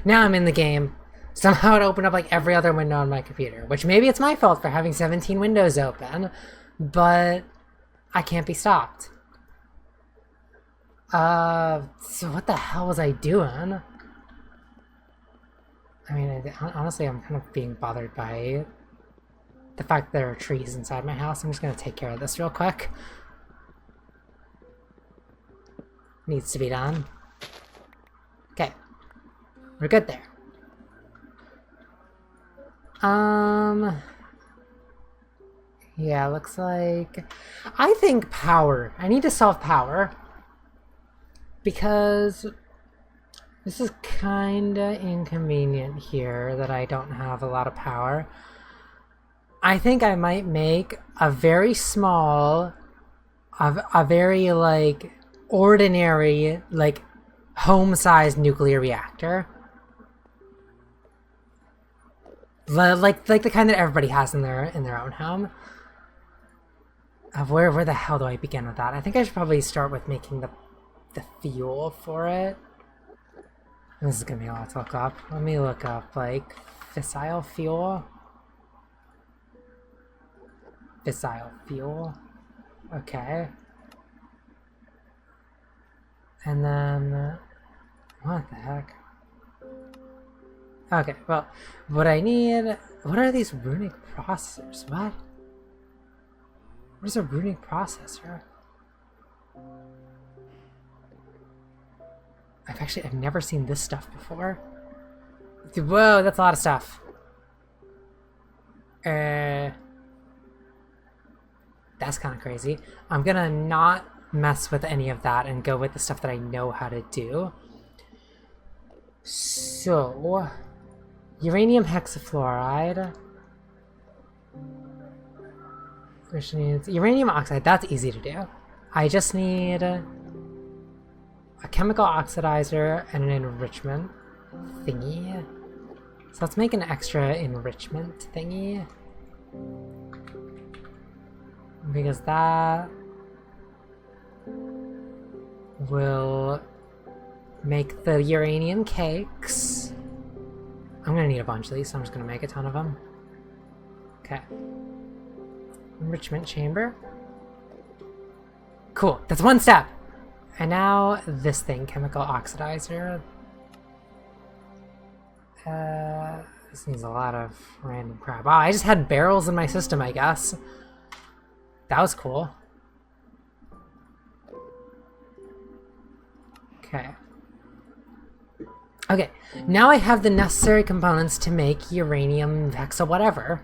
Now I'm in the game. Somehow it opened up like every other window on my computer, which maybe it's my fault for having 17 windows open, but I can't be stopped. So what the hell was I doing? I mean, honestly, I'm kind of being bothered by the fact that there are trees inside my house. I'm just gonna take care of this real quick. Needs to be done. Okay. We're good there. Yeah, looks like... I think power. I need to solve power. Because this is kinda inconvenient here that I don't have a lot of power. I think I might make a very small, a very, like, ordinary, like, home-sized nuclear reactor. Like the kind that everybody has in their own home. Where the hell do I begin with that? I think I should probably start with making the fuel for it. This is gonna be a lot to look up. Let me look up like fissile fuel. Fissile fuel. Okay. And then what the heck? Okay, well, what I need... What are these runic processors? What? What is a runic processor? I've never seen this stuff before. Whoa, that's a lot of stuff. That's kind of crazy. I'm gonna not mess with any of that and go with the stuff that I know how to do. So... uranium hexafluoride. Which needs uranium oxide. That's easy to do. I just need a chemical oxidizer and an enrichment thingy. So let's make an extra enrichment thingy. Because that will make the uranium cakes. I'm gonna need a bunch of these, so I'm just gonna make a ton of them. Okay. Enrichment chamber. Cool, that's one step! And now this thing, chemical oxidizer. This needs a lot of random crap. Wow, I just had barrels in my system, I guess. That was cool. Okay. Okay, now I have the necessary components to make uranium hexa whatever.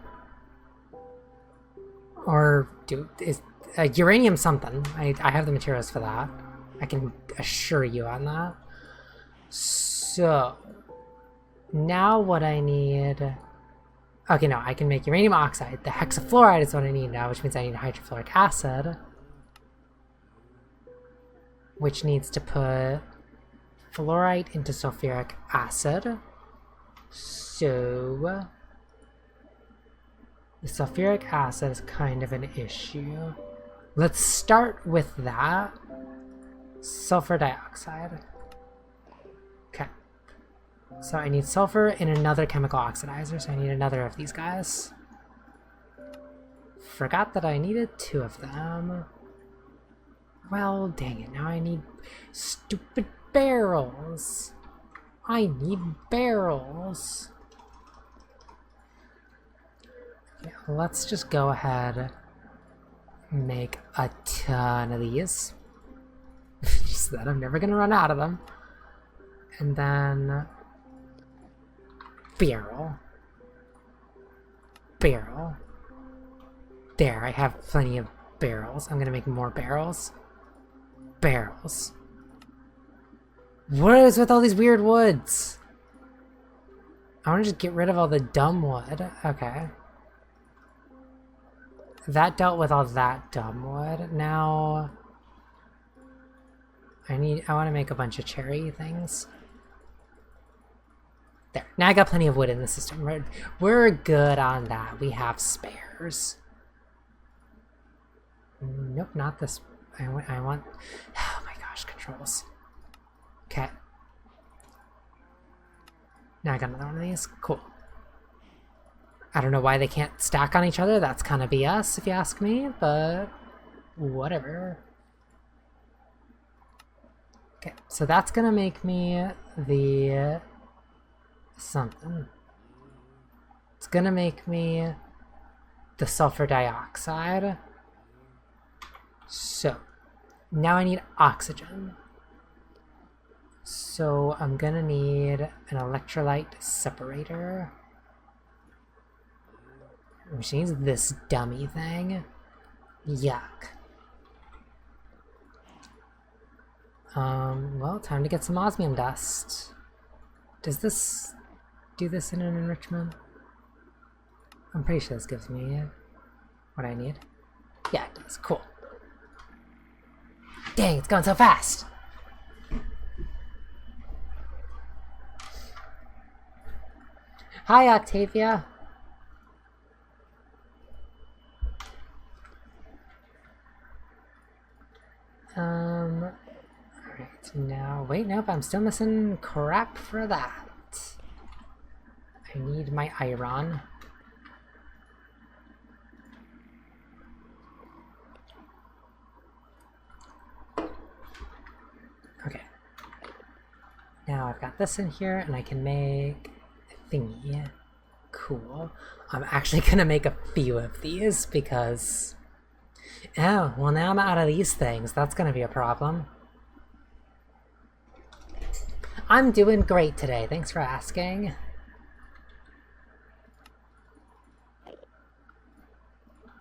Or uranium something. I have the materials for that. I can assure you on that. So now what I need... Okay, no, I can make uranium oxide. The hexafluoride is what I need now, which means I need hydrofluoric acid. Which needs to put fluoride into sulfuric acid. So the sulfuric acid is kind of an issue. Let's start with that. Sulfur dioxide. Okay. So I need sulfur in another chemical oxidizer, so I need another of these guys. Forgot that I needed 2 of them. Well, dang it, now I need stupid barrels. I need barrels. Okay, let's just go ahead and make a ton of these. Just that I'm never gonna run out of them. And then barrel. Barrel. There, I have plenty of barrels. I'm gonna make more barrels. Barrels. What is with all these weird woods? I want to just get rid of all the dumb wood. Okay. That dealt with all that dumb wood. Now I want to make a bunch of cherry things. There. Now I got plenty of wood in the system. We're good on that. We have spares. Nope, not this. I want... Oh my gosh, controls. Okay. Now I got another one of these. Cool. I don't know why they can't stack on each other. That's kind of BS if you ask me, but whatever. Okay, so that's gonna make me the something. It's gonna make me the sulfur dioxide. So now I need oxygen. So I'm gonna need an electrolyte separator. Which needs this dummy thing. Yuck. Well, time to get some osmium dust. Does this do this in an enrichment? I'm pretty sure this gives me what I need. Yeah, it does. Cool. Dang, it's going so fast! Hi, Octavia. Alright, now, wait, nope, I'm still missing crap for that. I need my iron. Okay. Now I've got this in here, and I can make a thingy. Cool. I'm actually gonna make a few of these, because... Oh, well now I'm out of these things. That's gonna be a problem. I'm doing great today. Thanks for asking.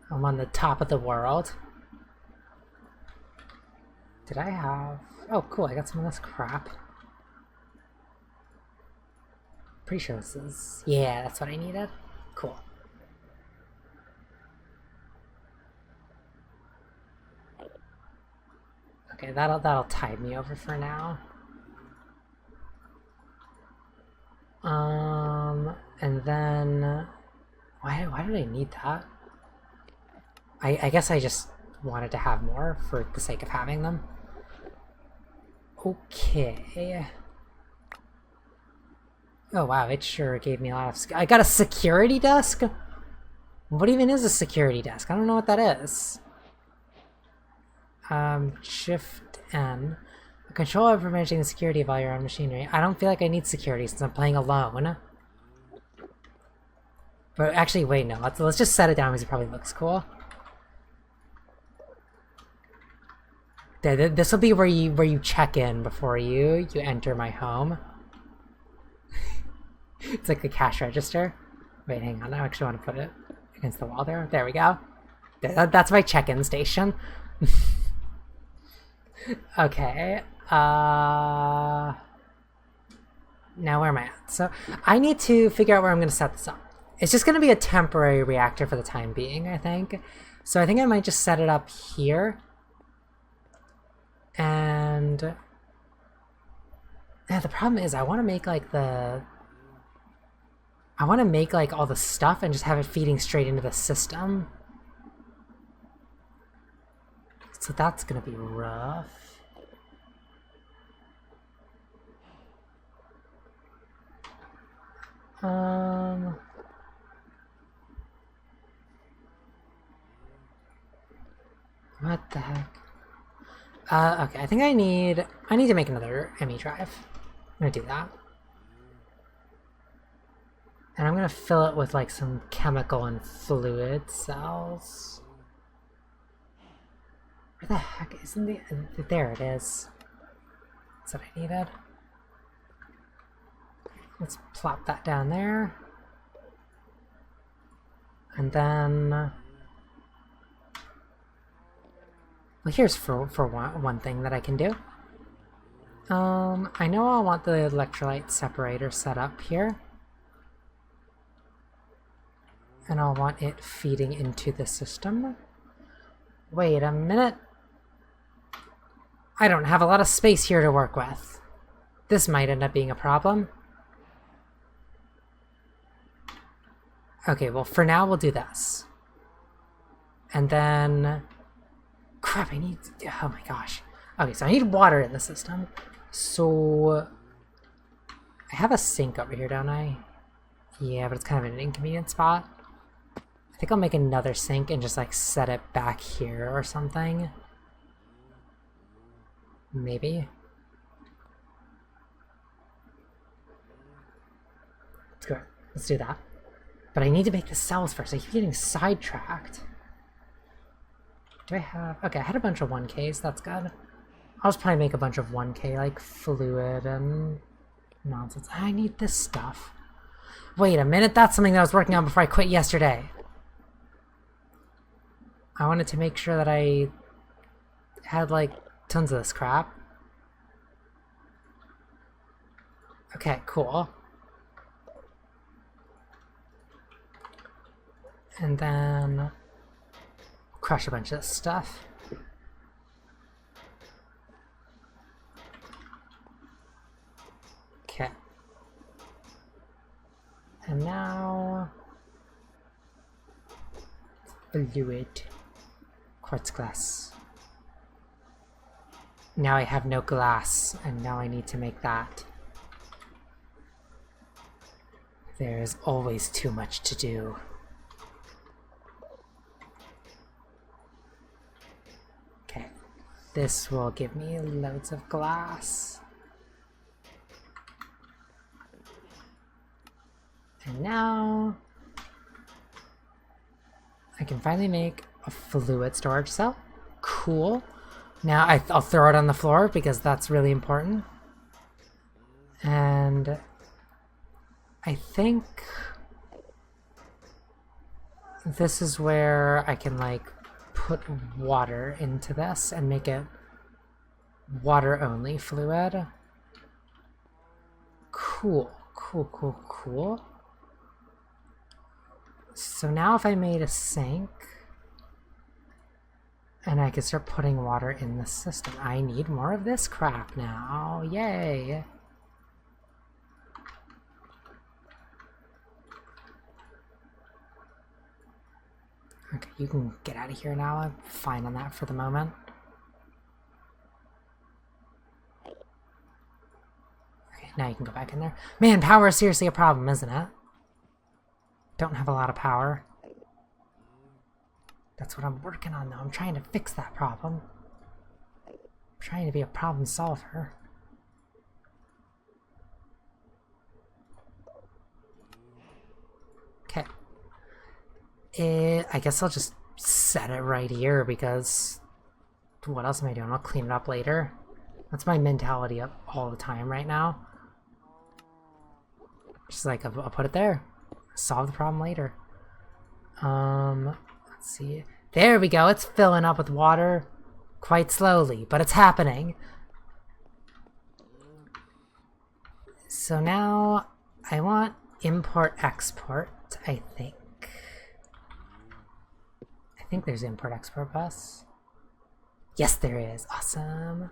I'm on the top of the world. Did I have... Oh, cool. I got some of this crap. Pretty sure this is... Yeah, that's what I needed. Cool. Okay, that'll tide me over for now. And then... Why did I need that? I guess I just wanted to have more for the sake of having them. Okay. Oh wow, it sure gave me a lot of... I got a security desk? What even is a security desk? I don't know what that is. Shift N. A controller for managing the security of all your own machinery. I don't feel like I need security since I'm playing alone. But actually, wait, no. Let's just set it down because it probably looks cool. This will be where you check in before you enter my home. It's like the cash register. Wait, hang on. I actually want to put it against the wall there. There we go. That's my check-in station. Okay. Now where am I at? So I need to figure out where I'm going to set this up. It's just going to be a temporary reactor for the time being, I think. So I think I might just set it up here. And the problem is I want to make like all the stuff and just have it feeding straight into the system. So that's gonna be rough. What the heck? Okay, I think I need to make another ME drive. I'm gonna do that. And I'm gonna fill it with like some chemical and fluid cells. Where the heck isn't the... There it is. That's what I needed. Let's plop that down there. And then... Well, here's for one thing that I can do. I know I'll want the electrolyte separator set up here. And I'll want it feeding into the system. Wait a minute. I don't have a lot of space here to work with. This might end up being a problem. Okay, well for now we'll do this. And then... Crap, I need... Oh my gosh. Okay, so I need water in the system. So... I have a sink over here, don't I? Yeah, but it's kind of an inconvenient spot. I think I'll make another sink and just like set it back here or something. Maybe. Let's go. Let's do that. But I need to make the cells first. I keep getting sidetracked. Do I have... Okay, I had a bunch of 1Ks. That's good. I'll just probably make a bunch of 1K, like, fluid and nonsense. I need this stuff. Wait a minute. That's something that I was working on before I quit yesterday. I wanted to make sure that I had, like, tons of this crap. Okay, cool. And then crush a bunch of this stuff. Okay. And now fluid. Quartz glass. Now I have no glass, and now I need to make that. There is always too much to do. Okay, this will give me loads of glass. And now I can finally make a fluid storage cell. Cool. Now I'll throw it on the floor because that's really important. And I think this is where I can like put water into this and make it water only fluid. Cool, cool, cool, cool. So now if I made a sink and I can start putting water in the system, I need more of this crap now. Yay! Okay, you can get out of here now. I'm fine on that for the moment. Okay, now you can go back in there. Man, power is seriously a problem, isn't it? Don't have a lot of power. That's what I'm working on, though. I'm trying to fix that problem. I'm trying to be a problem solver. Okay. I guess I'll just set it right here because what else am I doing? I'll clean it up later. That's my mentality up all the time right now. Just like, I'll put it there. Solve the problem later. Let's see. There we go. It's filling up with water quite slowly, but it's happening. So now I want import-export, I think. I think there's import-export bus. Yes, there is. Awesome.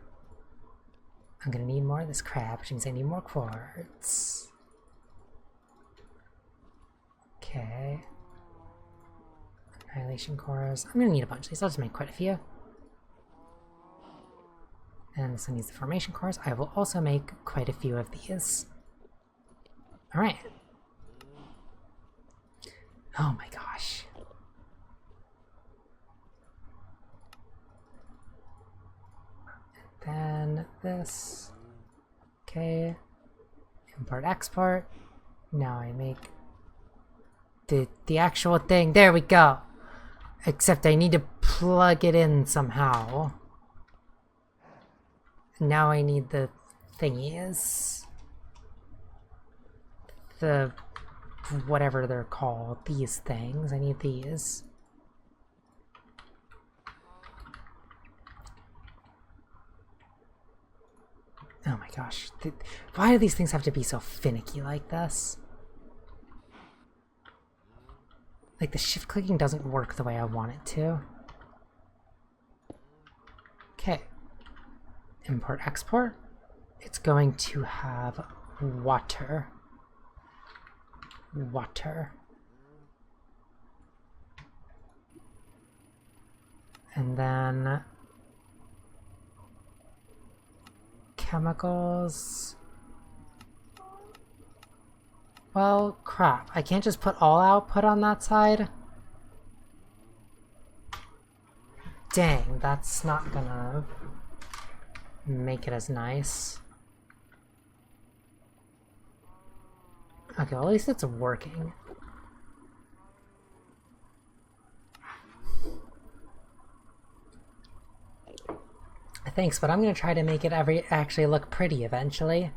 I'm gonna need more of this crap, which means I need more quartz. Okay. Annihilation cores. I'm gonna need a bunch of these. I'll just make quite a few. And this one needs the formation cores. I will also make quite a few of these. Alright. Oh my gosh. And then this. Okay. Import export. Now I make the actual thing. There we go. Except I need to plug it in somehow. Now I need the thingies. The whatever they're called. These things. I need these. Oh my gosh. Why do these things have to be so finicky like this? Like, the shift clicking doesn't work the way I want it to. Okay. Import export. It's going to have water. Water. And then chemicals. Well, crap. I can't just put all output on that side. Dang, that's not gonna make it as nice. Okay, well, at least it's working. Thanks, but I'm gonna try to make it actually look pretty eventually.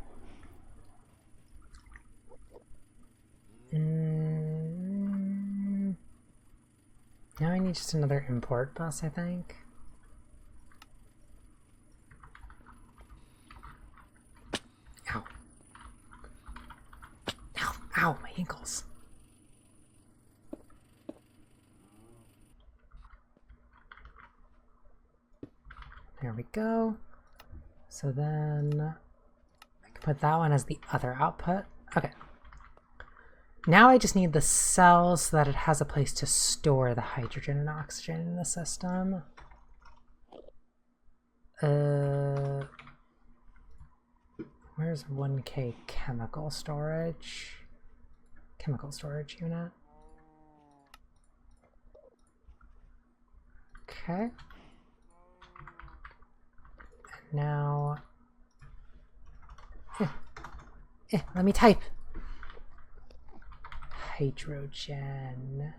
Now I need just another import bus, I think. Ow. Ow, ow, my ankles. There we go. So then I can put that one as the other output. Okay. Now I just need the cell so that it has a place to store the hydrogen and oxygen in the system. Where's 1K chemical storage? Chemical storage unit. Okay. And now... let me type. Hydrogen.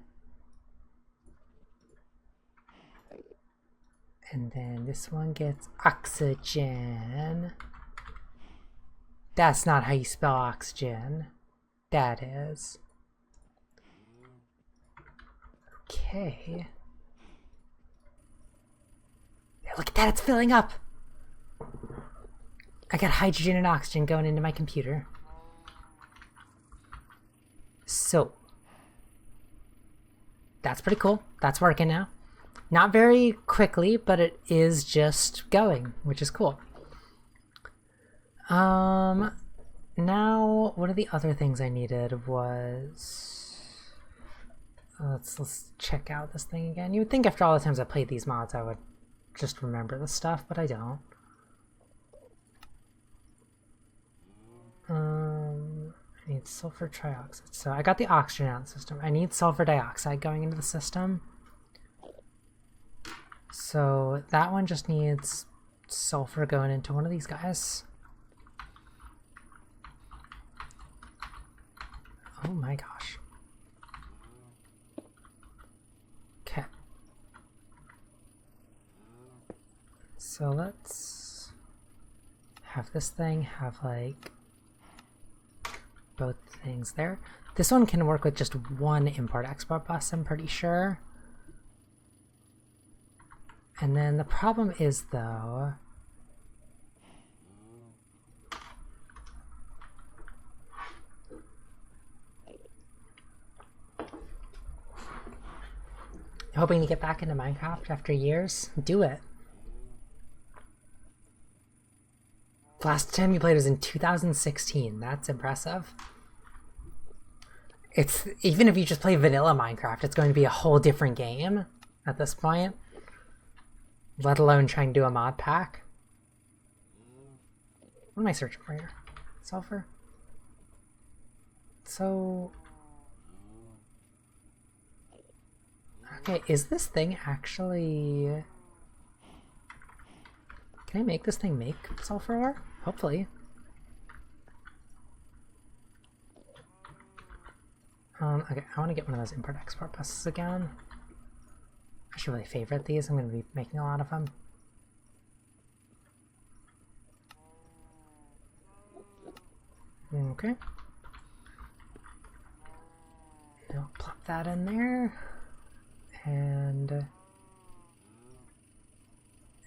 And then this one gets oxygen. That's not how you spell oxygen. That is. Okay. Look at that, it's filling up. I got hydrogen and oxygen going into my computer. So, that's pretty cool. That's working now. Not very quickly, but it is just going, which is cool. Now, one of the other things I needed was... Let's check out this thing again. You would think after all the times I played these mods I would just remember the stuff, but I don't. I need sulfur trioxide. So I got the oxygen out of the system. I need sulfur dioxide going into the system. So that one just needs sulfur going into one of these guys. Oh my gosh. Okay. So let's have this thing have like both things there. This one can work with just one import-export bus, I'm pretty sure. And then the problem is, though, hoping to get back into Minecraft after years. Do it. Last time you played was in 2016. That's impressive. It's even if you just play vanilla Minecraft, it's going to be a whole different game at this point. Let alone trying to do a mod pack. What am I searching for here? Sulfur? So... Okay, is this thing actually... Can I make this thing make sulfur ore? Hopefully. Okay, I want to get one of those import-export buses again. I should really favorite these. I'm going to be making a lot of them. Okay. I'll plop that in there. And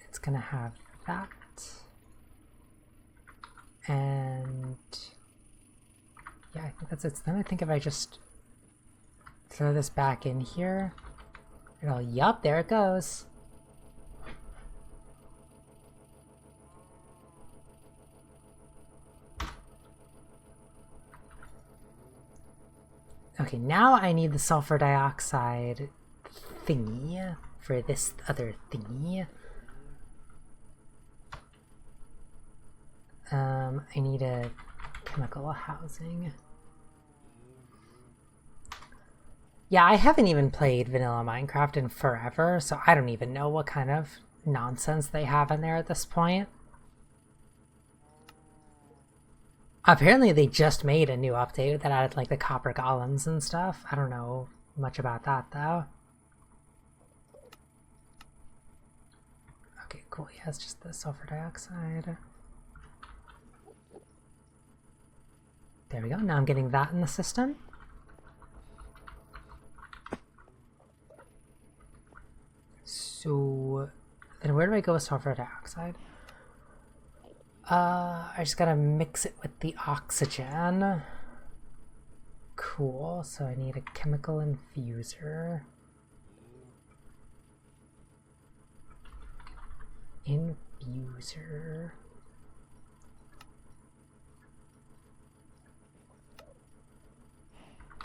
it's going to have that. And yeah, I think that's it. So then I think if I just throw this back in here, it'll, yup, there it goes. Okay, now I need the sulfur dioxide thingy for this other thingy. I need a chemical housing. Yeah, I haven't even played vanilla Minecraft in forever, so I don't even know what kind of nonsense they have in there at this point. Apparently they just made a new update that added like the copper golems and stuff. I don't know much about that though. Okay, cool. Yeah, it's just the sulfur dioxide. There we go. Now I'm getting that in the system. So then where do I go with sulfur dioxide? I just gotta mix it with the oxygen. Cool, so I need a chemical infuser. Infuser.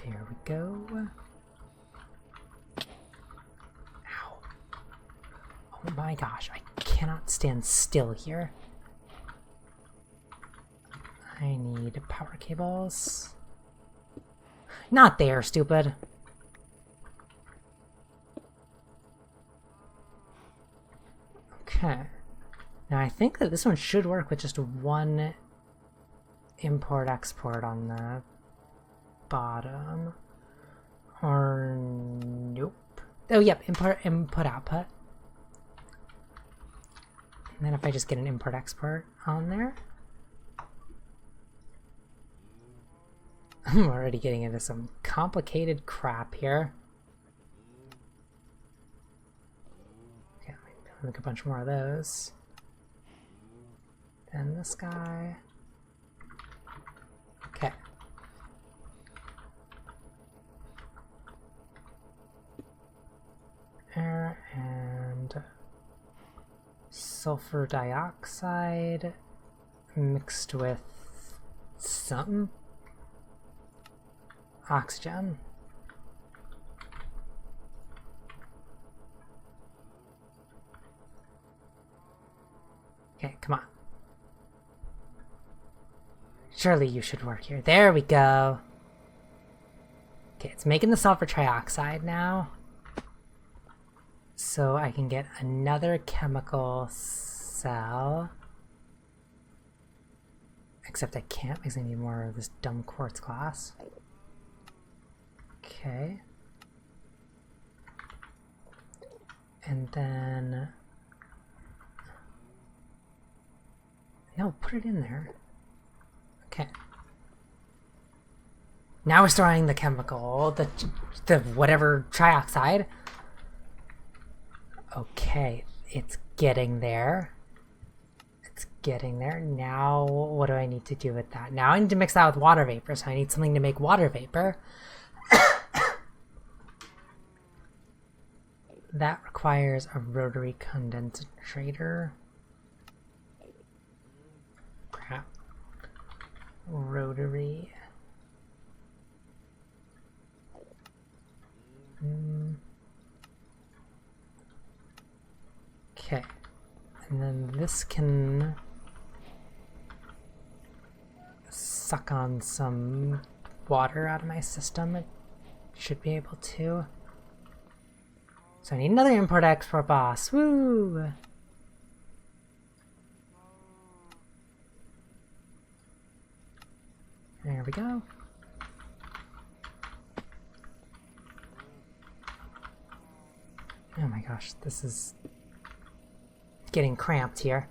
There we go. Ow. Oh my gosh, I cannot stand still here. I need power cables. Not there, stupid. Okay. Now I think that this one should work with just one import-export on the bottom. Or nope. Oh, yep, input-output. And then if I just get an import-export on there. I'm already getting into some complicated crap here. Okay, let me make a bunch more of those. Then this guy. Okay. Air and sulfur dioxide mixed with some oxygen. Okay, come on. Surely you should work here. There we go. Okay, it's making the sulfur trioxide now. So I can get another chemical cell. Except I can't because I need more of this dumb quartz glass. Okay. And then... no, put it in there. Okay. Now we're storing the chemical, the whatever trioxide. Okay, it's getting there. It's getting there. Now, what do I need to do with that? Now I need to mix that with water vapor, so I need something to make water vapor. That requires a rotary condensator. Crap. Rotary. Okay. And then this can suck on some water out of my system. It should be able to. So I need another import-export boss. Woo! There we go. Oh my gosh, this is getting cramped here.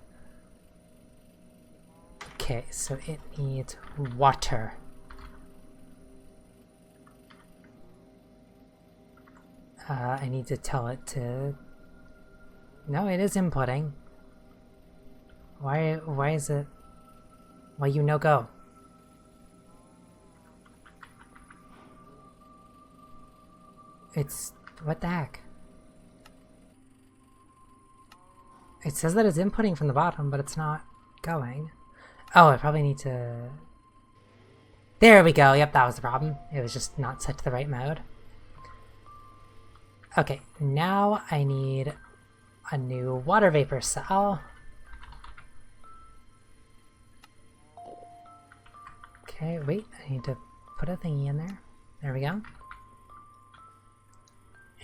Okay, so it needs water. I need to tell it to... no, it is inputting. Why is it... why you no go? It's... what the heck? It says that it's inputting from the bottom, but it's not going. Oh, I probably need to... there we go, yep, that was the problem. It was just not set to the right mode. Okay, now I need a new water vapor cell. Okay, wait, I need to put a thingy in there. There we go.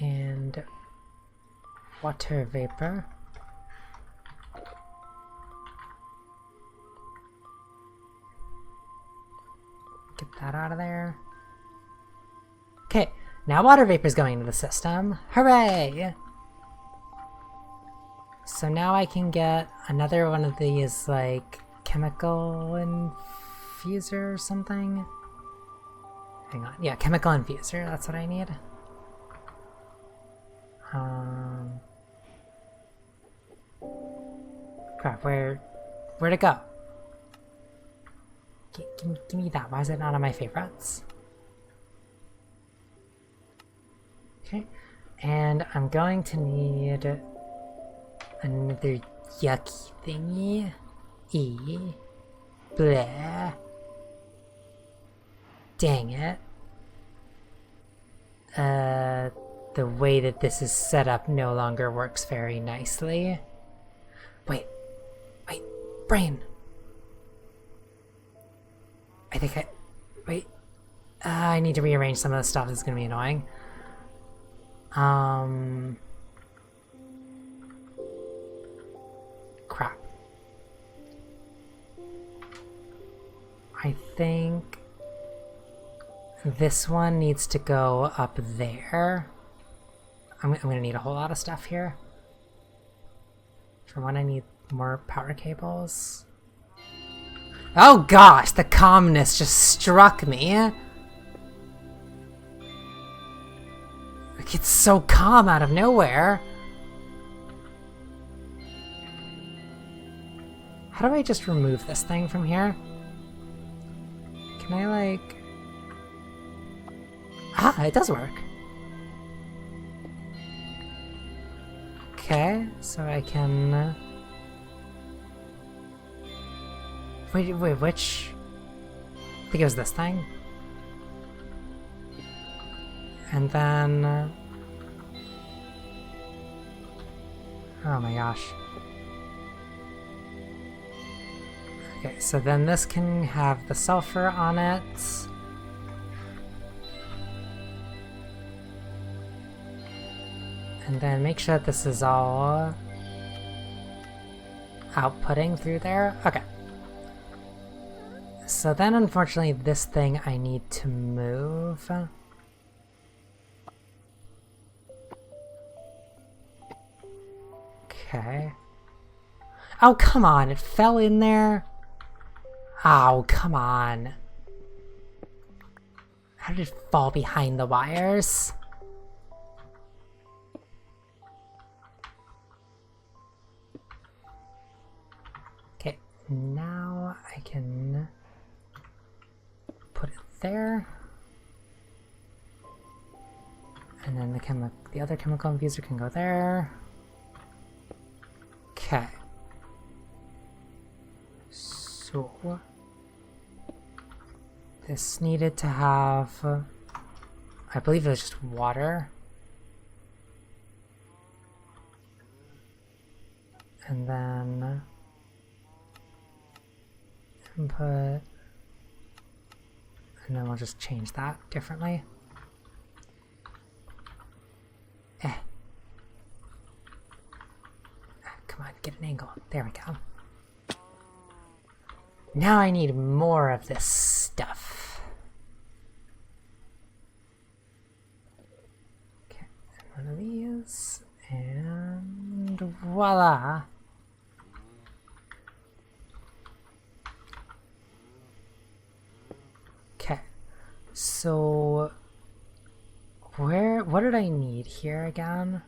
and water vapor. Get that out of there. Okay, now water vapor is going into the system. Hooray! So now I can get another one of these, like, chemical infuser or something. Hang on. Yeah, chemical infuser. That's what I need. Crap, where'd it go? Give me that. Why is it not on my favorites? Okay. And I'm going to need another yucky thingy. Blah. Dang it. The way that this is set up no longer works very nicely. Wait, brain. I need to rearrange some of the stuff that's gonna be annoying. Crap. I think this one needs to go up there. I'm gonna need a whole lot of stuff here. For one, I need more power cables. Oh gosh, the calmness just struck me. Like, it's so calm out of nowhere. How do I just remove this thing from here? Can I, like... Ah, it does work. Okay, so I can... Wait, which... I think it was this thing. And then... Oh my gosh. Okay, so then this can have the sulfur on it. And then make sure that this is all outputting through there. Okay. So then, unfortunately, this thing I need to move. Okay. Oh, come on. It fell in there. Oh, come on. How did it fall behind the wires? Okay, now I can put it there. And then the other chemical infuser can go there. Okay. So this needed to have, I believe it was just water. And then input, and then we'll just change that differently. Come on, get an angle. There we go. Now I need more of this stuff. Okay, and one of these, and voila! Okay, so what did I need here again?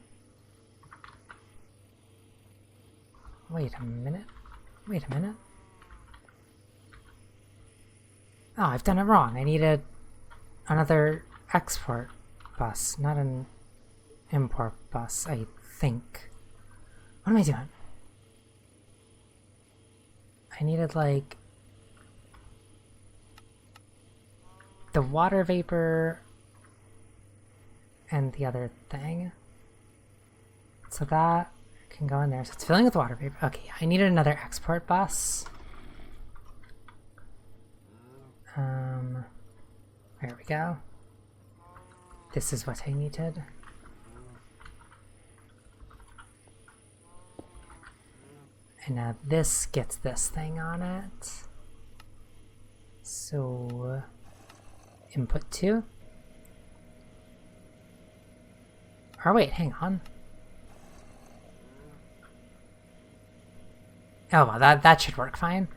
Wait a minute. Oh, I've done it wrong. I needed another export bus, not an import bus, I think. What am I doing? I needed, like, the water vapor and the other thing. So that can go in there. So it's filling with water vapor. Okay, I needed another export bus. There we go. This is what I needed. And now this gets this thing on it. So input 2. Or wait, hang on. Oh, well, that should work fine.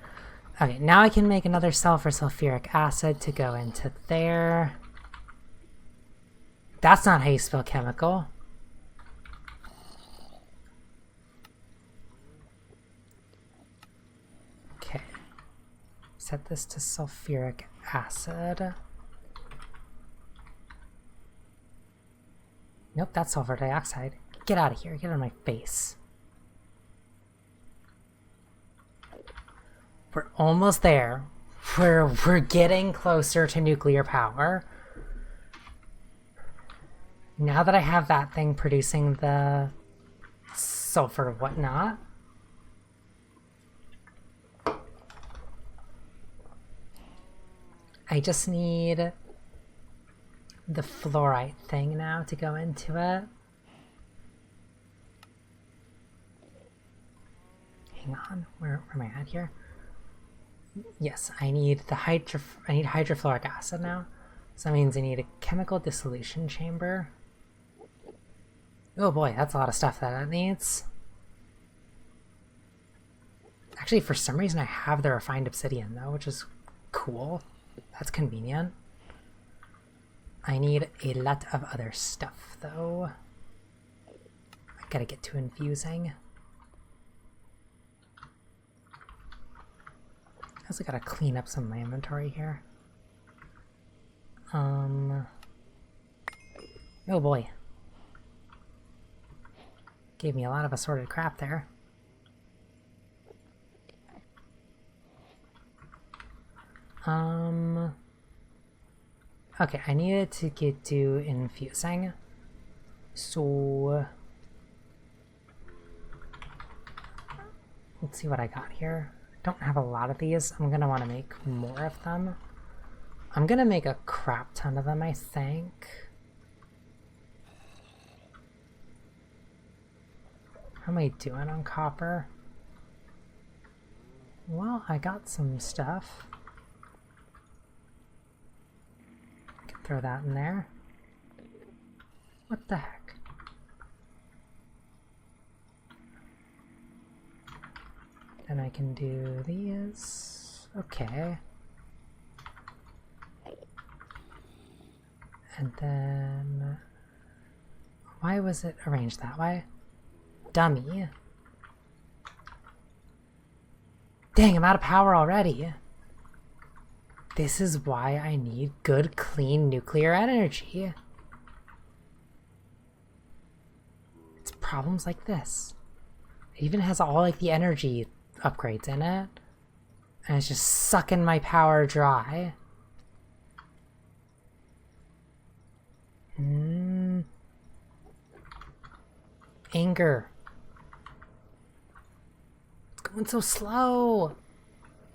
Okay, now I can make another cell for sulfuric acid to go into there. That's not how you spell chemical. Okay. Set this to sulfuric acid. Nope, that's sulfur dioxide. Get out of here. Get out of my face. We're almost there. We're getting closer to nuclear power. Now that I have that thing producing the sulfur and whatnot, I just need the fluorite thing now to go into it. Hang on, where am I at here? Yes, I need the hydrofluoric acid now. So that means I need a chemical dissolution chamber. Oh boy, that's a lot of stuff that it needs. Actually, for some reason I have the refined obsidian though, which is cool. That's convenient. I need a lot of other stuff though. I gotta get to infusing. I also gotta clean up some of my inventory here. Oh boy. Gave me a lot of assorted crap there. Okay, I needed to get to infusing. So let's see what I got here. Don't have a lot of these. I'm gonna want to make more of them. I'm gonna make a crap ton of them, I think. How am I doing on copper? Well, I got some stuff. I can throw that in there. What the heck? Then I can do these. Okay. And then... why was it arranged that way? Dummy. Dang, I'm out of power already. This is why I need good, clean nuclear energy. It's problems like this. It even has all like the energy upgrades in it. And it's just sucking my power dry. Anger. It's going so slow.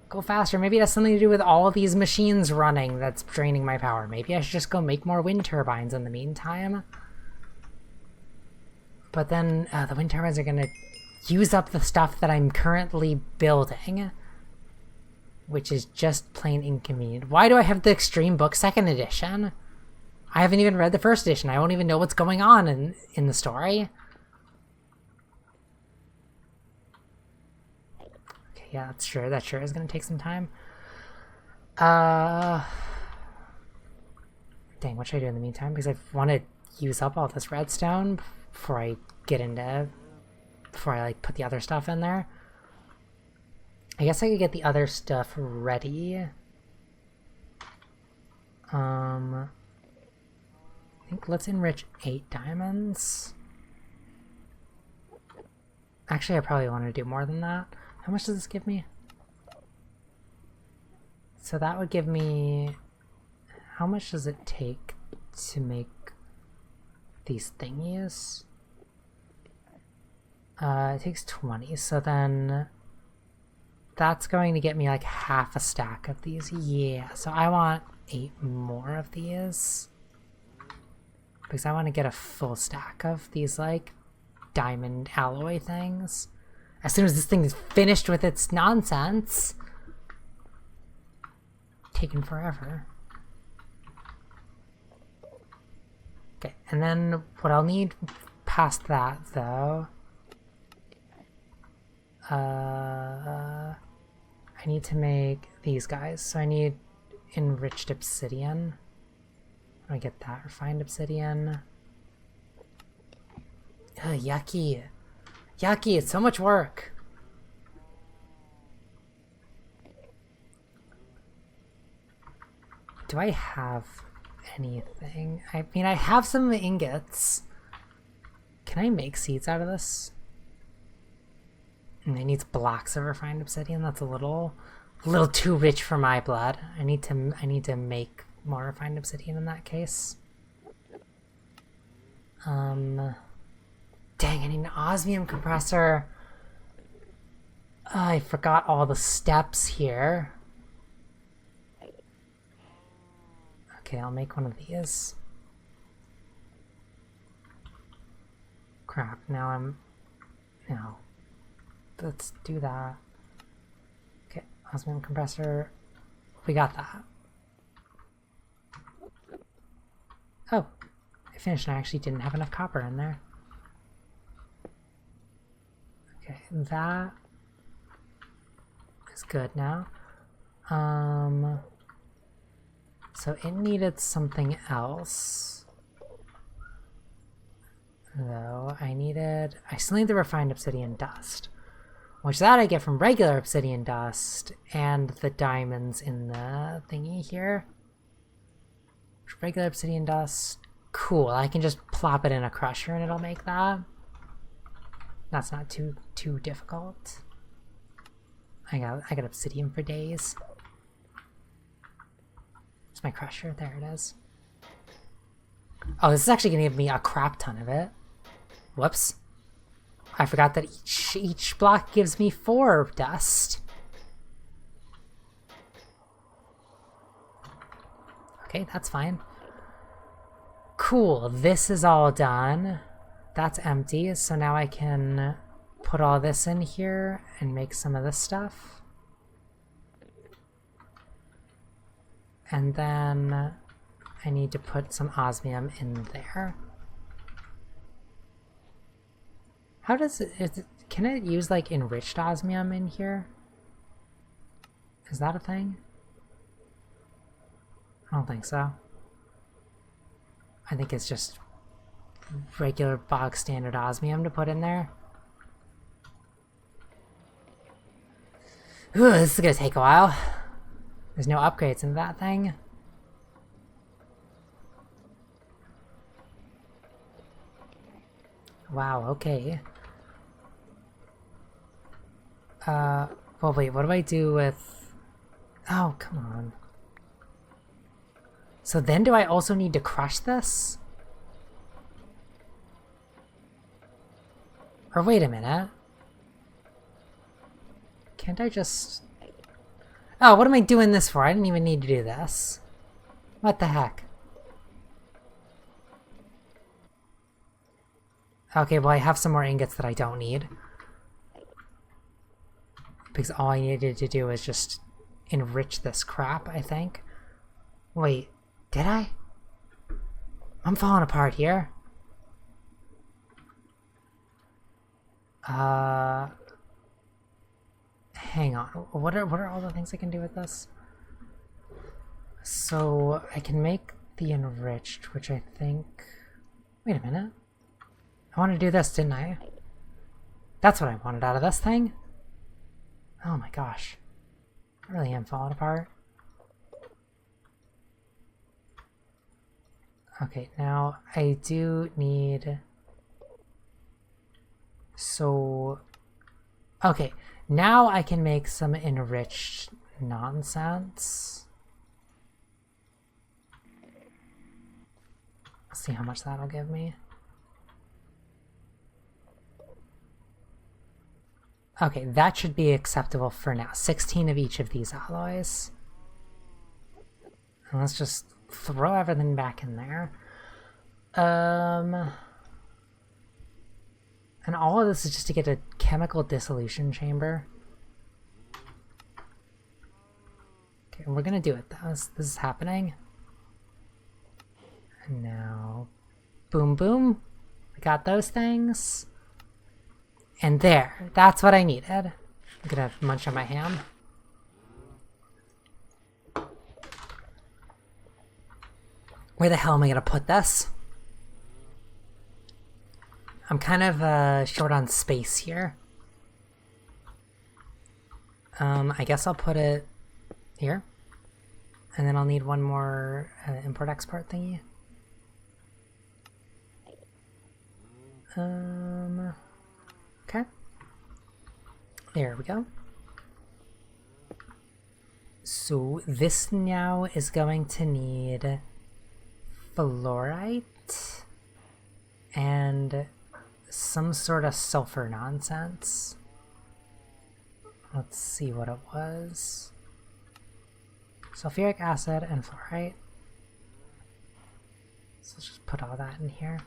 Go faster. Maybe it has something to do with all these machines running that's draining my power. Maybe I should just go make more wind turbines in the meantime. But then the wind turbines are going to use up the stuff that I'm currently building, which is just plain inconvenient. Why do I have the Extreme Book 2nd edition? I haven't even read the 1st edition. I won't even know what's going on in the story. Okay, yeah, that's sure. That sure is going to take some time. Dang, what should I do in the meantime? Because I want to use up all this redstone before I get into... before I like put the other stuff in there. I guess I could get the other stuff ready. I think let's enrich 8 diamonds. Actually, I probably want to do more than that. How much does this give me? So that would give me... how much does it take to make these thingies? It takes 20, so then that's going to get me like half a stack of these. Yeah, so I want 8 more of these because I want to get a full stack of these like diamond alloy things. As soon as this thing is finished with its nonsense. Taking forever. Okay, and then what I'll need past that, though... I need to make these guys. So I need enriched obsidian. How do I get that? Refined obsidian. Ugh, yucky. Yucky, it's so much work. Do I have anything? I mean, I have some ingots. Can I make seeds out of this? And it needs blocks of refined obsidian. That's a little too rich for my blood. I need to make more refined obsidian in that case. Dang, I need an osmium compressor. I forgot all the steps here. Okay, I'll make one of these. Crap, now I'm... No. Let's do that. Okay, osmium compressor. We got that. Oh, I finished and I actually didn't have enough copper in there. Okay, that is good now. So it needed something else. Though, I still need the refined obsidian dust. Which that I get from regular obsidian dust and the diamonds in the thingy here. Regular obsidian dust. Cool, I can just plop it in a crusher and it'll make that. That's not too difficult. I got obsidian for days. It's my crusher, there it is. Oh, this is actually gonna give me a crap ton of it. Whoops. I forgot that each block gives me 4 dust. Okay, that's fine. Cool, this is all done. That's empty, so now I can put all this in here and make some of this stuff. And then I need to put some osmium in there. How does it, can it use like enriched osmium in here? Is that a thing? I don't think so. I think it's just regular bog standard osmium to put in there. Ooh, this is gonna take a while. There's no upgrades in that thing. Wow, okay. Well wait, what do I do with... Oh, come on. So then do I also need to crush this? Or wait a minute. Can't I just... Oh, what am I doing this for? I didn't even need to do this. What the heck? Okay, well I have some more ingots that I don't need. Because all I needed to do is just enrich this crap, I think. Wait, did I? I'm falling apart here. Hang on. What are all the things I can do with this? So I can make the enriched, which I think... Wait a minute. I wanted to do this, didn't I? That's what I wanted out of this thing? Oh my gosh. I really am falling apart. Okay, now I do need... So... Okay, now I can make some enriched nonsense. Let's see how much that'll give me. Okay, that should be acceptable for now. 16 of each of these alloys. And let's just throw everything back in there. I And all of this is just to get a chemical dissolution chamber. Okay, we're gonna do it though. This is happening. And now, boom, boom. I got those things. And there, that's what I needed. I'm gonna munch on my ham. Where the hell am I gonna put this? I'm kind of short on space here. I guess I'll put it here. And then I'll need one more import-export thingy. Okay. There we go. So this now is going to need fluorite and some sort of sulfur nonsense. Let's see what it was. Sulfuric acid and fluorite. So let's just put all that in here.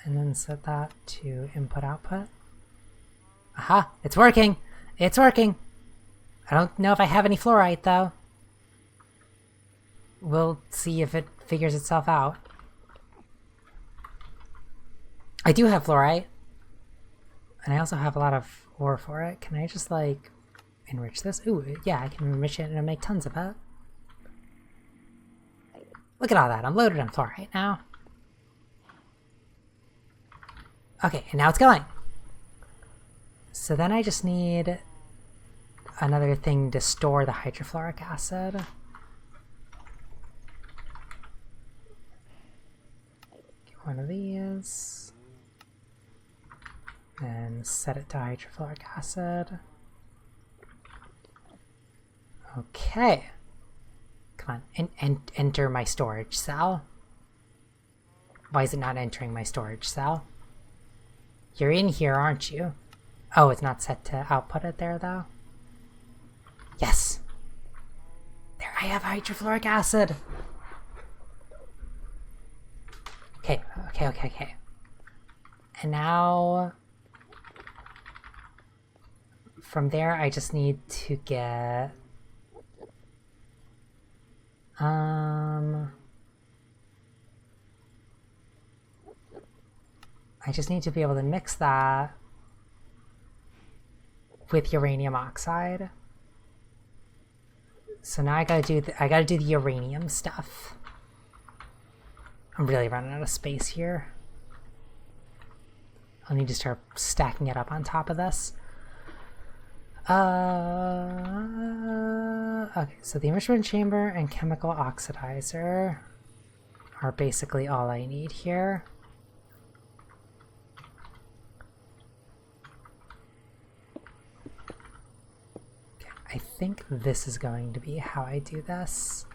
And then set that to input-output. Aha! It's working! It's working! I don't know if I have any fluorite, though. We'll see if it figures itself out. I do have fluorite. And I also have a lot of ore for it. Can I just, like, enrich this? Ooh, yeah, I can enrich it and make tons of it. Look at all that. I'm loaded on fluorite now. Okay, and now it's going. So then I just need another thing to store the hydrofluoric acid. Get one of these. And set it to hydrofluoric acid. Okay. Come on, enter my storage cell. Why is it not entering my storage cell? You're in here, aren't you? Oh, it's not set to output it there, though? Yes! There, I have hydrofluoric acid! Okay. And now... from there, I just need to get... I just need to be able to mix that with uranium oxide. So now I gotta do the uranium stuff. I'm really running out of space here. I'll need to start stacking it up on top of this. Okay, so the enrichment chamber and chemical oxidizer are basically all I need here. Okay, I think this is going to be how I do this.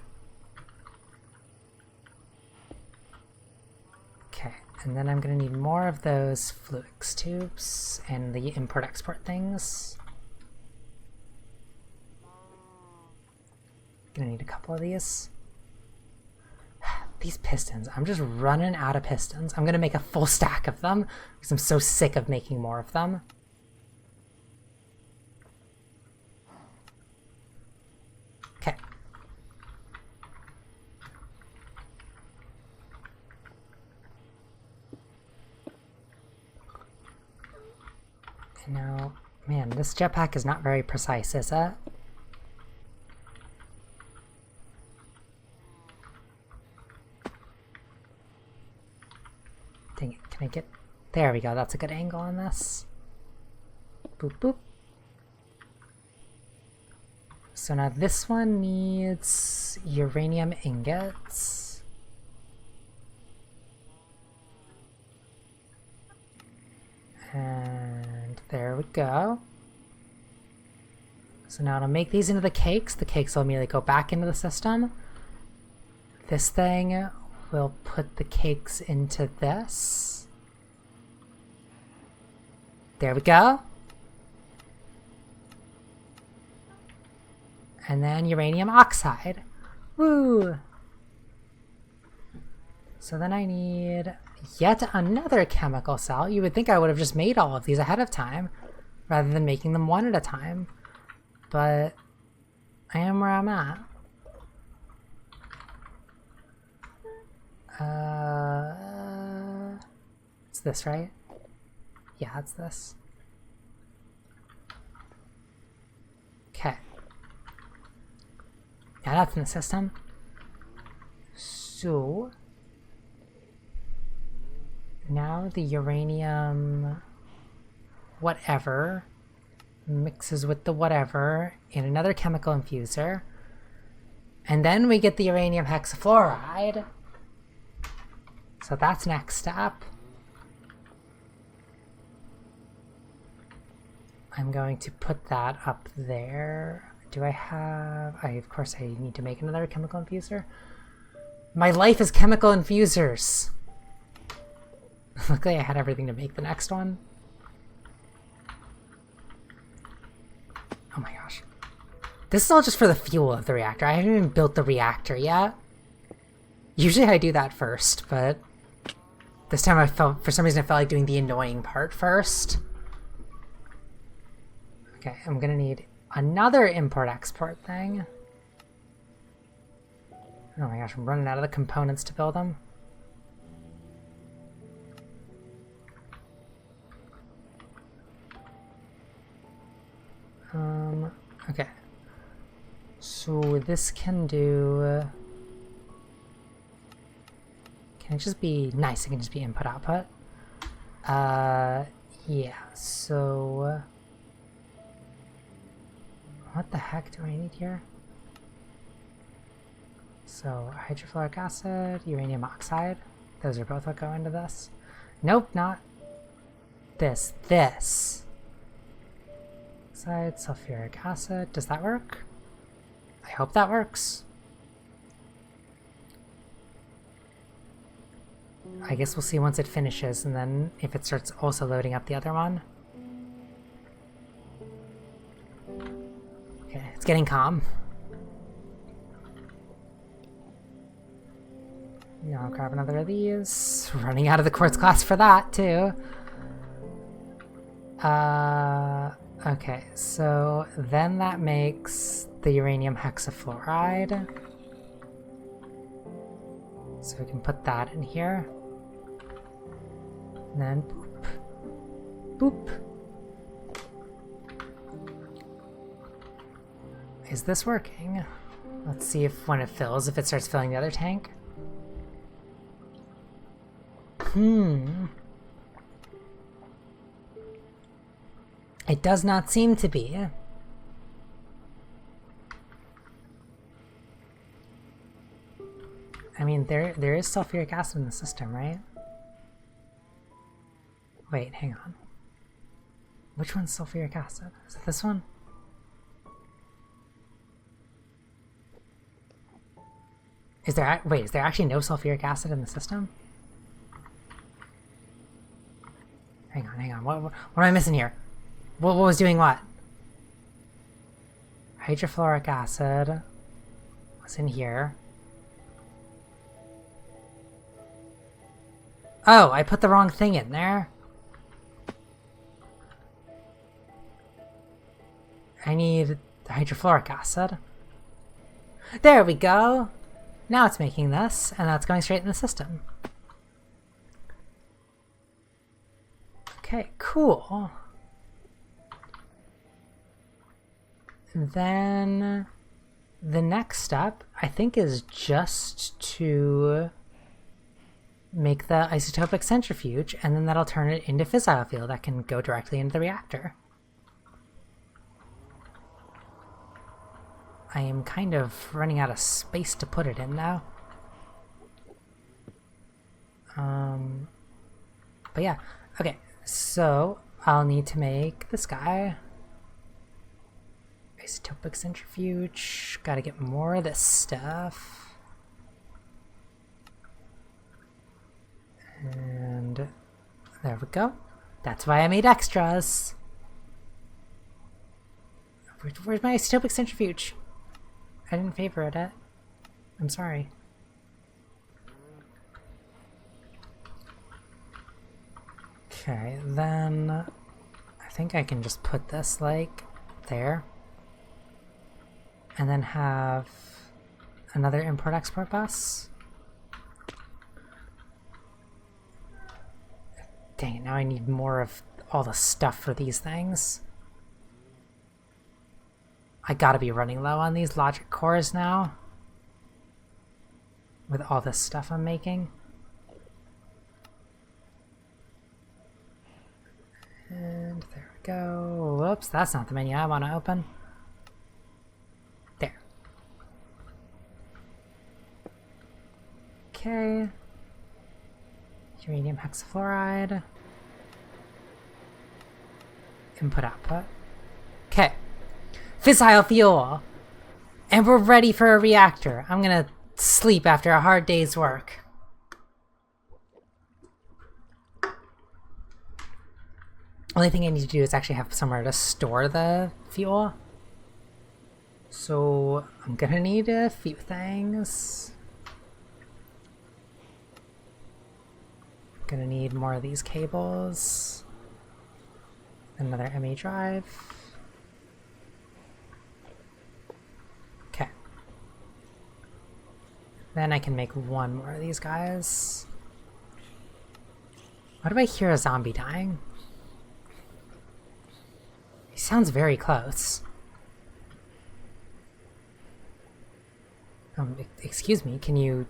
Okay, and then I'm going to need more of those fluix tubes and the import-export things. Gonna need a couple of these. These pistons, I'm just running out of pistons. I'm gonna make a full stack of them because I'm so sick of making more of them. Okay. And now, man, this jetpack is not very precise, is it? Dang it, can I get... There we go, that's a good angle on this. Boop, boop. So now this one needs uranium ingots. And there we go. So now to make these into the cakes will immediately go back into the system. This thing will put the cakes into this. There we go. And then uranium oxide. Woo! So then I need yet another chemical cell. You would think I would have just made all of these ahead of time rather than making them one at a time. But I am where I'm at. It's this, right? Yeah, it's this. Okay. Now that's in the system. So now the uranium whatever mixes with the whatever in another chemical infuser. And then we get the uranium hexafluoride. So that's next step. I'm going to put that up there. Do I have... of course I need to make another chemical infuser. My life is chemical infusers. Luckily I had everything to make the next one. Oh my gosh. This is all just for the fuel of the reactor. I haven't even built the reactor yet. Usually I do that first, but this time for some reason I felt like doing the annoying part first. Okay, I'm gonna need another import-export thing. Oh my gosh, I'm running out of the components to build them. Okay. So this can do... Can it just be... Nice, it can just be input-output. Yeah, so... What the heck do I need here? So, hydrofluoric acid, uranium oxide. Those are both what go into this. Nope, not this. This. Oxide, sulfuric acid. Does that work? I hope that works. I guess we'll see once it finishes, and then if it starts also loading up the other one. Okay, it's getting calm. Now I'll grab another of these. Running out of the quartz glass for that, too. Okay, so then that makes the uranium hexafluoride. So we can put that in here. And then boop. Boop. Is this working? Let's see if when it fills, if it starts filling the other tank. It does not seem to be. I mean, there is sulfuric acid in the system, right? Wait, hang on. Which one's sulfuric acid? Is it this one? Is there actually no sulfuric acid in the system? Hang on. What am I missing here? What was doing what? Hydrofluoric acid was in here. Oh, I put the wrong thing in there. I need the hydrofluoric acid. There we go. Now it's making this, and that's going straight in the system. Okay, cool. And then the next step, I think, is just to make the isotopic centrifuge, and then that'll turn it into fissile fuel that can go directly into the reactor. I am kind of running out of space to put it in now. But yeah, okay, so I'll need to make this guy. Isotopic centrifuge, gotta get more of this stuff. And there we go. That's why I made extras. Where's my isotopic centrifuge? I didn't favorite it. I'm sorry. Okay, then I think I can just put this like there. And then have another import-export bus. Dang it, now I need more of all the stuff for these things. I gotta be running low on these logic cores now. With all this stuff I'm making. And there we go. Whoops, that's not the menu I want to open. There. Okay. Uranium hexafluoride. Input output. Okay. Fissile fuel! And we're ready for a reactor. I'm gonna sleep after a hard day's work. Only thing I need to do is actually have somewhere to store the fuel. So I'm gonna need a few things. Gonna need more of these cables. Another MA drive. Okay. Then I can make one more of these guys. Why do I hear a zombie dying? He sounds very close. Excuse me, can you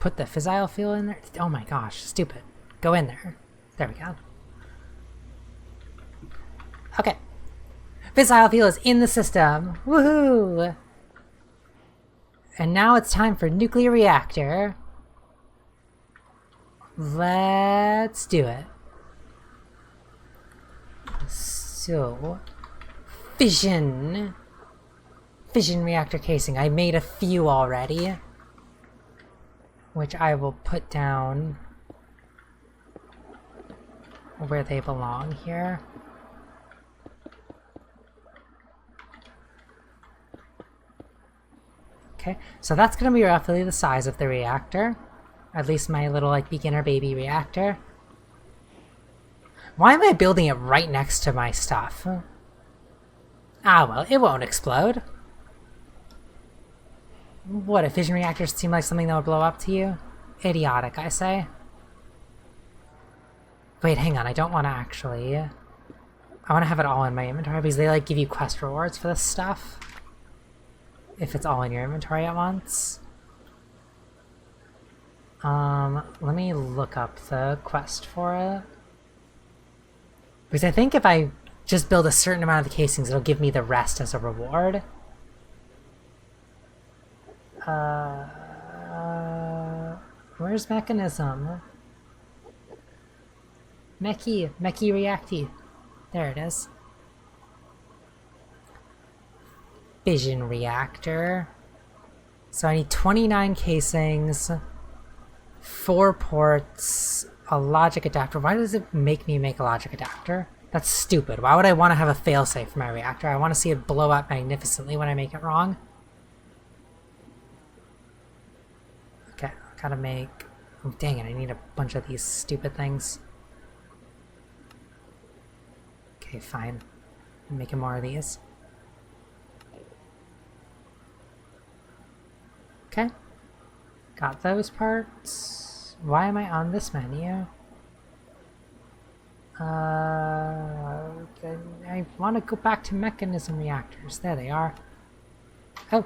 put the fissile fuel in there? Oh my gosh, stupid. Go in there. There we go. Okay. Fissile fuel is in the system. Woohoo! And now it's time for nuclear reactor. Let's do it. So, fission reactor casing. I made a few already, which I will put down where they belong here. Okay, so that's gonna be roughly the size of the reactor. At least my little like beginner baby reactor. Why am I building it right next to my stuff? Ah well, it won't explode. What, if fission reactors seem like something that would blow up to you? Idiotic, I say. Wait, hang on, I don't want to actually... I want to have it all in my inventory because they like give you quest rewards for this stuff. If it's all in your inventory at once. Let me look up the quest for it. Because I think if I just build a certain amount of the casings, it'll give me the rest as a reward. Where's mechanism? Mechie reacty. There it is. Fission reactor. So I need 29 casings, 4 ports, a logic adapter. Why does it make me make a logic adapter? That's stupid. Why would I want to have a failsafe for my reactor? I want to see it blow up magnificently when I make it wrong. Okay, I gotta make... Oh, dang it, I need a bunch of these stupid things. Okay, fine. I'm making more of these. Okay. Got those parts. Why am I on this menu? I want to go back to mechanism reactors. There they are. Oh.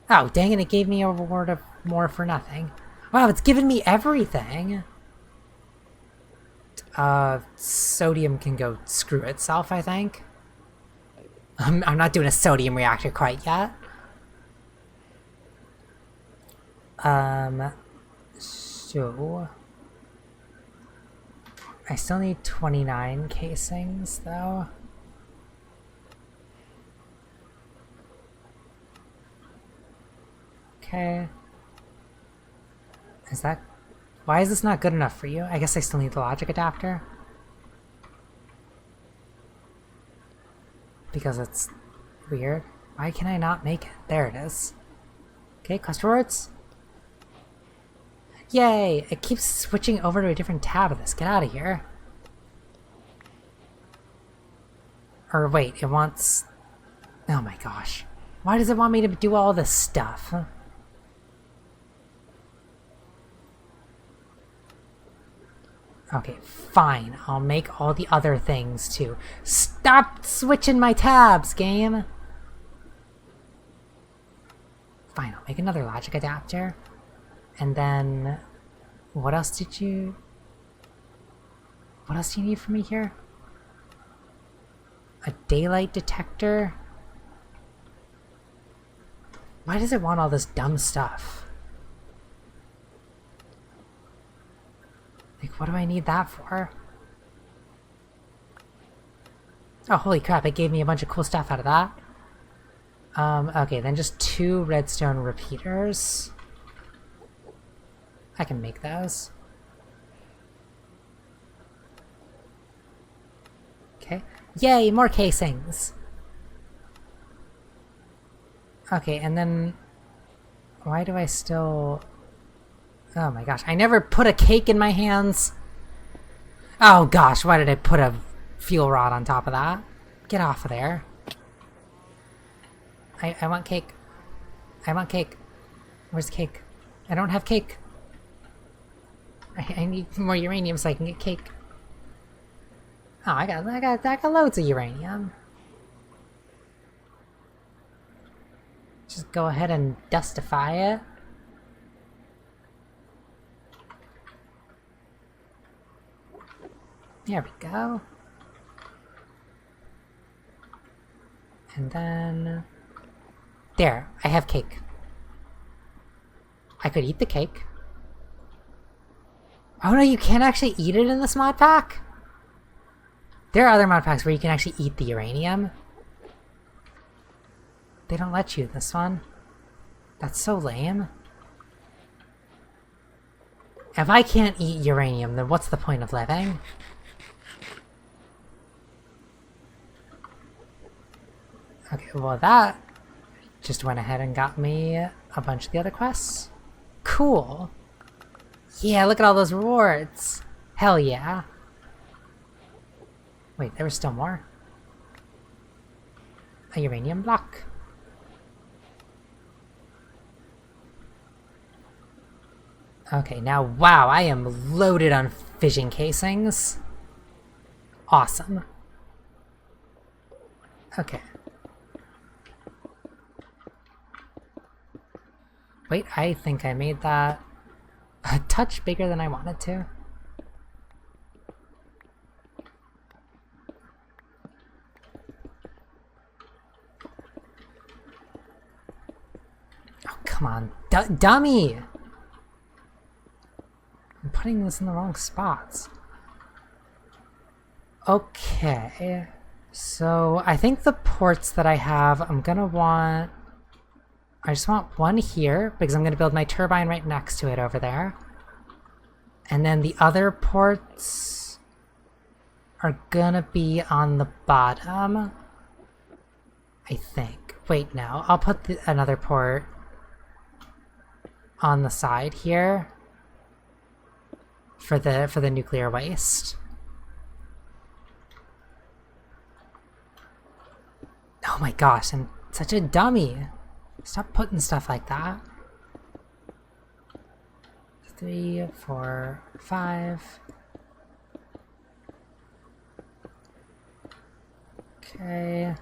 Oh, dang it, it gave me a reward of more for nothing. Wow, it's given me everything. Sodium can go screw itself, I think. I'm not doing a sodium reactor quite yet. So... I still need 29 casings, though. Okay. Is that... Why is this not good enough for you? I guess I still need the logic adapter. Because it's weird. Why can I not make it? There it is. Okay, quest rewards. Yay! It keeps switching over to a different tab of this. Get out of here. Or wait, it wants... Oh my gosh. Why does it want me to do all this stuff? Okay, fine. I'll make all the other things too. Stop switching my tabs, game! Fine, I'll make another logic adapter. And then... What else did you... What else do you need from me here? A daylight detector? Why does it want all this dumb stuff? Like, what do I need that for? Oh, holy crap, it gave me a bunch of cool stuff out of that. Okay, then just 2 redstone repeaters. I can make those. Okay. Yay, more casings! Okay, and then... Why do I still... Oh my gosh, I never put a cake in my hands! Oh gosh, why did I put a fuel rod on top of that? Get off of there. I want cake. I want cake. Where's cake? I don't have cake. I need more uranium so I can get cake. Oh, I got loads of uranium. Just go ahead and dustify it. There we go. And then... There, I have cake. I could eat the cake. Oh no, you can't actually eat it in this mod pack? There are other mod packs where you can actually eat the uranium. They don't let you in this one. That's so lame. If I can't eat uranium, then what's the point of living? Okay, well that just went ahead and got me a bunch of the other quests. Cool. Yeah, look at all those rewards. Hell yeah. Wait, there was still more. A uranium block. Okay, now wow, I am loaded on fission casings. Awesome. Okay. Wait, I think I made that a touch bigger than I wanted to. Oh, come on. Dummy! I'm putting this in the wrong spots. Okay. So, I think the ports that I have, I'm gonna want... I just want one here, because I'm going to build my turbine right next to it over there. And then the other ports are going to be on the bottom, I think. Wait, no. I'll put another port on the side here for the nuclear waste. Oh my gosh, I'm such a dummy. Stop putting stuff like that. 3, 4, 5. Okay.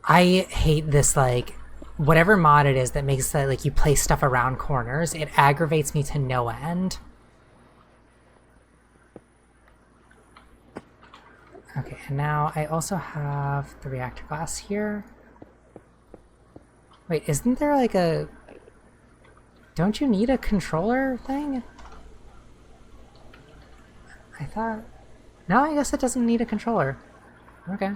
I hate this, like, whatever mod it is that makes that, like, you place stuff around corners. It aggravates me to no end. Okay, and now I also have the reactor glass here. Wait, isn't there like a... Don't you need a controller thing? I thought... No, I guess it doesn't need a controller. Okay.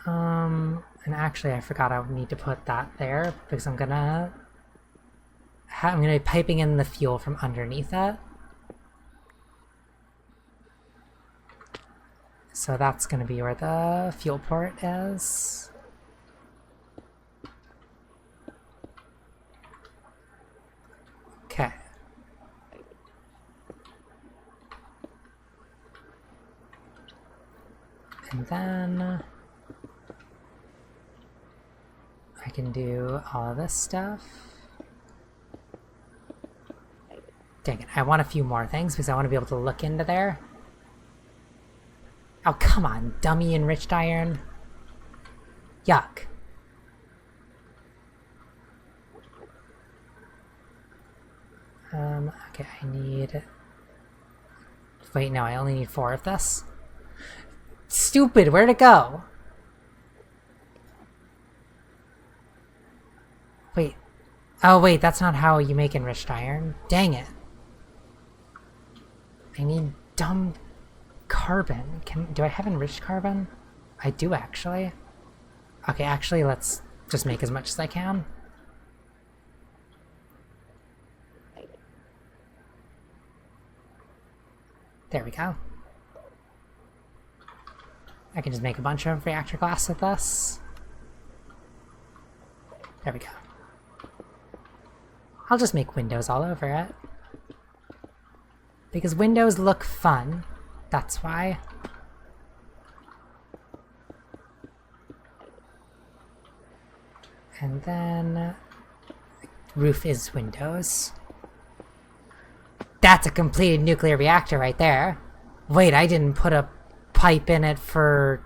And actually I forgot I would need to put that there because I'm gonna be piping in the fuel from underneath it. So that's gonna be where the fuel port is. Okay. And then I can do all of this stuff. Dang it, I want a few more things because I want to be able to look into there. Oh, come on, dummy enriched iron. Yuck. Okay, I need... Wait, no, I only need 4 of this. Stupid, where'd it go? Wait. Oh, wait, that's not how you make enriched iron. Dang it. I need dumb carbon. Do I have enriched carbon? I do, actually. Okay, actually, let's just make as much as I can. There we go. I can just make a bunch of reactor glass with this. There we go. I'll just make windows all over it. Because windows look fun. That's why. And then... roof is windows. That's a completed nuclear reactor right there. Wait, I didn't put a pipe in it for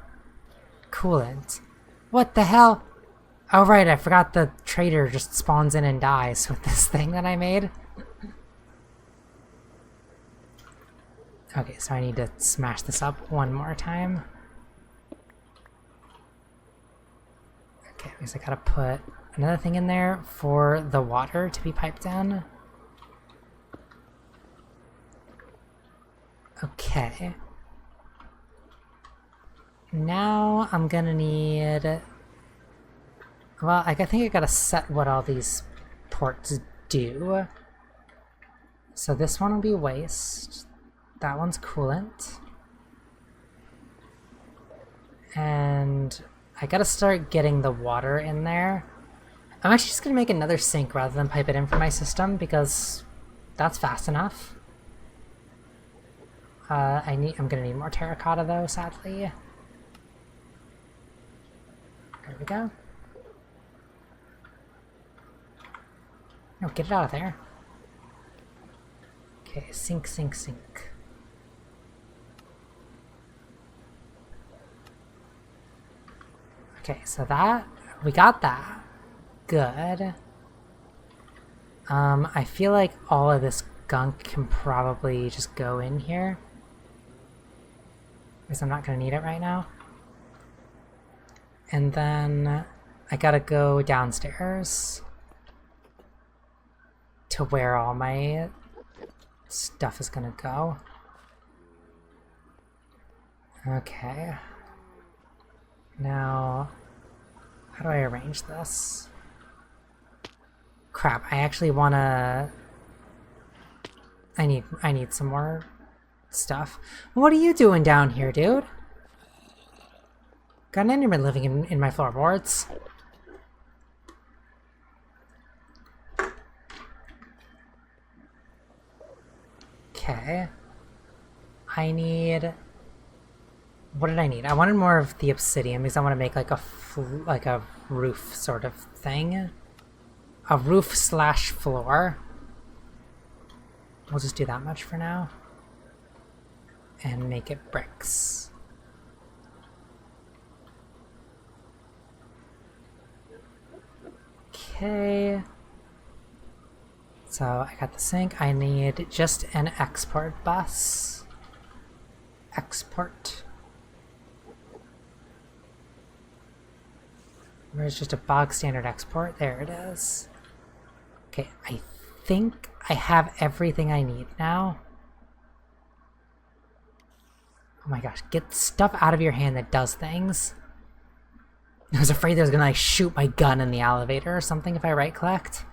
coolant. What the hell? Oh right, I forgot the traitor just spawns in and dies with this thing that I made. Okay, so I need to smash this up one more time. Okay, because I gotta put another thing in there for the water to be piped in. Okay. Now I'm gonna need... Well, I think I gotta set what all these ports do. So this one will be waste. That one's coolant. And I gotta start getting the water in there. I'm actually just gonna make another sink rather than pipe it in for my system because that's fast enough. I'm gonna need more terracotta though, sadly. There we go. No, get it out of there. Okay, sink, sink, sink. Okay, so that, we got that. Good. I feel like all of this gunk can probably just go in here. Because I'm not gonna need it right now. And then I gotta go downstairs to where all my stuff is gonna go. Okay. Now, how do I arrange this? Crap, I actually wanna... I need some more stuff. What are you doing down here, dude? Got an Enderman living in my floorboards. Okay. I need... What did I need? I wanted more of the obsidian because I want to make like a roof sort of thing. A roof slash floor. We'll just do that much for now. And make it bricks. Okay. So I got the sink. I need just an export bus. Export. Where's just a bog standard export? There it is. Okay, I think I have everything I need now. Oh my gosh, get stuff out of your hand that does things. I was afraid they was gonna like shoot my gun in the elevator or something if I right clicked.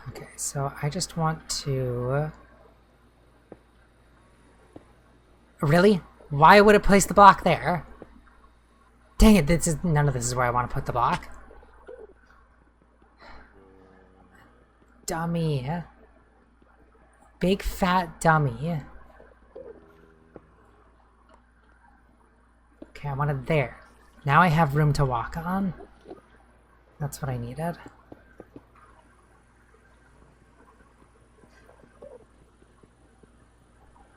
Okay, so I just want to... Really? Why would it place the block there? Dang it, none of this is where I want to put the block. Dummy. big fat dummy. Okay, I want it there. Now I have room to walk on. That's what I needed.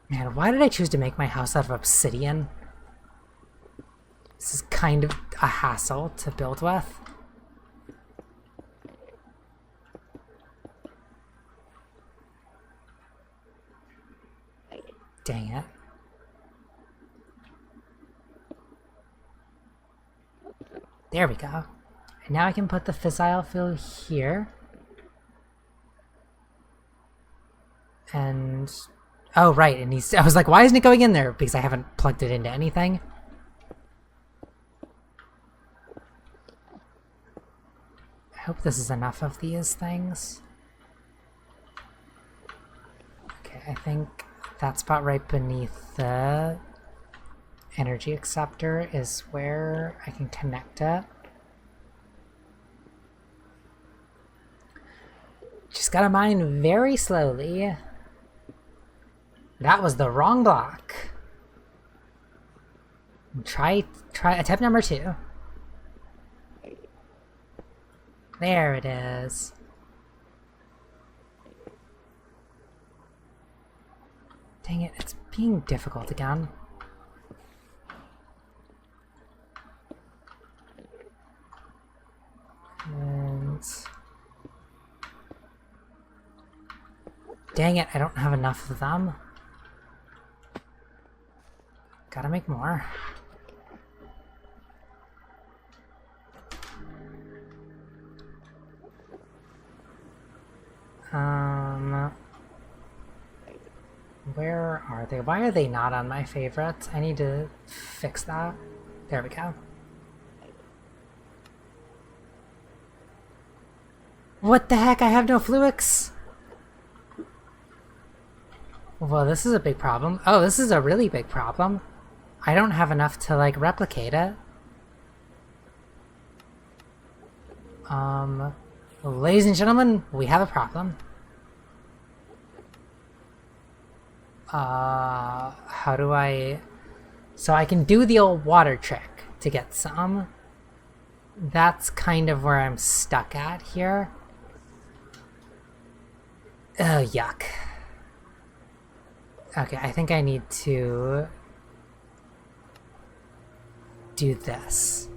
Man, why did I choose to make my house out of obsidian? This is kind of a hassle to build with. Dang it. There we go. And now I can put the fissile fill here. And... oh, right, and I was like, why isn't it going in there? Because I haven't plugged it into anything. I hope this is enough of these things. Okay, I think that spot right beneath the energy acceptor is where I can connect it. Just gotta mine very slowly. That was the wrong block. Try attempt number 2. There it is. Dang it, it's being difficult again. And... dang it, I don't have enough of them. Gotta make more. Where are they? Why are they not on my favorites? I need to fix that. There we go. What the heck? I have no fluix! Well, this is a big problem. Oh, this is a really big problem. I don't have enough to, like, replicate it. Ladies and gentlemen, we have a problem. How do I... so I can do the old water trick to get some. That's kind of where I'm stuck at here. Ugh, yuck. Okay, I think I need to do this.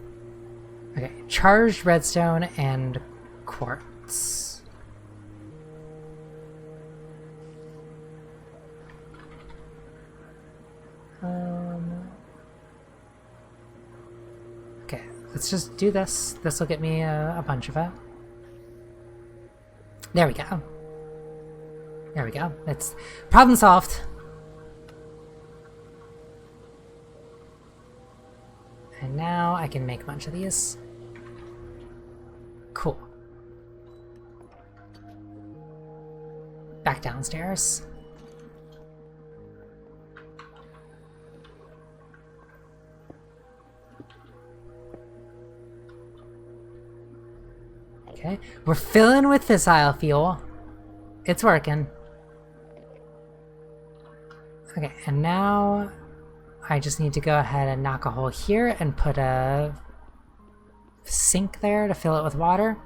Okay, charged redstone and quartz. Okay, let's just do this. This will get me a bunch of it. There we go. There we go. It's problem solved. And now I can make a bunch of these. Cool. Back downstairs. Okay, we're filling with fissile fuel. It's working. Okay, and now I just need to go ahead and knock a hole here and put a sink there to fill it with water.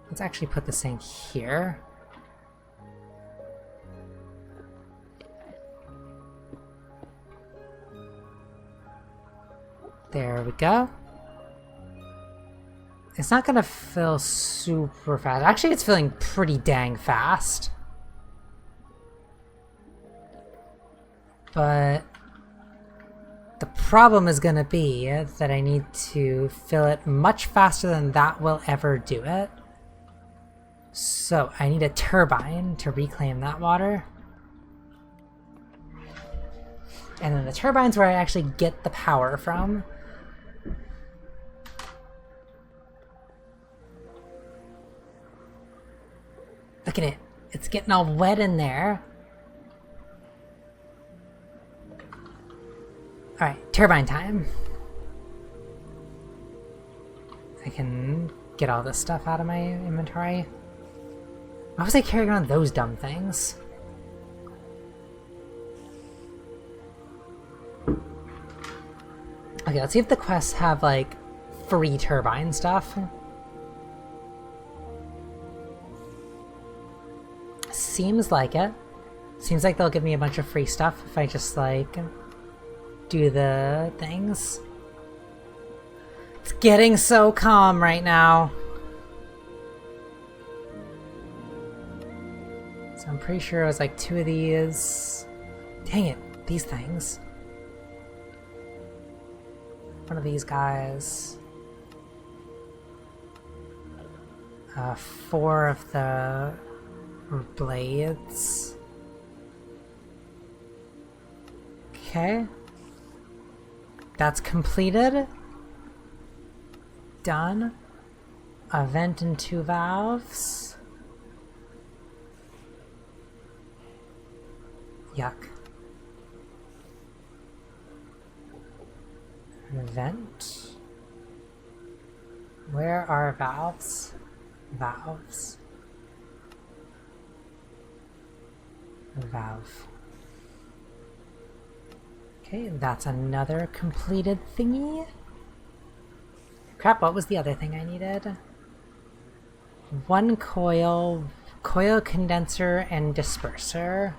Let's actually put the sink here. There we go. It's not gonna fill super fast. Actually, it's filling pretty dang fast. But the problem is gonna be that I need to fill it much faster than that will ever do it. So I need a turbine to reclaim that water. And then the turbine's where I actually get the power from. Look at it. It's getting all wet in there. Alright, turbine time. can get all this stuff out of my inventory. Why was I carrying around those dumb things? Okay, let's see if the quests have, like, free turbine stuff. Seems like it. Seems like they'll give me a bunch of free stuff if I just, like, do the things. It's getting so calm right now. So I'm pretty sure it was like 2 of these. Dang it, these things. One of these guys. 4 of the blades. Okay. That's completed. Done. A vent and 2 valves. Yuck. Vent. Where are valves? Valves. Valve. Okay, that's another completed thingy. Crap, what was the other thing I needed? 1 coil, coil condenser, and disperser.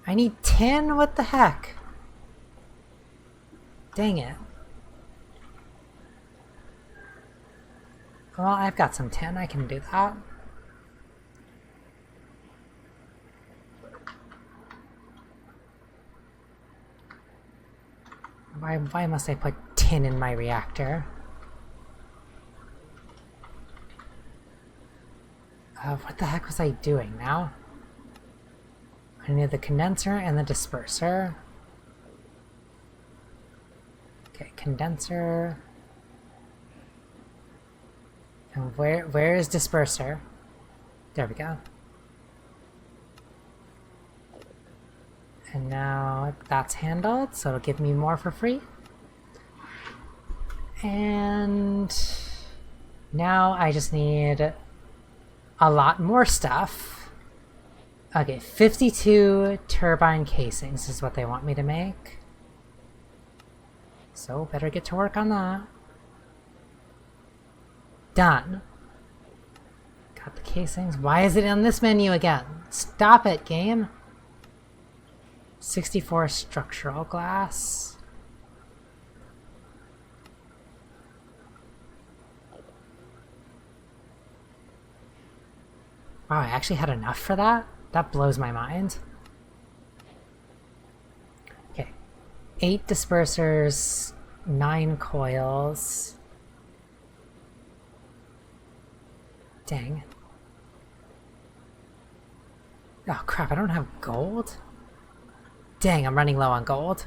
I need 10? What the heck? Dang it. Well, I've got some 10, I can do that. Why must I put tin in my reactor? What the heck was I doing now? I need the condenser and the disperser. Okay, condenser. And where is disperser? There we go. And now that's handled, so it'll give me more for free. And now I just need a lot more stuff. Okay, 52 turbine casings is what they want me to make. So better get to work on that. Done. Got the casings. Why is it on this menu again? Stop it, game. 64 structural glass. Wow, I actually had enough for that? That blows my mind. Okay. 8 dispersers, 9 coils. Dang. Oh crap, I don't have gold? Dang, I'm running low on gold.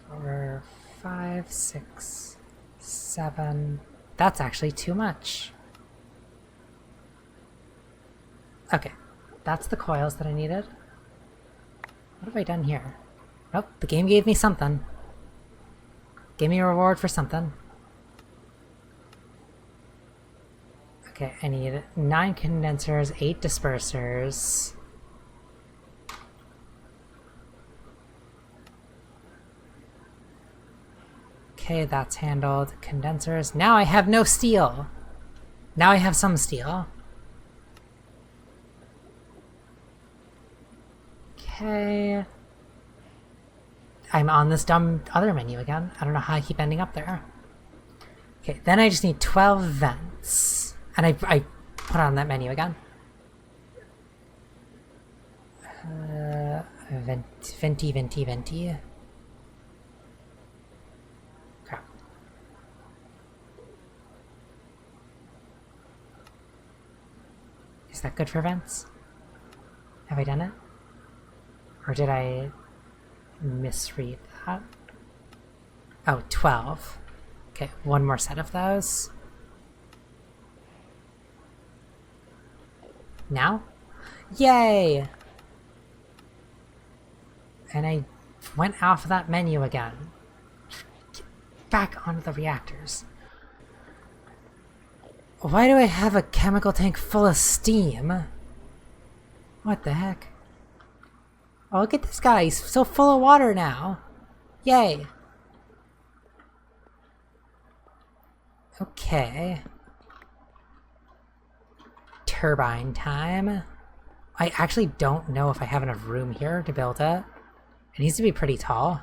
4, 5, 6, 7. That's actually too much. Okay, that's the coils that I needed. What have I done here? Nope, the game gave me something. Gave me a reward for something. Okay, I need 9 condensers, 8 dispersers. Okay, that's handled. Condensers. Now I have no steel. Now I have some steel. Okay. I'm on this dumb other menu again. I don't know how I keep ending up there. Okay, then I just need 12 vents. And I put on that menu again. Venti. Crap. Is that good for vents? Have I done it? Or did I misread that? Oh, 12. Okay, one more set of those. Now? Yay! And I went off of that menu again. Get back onto the reactors. Why do I have a chemical tank full of steam? What the heck? Oh, look at this guy. He's so full of water now. Yay. Okay. Turbine time. I actually don't know if I have enough room here to build it. It needs to be pretty tall.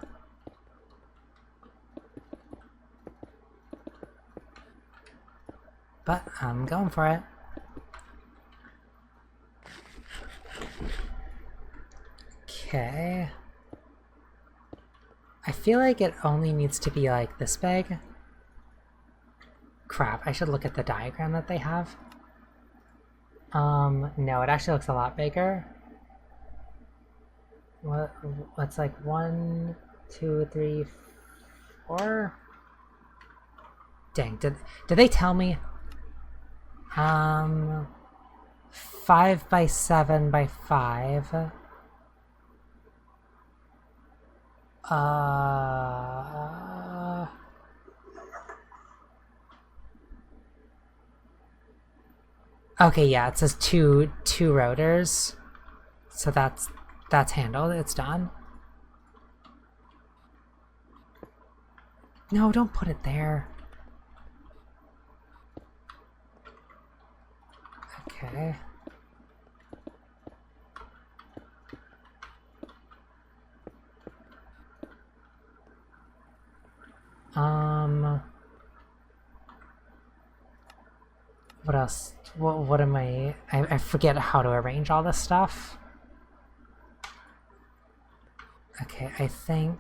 But I'm going for it. Okay. I feel like it only needs to be like this big. Crap, I should look at the diagram that they have. No, it actually looks a lot bigger. What's like 1, 2, 3, 4? Dang, did they tell me? 5 by 7 by 5. Okay, yeah, it says two rotors. So that's handled, it's done. No, don't put it there. Okay. What else? What am I forget how to arrange all this stuff. Okay, I think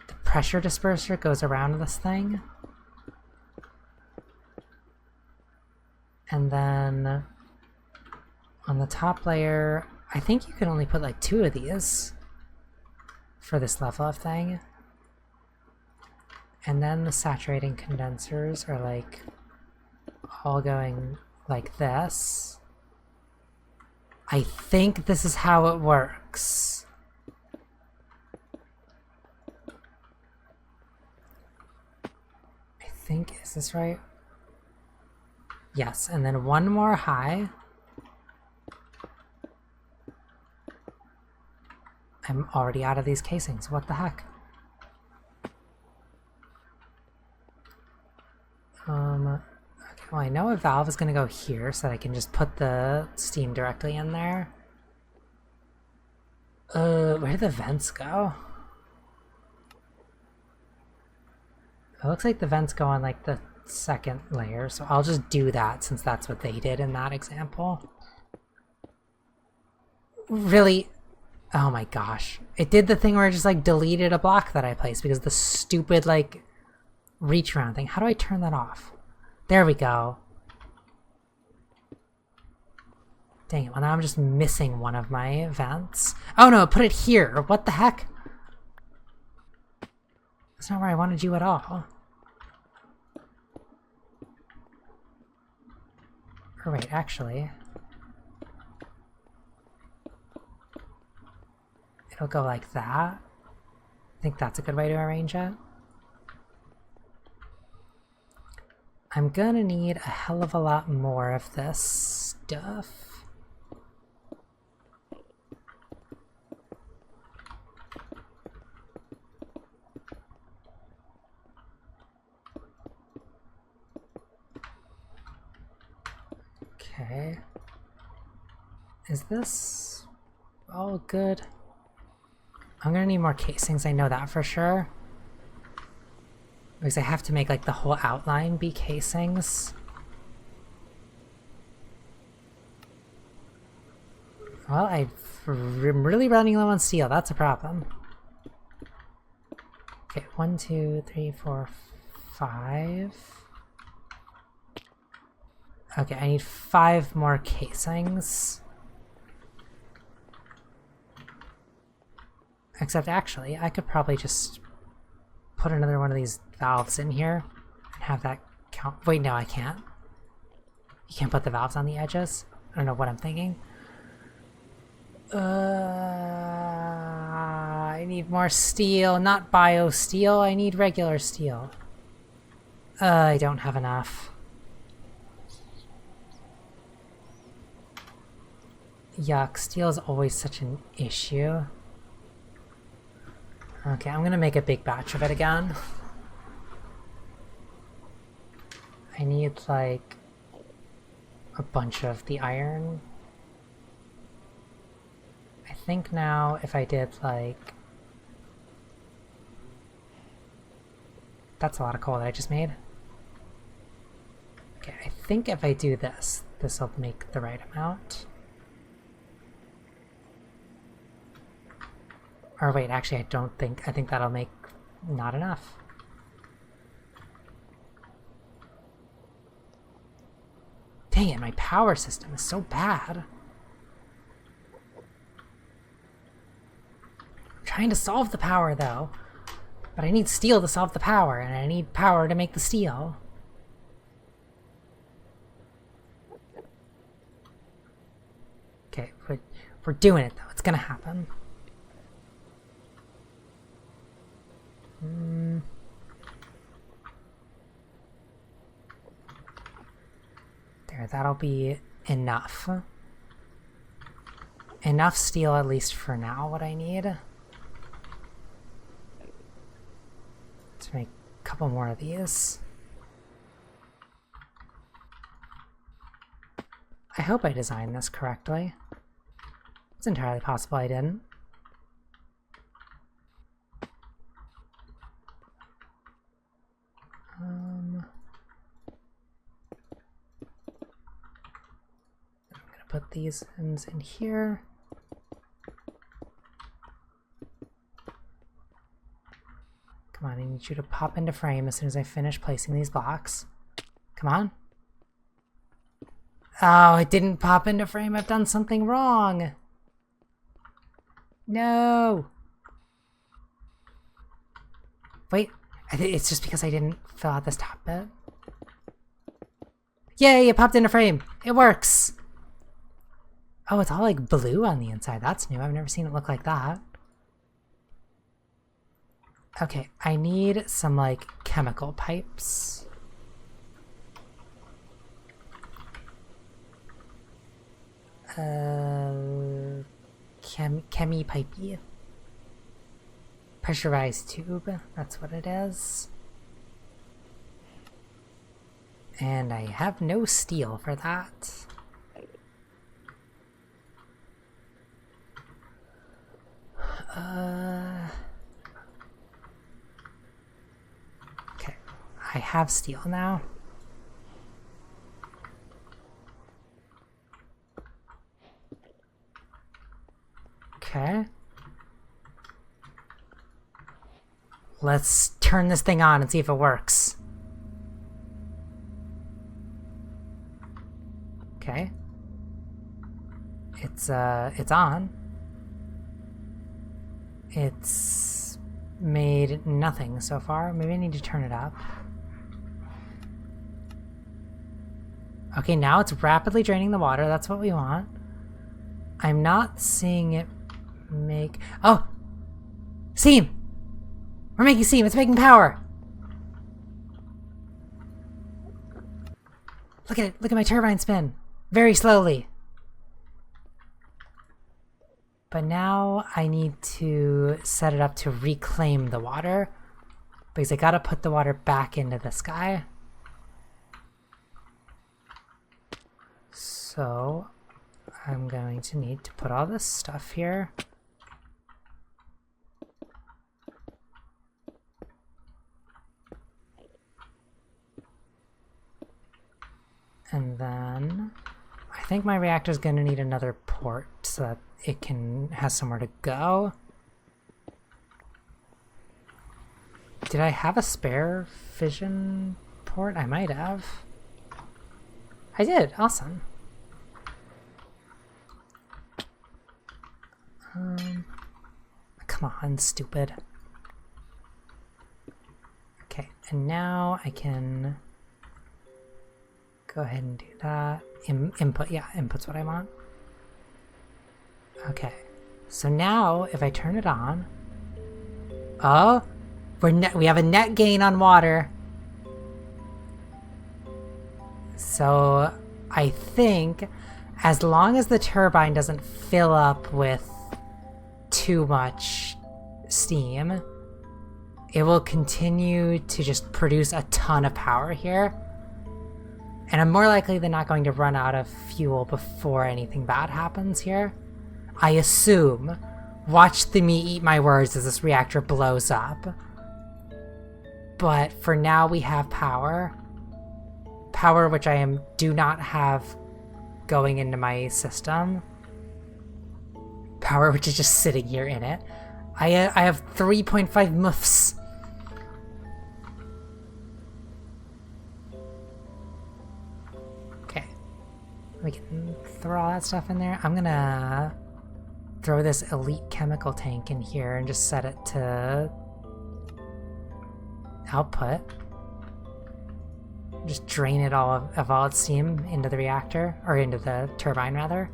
the pressure disperser goes around this thing. And then on the top layer, I think you can only put like 2 of these for this level of thing. And then the saturating condensers are like all going like this. I think this is how it works. I think, is this right? Yes, and then one more high. I'm already out of these casings, what the heck? Okay, well I know a valve is gonna go here so that I can just put the steam directly in there. Where did the vents go? It looks like the vents go on like the second layer, so I'll just do that since that's what they did in that example. Really? Oh my gosh. It did the thing where it just like deleted a block that I placed because the stupid like reach around thing. How do I turn that off? There we go. Dang it, well now I'm just missing one of my vents. Oh no, put it here. What the heck? That's not where I wanted you at all. Or wait, actually. It'll go like that. I think that's a good way to arrange it. I'm gonna need a hell of a lot more of this stuff. Okay. Is this all good? I'm gonna need more casings, I know that for sure. Because I have to make like the whole outline be casings. Well, I'm really running low on steel, that's a problem. Okay, 1, 2, 3, 4, 5. Okay, I need 5 more casings. Except actually, I could probably just put another one of these valves in here and have that count. Wait, no, I can't. You can't put the valves on the edges? I don't know what I'm thinking. I need more steel, not bio steel. I need regular steel. I don't have enough. Yuck, steel is always such an issue. Okay, I'm gonna make a big batch of it again. I need, like, a bunch of the iron. I think now if I did, like... That's a lot of coal that I just made. Okay, I think if I do this, this will make the right amount. Or wait, actually I don't think, I think that'll make not enough. Dang it, my power system is so bad. I'm trying to solve the power though, but I need steel to solve the power, and I need power to make the steel. Okay, we're doing it though, it's gonna happen. There, that'll be enough. Enough steel, at least for now, what I need. To make a couple more of these. I hope I designed this correctly. It's entirely possible I didn't. Put these ends in here. Come on, I need you to pop into frame as soon as I finish placing these blocks. Come on. Oh, it didn't pop into frame. I've done something wrong. No. Wait, it's just because I didn't fill out this top bit. Yay, it popped into frame. It works. Oh, it's all like blue on the inside. That's new. I've never seen it look like that. Okay, I need some like chemical pipes. Chemi pipey. Pressurized tube. That's what it is. And I have no steel for that. Okay, I have steel now. Okay. Let's turn this thing on and see if it works. Okay. It's on. It's made nothing so far. Maybe I need to turn it up. Okay, now it's rapidly draining the water. That's what we want. I'm not seeing it make... Oh! Steam! We're making steam. It's making power! Look at it. Look at my turbine spin. Very slowly. But now I need to set it up to reclaim the water, because I gotta put the water back into the sky. So I'm going to need to put all this stuff here. And then I think my reactor's gonna need another port so that it has somewhere to go. Did I have a spare fission port? I might have. I did. Awesome. Come on, stupid. Okay, and now I can Go ahead and do that. Input, yeah, input's what I want. Okay, so now if I turn it on, oh, we have a net gain on water. So I think as long as the turbine doesn't fill up with too much steam, it will continue to just produce a ton of power here. And I'm more likely than not going to run out of fuel before anything bad happens here. I assume. Watch me eat my words as this reactor blows up. But for now we have power. Power which I do not have going into my system. Power which is just sitting here in it. I have 3.5 muffs. Okay. We can throw all that stuff in there. I'm gonna throw this elite chemical tank in here and just set it to output. Just drain it all of all its steam into the reactor, or into the turbine rather.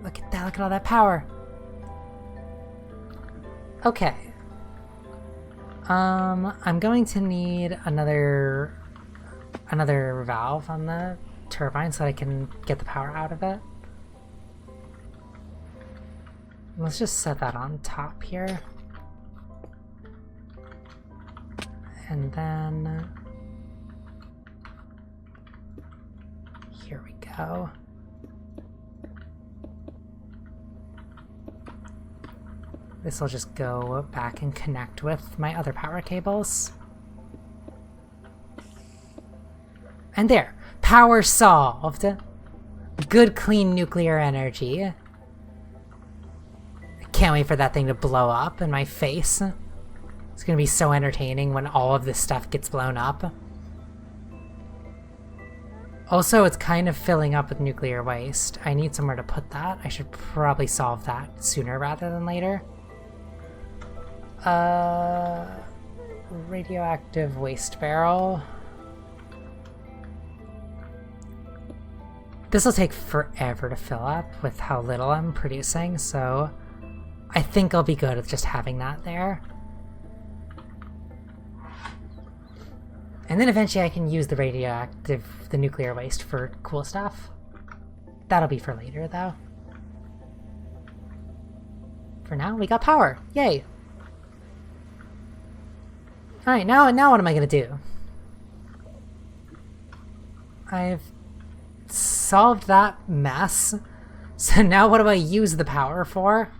Look at that, look at all that power. Okay. I'm going to need another valve on the turbine so that I can get the power out of it. Let's just set that on top here. And then here we go. This will just go back and connect with my other power cables. And there, power solved. Good clean nuclear energy. I can't wait for that thing to blow up in my face. It's gonna be so entertaining when all of this stuff gets blown up. Also, it's kind of filling up with nuclear waste. I need somewhere to put that. I should probably solve that sooner rather than later. Radioactive waste barrel. This will take forever to fill up with how little I'm producing, so I think I'll be good with just having that there. And then eventually I can use the nuclear waste for cool stuff. That'll be for later, though. For now, we got power. Yay! Alright, now what am I gonna do? I've solved that mess. So now what do I use the power for?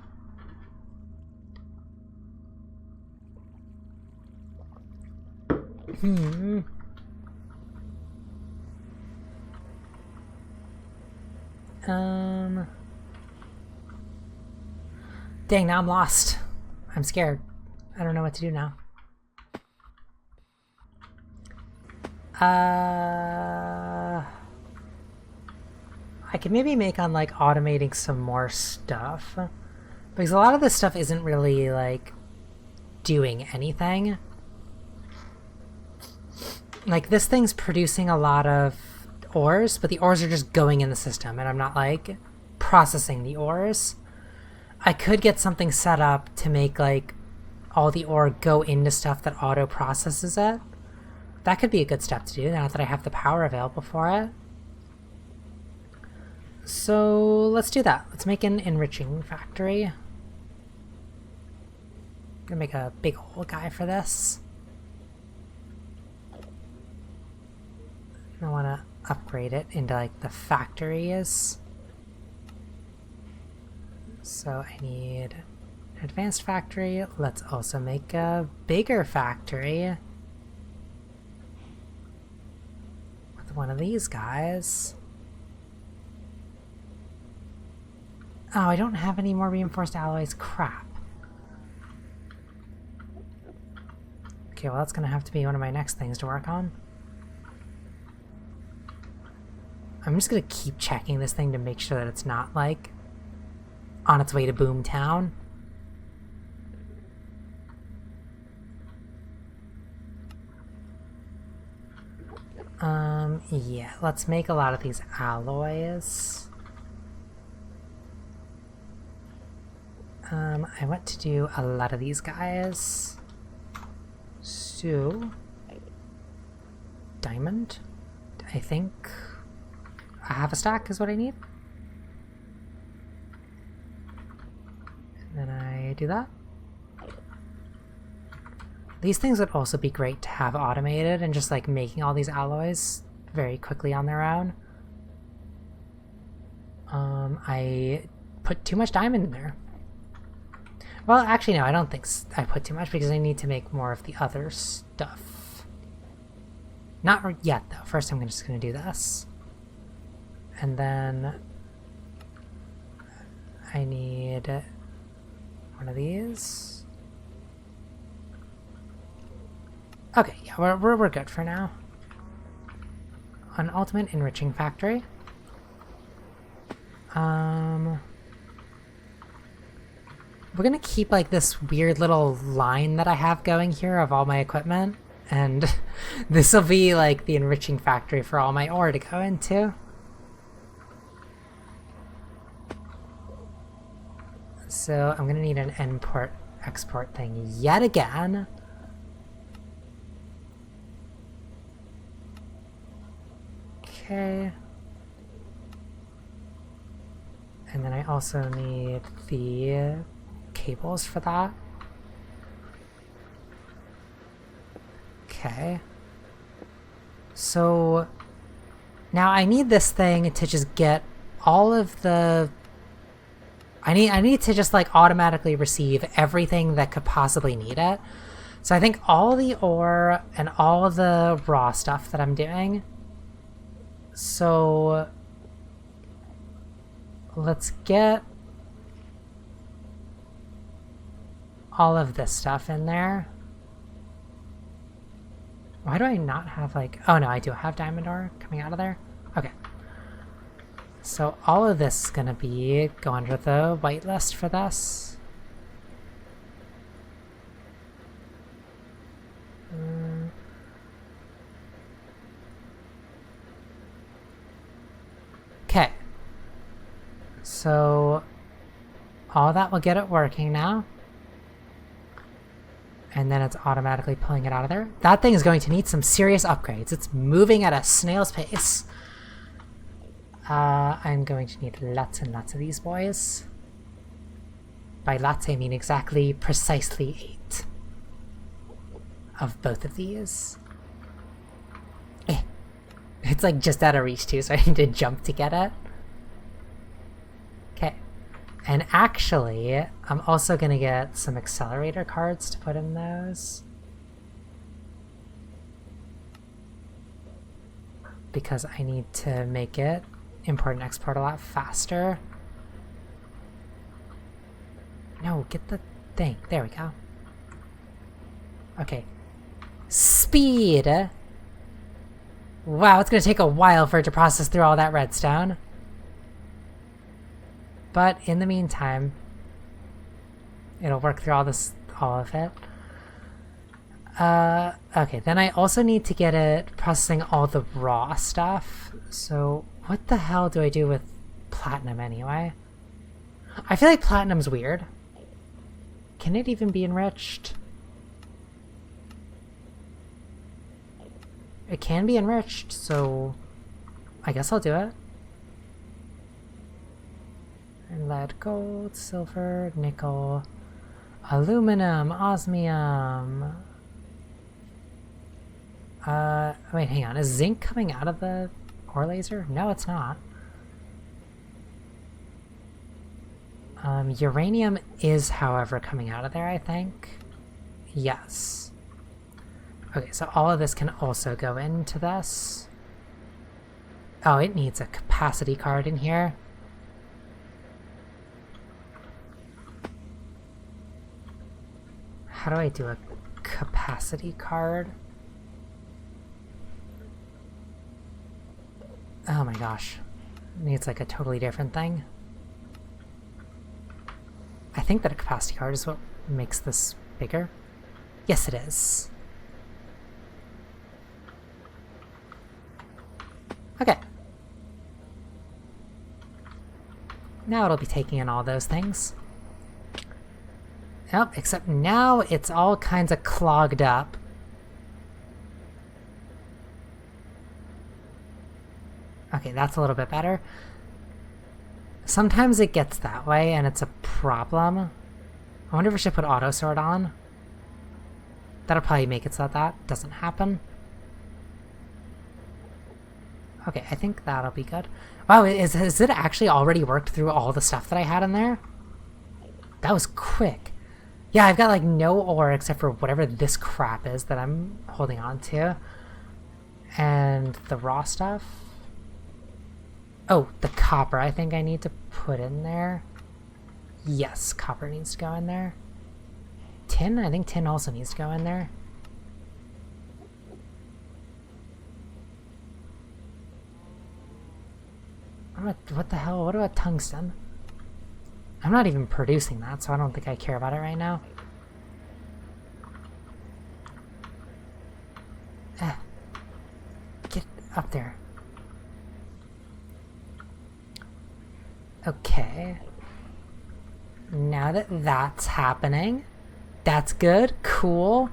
Dang, now I'm lost. I'm scared. I don't know what to do now. I could maybe make on like automating some more stuff, because a lot of this stuff isn't really like doing anything. Like this thing's producing a lot of ores, but the ores are just going in the system and I'm not like processing the ores. I could get something set up to make like all the ore go into stuff that auto processes it. That could be a good step to do now that I have the power available for it. So let's do that. Let's make an enriching factory. I'm gonna make a big old guy for this. I want to upgrade it into like the factory is. So I need an advanced factory. Let's also make a bigger factory with one of these guys. Oh, I don't have any more reinforced alloys. Crap. Okay, well that's gonna have to be one of my next things to work on. I'm just gonna keep checking this thing to make sure that it's not like on its way to Boomtown. Yeah, let's make a lot of these alloys. I want to do a lot of these guys. So, diamond, I think a half a stack is what I need. And then I do that. These things would also be great to have automated and just like making all these alloys very quickly on their own. I put too much diamond in there. Well, actually no, I don't think I put too much because I need to make more of the other stuff. Not yet though. First I'm just going to do this. And then I need one of these. Okay, yeah, we're good for now. An ultimate enriching factory. We're gonna keep like this weird little line that I have going here of all my equipment, and this will be like the enriching factory for all my ore to go into. So I'm gonna need an import export thing yet again. Okay. And then I also need the cables for that. Okay. So now I need this thing to just get all of the... I need to just like automatically receive everything that could possibly need it. So I think all the ore and all the raw stuff that I'm doing. So let's get all of this stuff in there. Why do I not have like... Oh no, I do have diamond ore coming out of there. Okay. So all of this is gonna go under the whitelist for this. Okay. So all that will get it working now. And then it's automatically pulling it out of there. That thing is going to need some serious upgrades. It's moving at a snail's pace. I'm going to need lots and lots of these boys. By lots I mean exactly, precisely 8 of both of these. It's like just out of reach too, so I need to jump to get it. Okay. And actually, I'm also going to get some accelerator cards to put in those. Because I need to make it import and export a lot faster. No, get the thing. There we go. Okay. Speed! Wow, it's going to take a while for it to process through all that redstone. But in the meantime, it'll work through all of it. Okay, then I also need to get it processing all the raw stuff. So what the hell do I do with platinum anyway? I feel like platinum's weird. Can it even be enriched? It can be enriched, so I guess I'll do it. Lead, gold, silver, nickel, aluminum, osmium. Wait, hang on. Is zinc coming out of the ore laser? No, it's not. Uranium is, however, coming out of there, I think. Yes. Okay, so all of this can also go into this. Oh, it needs a capacity card in here. How do I do a capacity card? Oh my gosh. It needs like a totally different thing. I think that a capacity card is what makes this bigger. Yes, it is. Okay. Now it'll be taking in all those things. Yep, except now it's all kinds of clogged up. Okay, that's a little bit better. Sometimes it gets that way and it's a problem. I wonder if we should put auto sort on. That'll probably make it so that doesn't happen. Okay, I think that'll be good. Wow, has it actually already worked through all the stuff that I had in there? That was quick. Yeah, I've got like no ore except for whatever this crap is that I'm holding on to. And the raw stuff. Oh, the copper I think I need to put in there. Yes, copper needs to go in there. Tin? I think tin also needs to go in there. What the hell? What about tungsten? I'm not even producing that, so I don't think I care about it right now. Get up there. Okay. Now that that's happening, that's good, cool.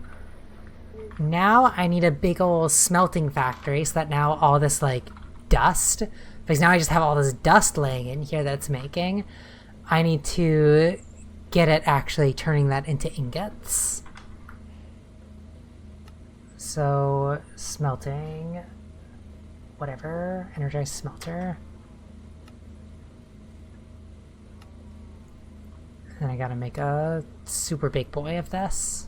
Now I need a big old smelting factory so that now all this, like, dust, because now I just have all this dust laying in here that's making. I need to get it actually turning that into ingots. So, smelting, whatever, energized smelter. And I gotta make a super big boy of this.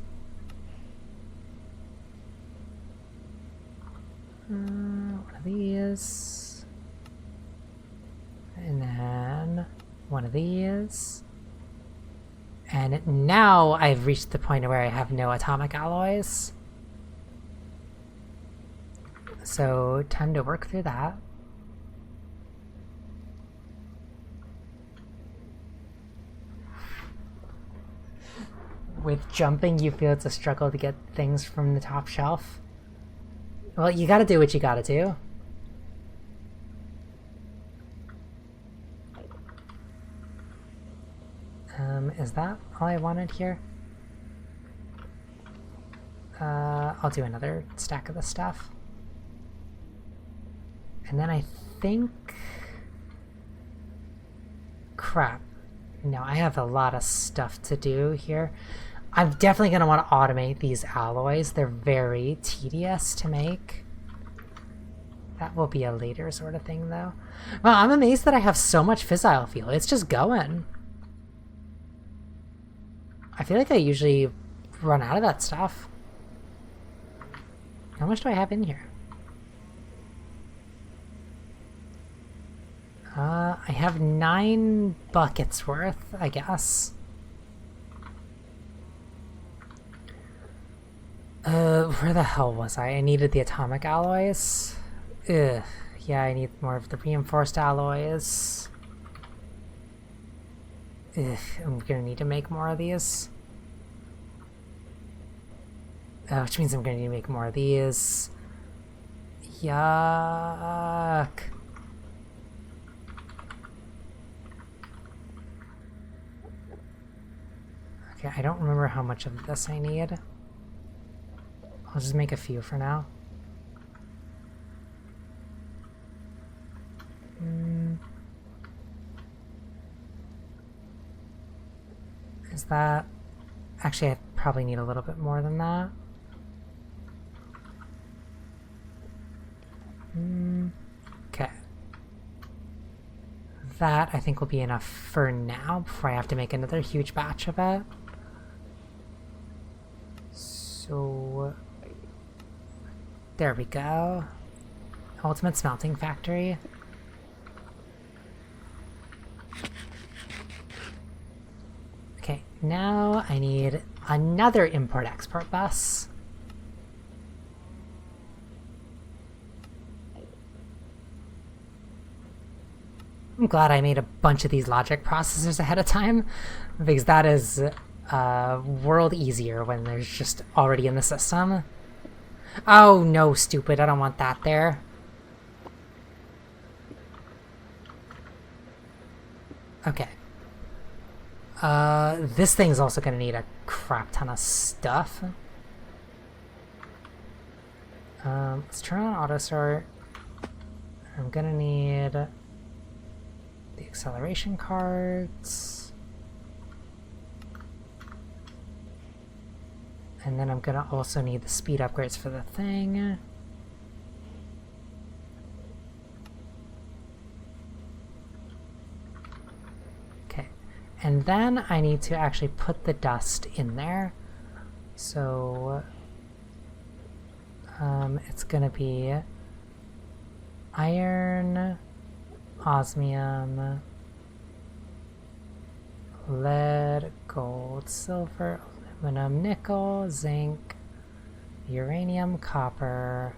One of these. And then one of these. And now I've reached the point where I have no atomic alloys. So time to work through that. With jumping, you feel it's a struggle to get things from the top shelf. Well, you gotta do what you gotta do. Is that all I wanted here? I'll do another stack of the stuff. And then I think... Crap. No, I have a lot of stuff to do here. I'm definitely going to want to automate these alloys. They're very tedious to make. That will be a later sort of thing, though. Well, I'm amazed that I have so much fissile fuel. It's just going. I feel like I usually run out of that stuff. How much do I have in here? I have 9 buckets worth, I guess. Where the hell was I? I needed the atomic alloys. Ugh. Yeah, I need more of the reinforced alloys. Ugh, I'm gonna need to make more of these. Which means I'm gonna need to make more of these. Yuck. Okay, I don't remember how much of this I need. I'll just make a few for now. Is that... Actually, I probably need a little bit more than that. Okay. That, I think, will be enough for now before I have to make another huge batch of it. So... There we go. Ultimate smelting factory. Okay, now I need another import-export bus. I'm glad I made a bunch of these logic processors ahead of time, because that is world easier when there's just already in the system. Oh no, stupid, I don't want that there. Okay. This thing's also gonna need a crap ton of stuff. Let's turn on auto sort. I'm gonna need the acceleration cards. And then I'm gonna also need the speed upgrades for the thing. Okay, and then I need to actually put the dust in there. So it's gonna be iron, osmium, lead, gold, silver, aluminum, nickel, zinc, uranium, copper.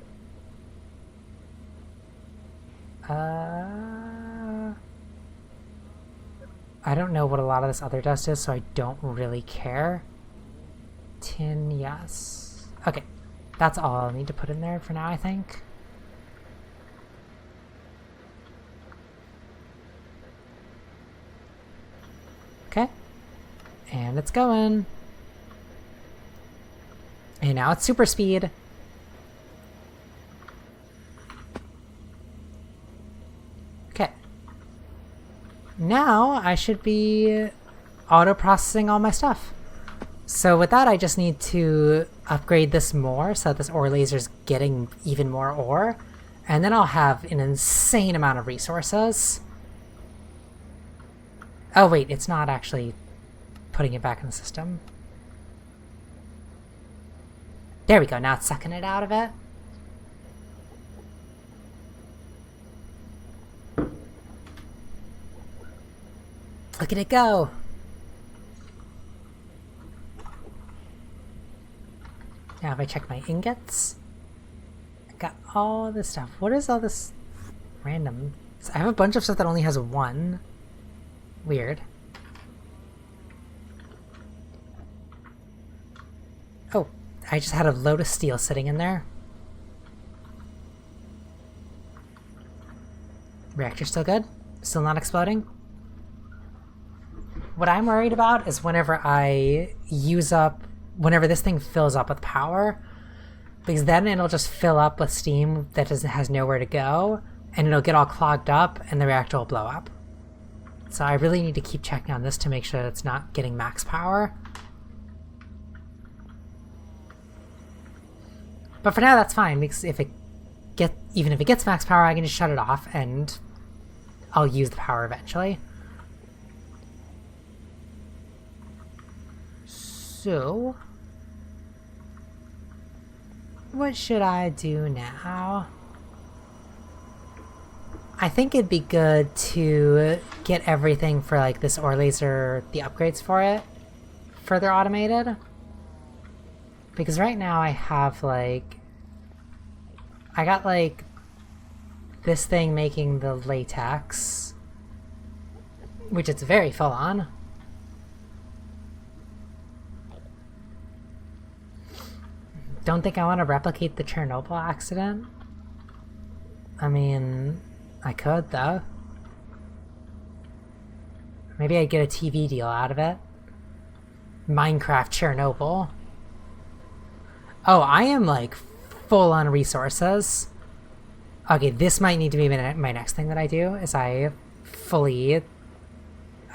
I don't know what a lot of this other dust is, so I don't really care. Tin, yes. Okay, that's all I'll need to put in there for now, I think. Okay, and it's going. And now it's super speed. Okay. Now I should be auto-processing all my stuff. So with that, I just need to upgrade this more so that this ore laser's getting even more ore. And then I'll have an insane amount of resources. Oh wait, it's not actually putting it back in the system. There we go, now it's sucking it out of it. Look at it go! Now if I check my ingots, I got all this stuff. What is all this random? I have a bunch of stuff that only has one. Weird. Oh, I just had a load of steel sitting in there. Reactor still good? Still not exploding? What I'm worried about is whenever this thing fills up with power, because then it'll just fill up with steam that has nowhere to go, and it'll get all clogged up, and the reactor will blow up. So I really need to keep checking on this to make sure that it's not getting max power. But for now, that's fine, because even if it gets max power, I can just shut it off, and I'll use the power eventually. So, what should I do now? I think it'd be good to get everything for like this ore laser, the upgrades for it, further automated. Because right now I have like, I got like this thing making the latex, which it's very full on. Don't think I want to replicate the Chernobyl accident. I mean, I could though. Maybe I'd get a TV deal out of it. Minecraft Chernobyl. Oh, I am like full on resources. Okay, this might need to be my next thing that I do, is I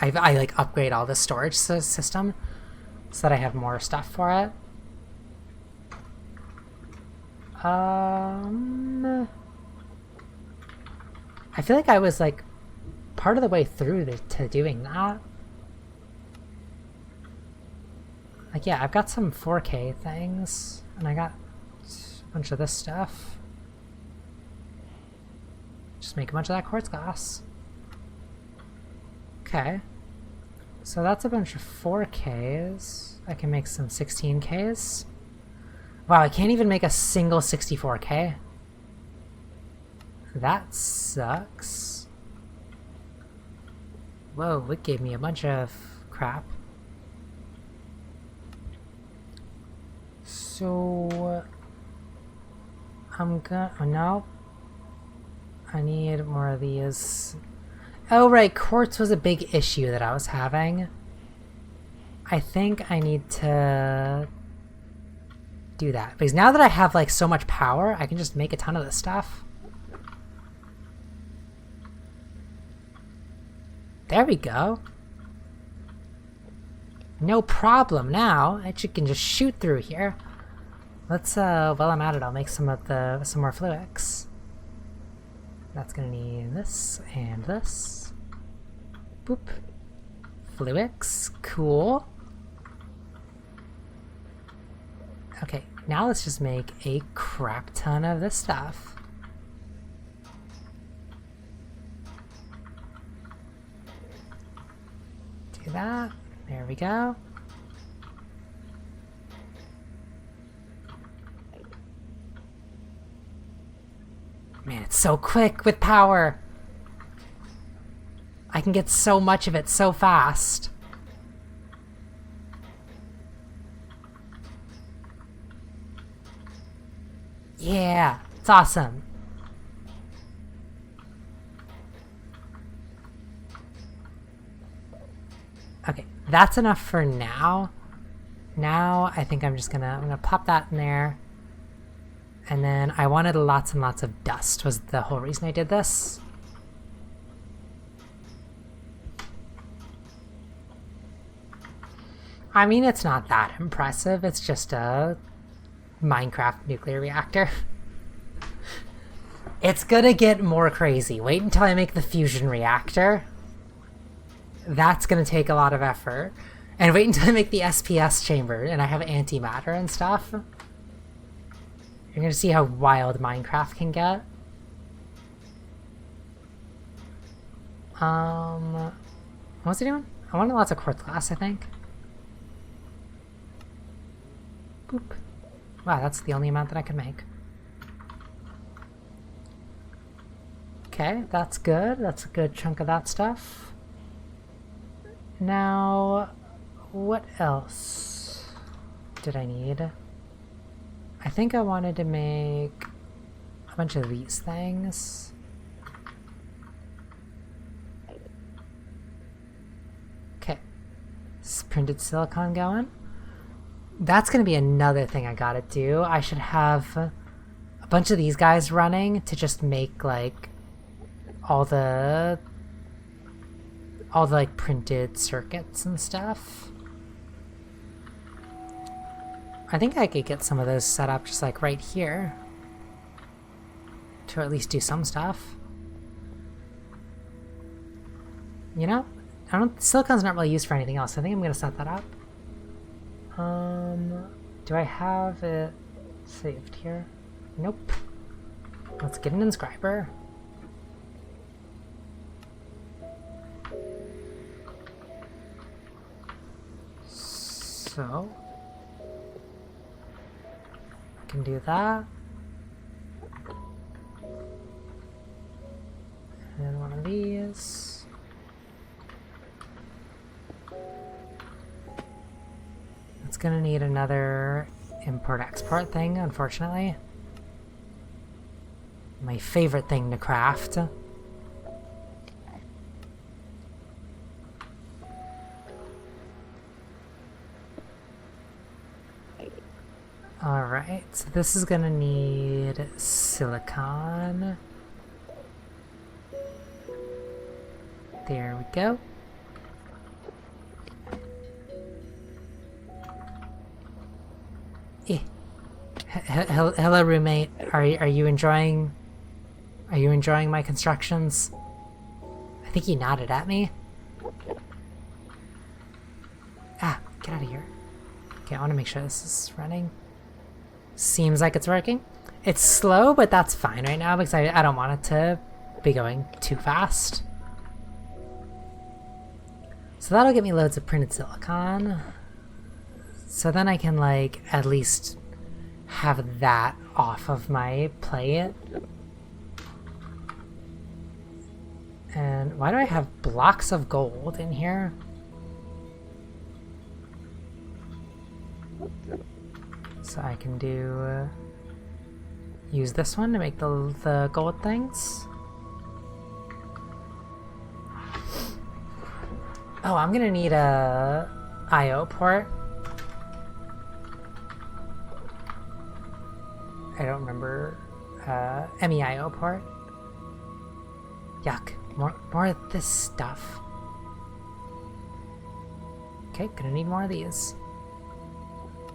like upgrade all the storage system so that I have more stuff for it. I feel like I was like part of the way through to doing that. Like, yeah, I've got some 4K things, and I got a bunch of this stuff. Just make a bunch of that quartz glass. Okay. So that's a bunch of 4Ks. I can make some 16Ks. Wow, I can't even make a single 64K. That sucks. Whoa, it gave me a bunch of crap. So I'm gonna, oh no, I need more of these. Oh right, quartz was a big issue that I was having. I think I need to do that. Because now that I have like so much power, I can just make a ton of this stuff. There we go. No problem now. I can just shoot through here. Let's while I'm at it, I'll make some more fluics. That's gonna need this and this. Boop. Fluics, cool. Okay, now let's just make a crap ton of this stuff. Do that. There we go. Man, it's so quick with power. I can get so much of it so fast. Yeah, it's awesome. Okay, that's enough for now. Now I think I'm gonna pop that in there. And then I wanted lots and lots of dust was the whole reason I did this. I mean, it's not that impressive. It's just a Minecraft nuclear reactor. It's gonna get more crazy. Wait until I make the fusion reactor. That's gonna take a lot of effort. And wait until I make the SPS chamber and I have antimatter and stuff. You're gonna see how wild Minecraft can get. What's he doing? I wanted lots of quartz glass, I think. Boop. Wow, that's the only amount that I can make. Okay, that's good. That's a good chunk of that stuff. Now, what else did I need? I think I wanted to make a bunch of these things. Okay, printed silicon going. That's gonna be another thing I gotta do. I should have a bunch of these guys running to just make like all the like printed circuits and stuff. I think I could get some of those set up just like right here to at least do some stuff. You know, silicon's not really used for anything else. I think I'm gonna set that up. Do I have it saved here? Nope. Let's get an inscriber. So I can do that. And one of these. It's gonna need another import-export thing, unfortunately. My favorite thing to craft. Alright, so this is gonna need silicon. There we go. Hello, roommate. Are you enjoying my constructions? I think he nodded at me. Ah, get out of here. Okay, I want to make sure this is running. Seems like it's working. It's slow, but that's fine right now because I don't want it to be going too fast. So that'll get me loads of printed silicon. So then I can like at least have that off of my plate. And why do I have blocks of gold in here? So I can do use this one to make the gold things. Oh, I'm gonna need a IO port. I don't remember. MEIO port. Yuck. More of this stuff. Okay, gonna need more of these.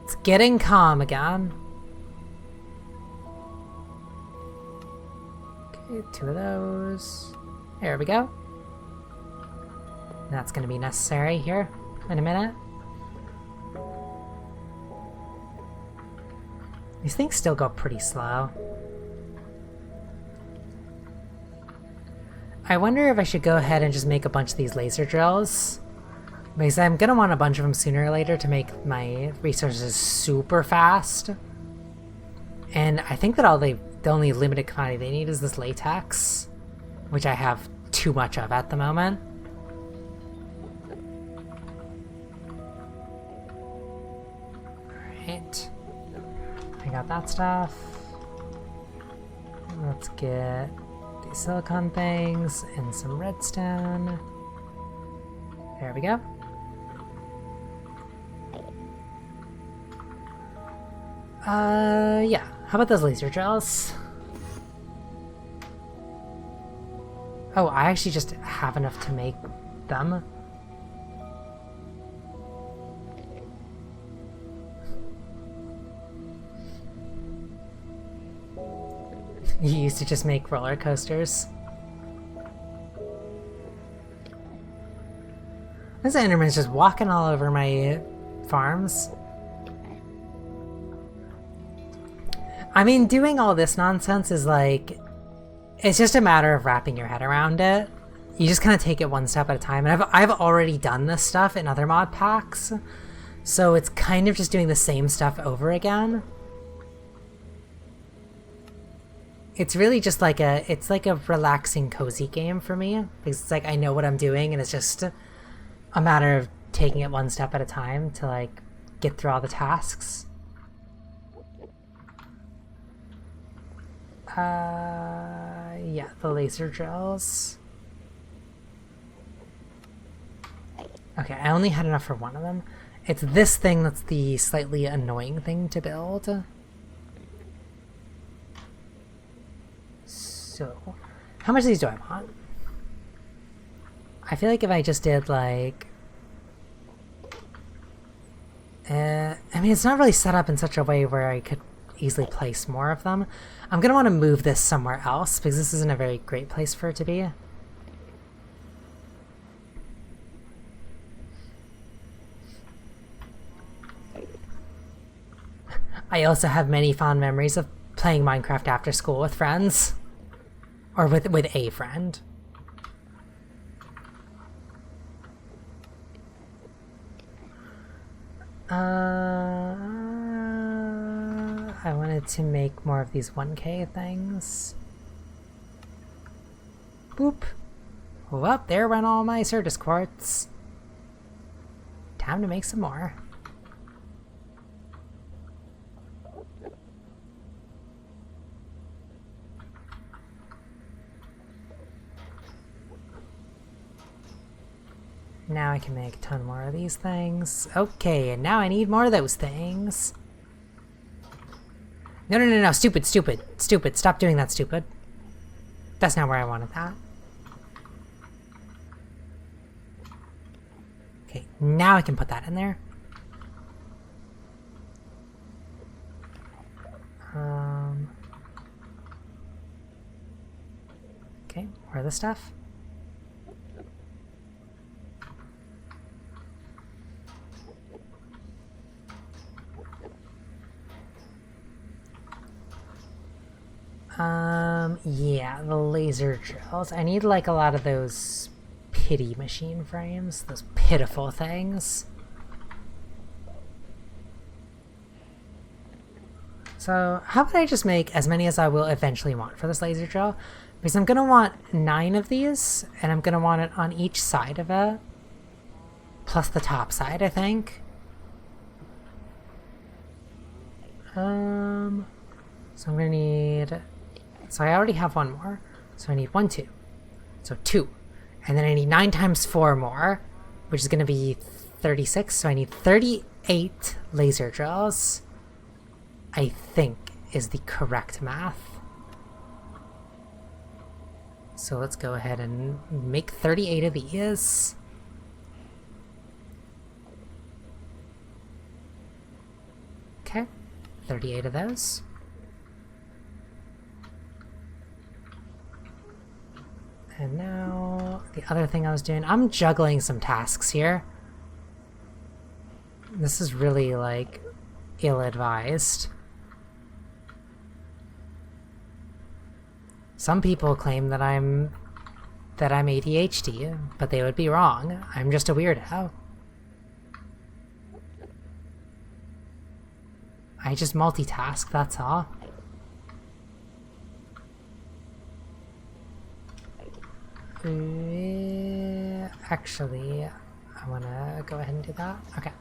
It's getting calm again. Okay, 2 of those. There we go. That's gonna be necessary here in a minute. These things still go pretty slow. I wonder if I should go ahead and just make a bunch of these laser drills. Because I'm gonna want a bunch of them sooner or later to make my resources super fast. And I think that the only limited commodity they need is this latex, which I have too much of at the moment. Alright. I got that stuff. Let's get these silicon things and some redstone. There we go. Yeah. How about those laser drills? Oh, I actually just have enough to make them. You used to just make roller coasters. This Enderman's just walking all over my farms. I mean, doing all this nonsense is like... It's just a matter of wrapping your head around it. You just kind of take it one step at a time. And I've already done this stuff in other mod packs. So it's kind of just doing the same stuff over again. It's really just like it's like a relaxing, cozy game for me. Because it's like I know what I'm doing and it's just a matter of taking it one step at a time to like get through all the tasks. Yeah, the laser drills. Okay, I only had enough for one of them. It's this thing that's the slightly annoying thing to build. So, how much of these do I want? I feel like if I just did like... I mean, it's not really set up in such a way where I could easily place more of them. I'm going to want to move this somewhere else because this isn't a very great place for it to be. I also have many fond memories of playing Minecraft after school with friends. Or with a friend. I wanted to make more of these 1K things. Boop. Well, there went all my Certus quartz. Time to make some more. Now I can make a ton more of these things. Okay, and now I need more of those things. No, stupid. Stop doing that, stupid. That's not where I wanted that. Okay, now I can put that in there. Okay, where are the stuff? Yeah, the laser drills. I need like a lot of those pity machine frames, those pitiful things. So how about I just make as many as I will eventually want for this laser drill? Because I'm gonna want 9 of these, and I'm gonna want it on each side of it. Plus the top side, I think. So I'm gonna need... So I already have one more. So I need 1, 2. So 2. And then I need 9 times 4 more. which is going to be 36, so I need 38 laser drills, I think is the correct math. So let's go ahead and make 38 of these. Okay, 38 of those. And now, the other thing I was doing, I'm juggling some tasks here. This is really, like, ill-advised. Some people claim that I'm ADHD, but they would be wrong. I'm just a weirdo. I just multitask, that's all. Actually, I want to go ahead and do that. Okay.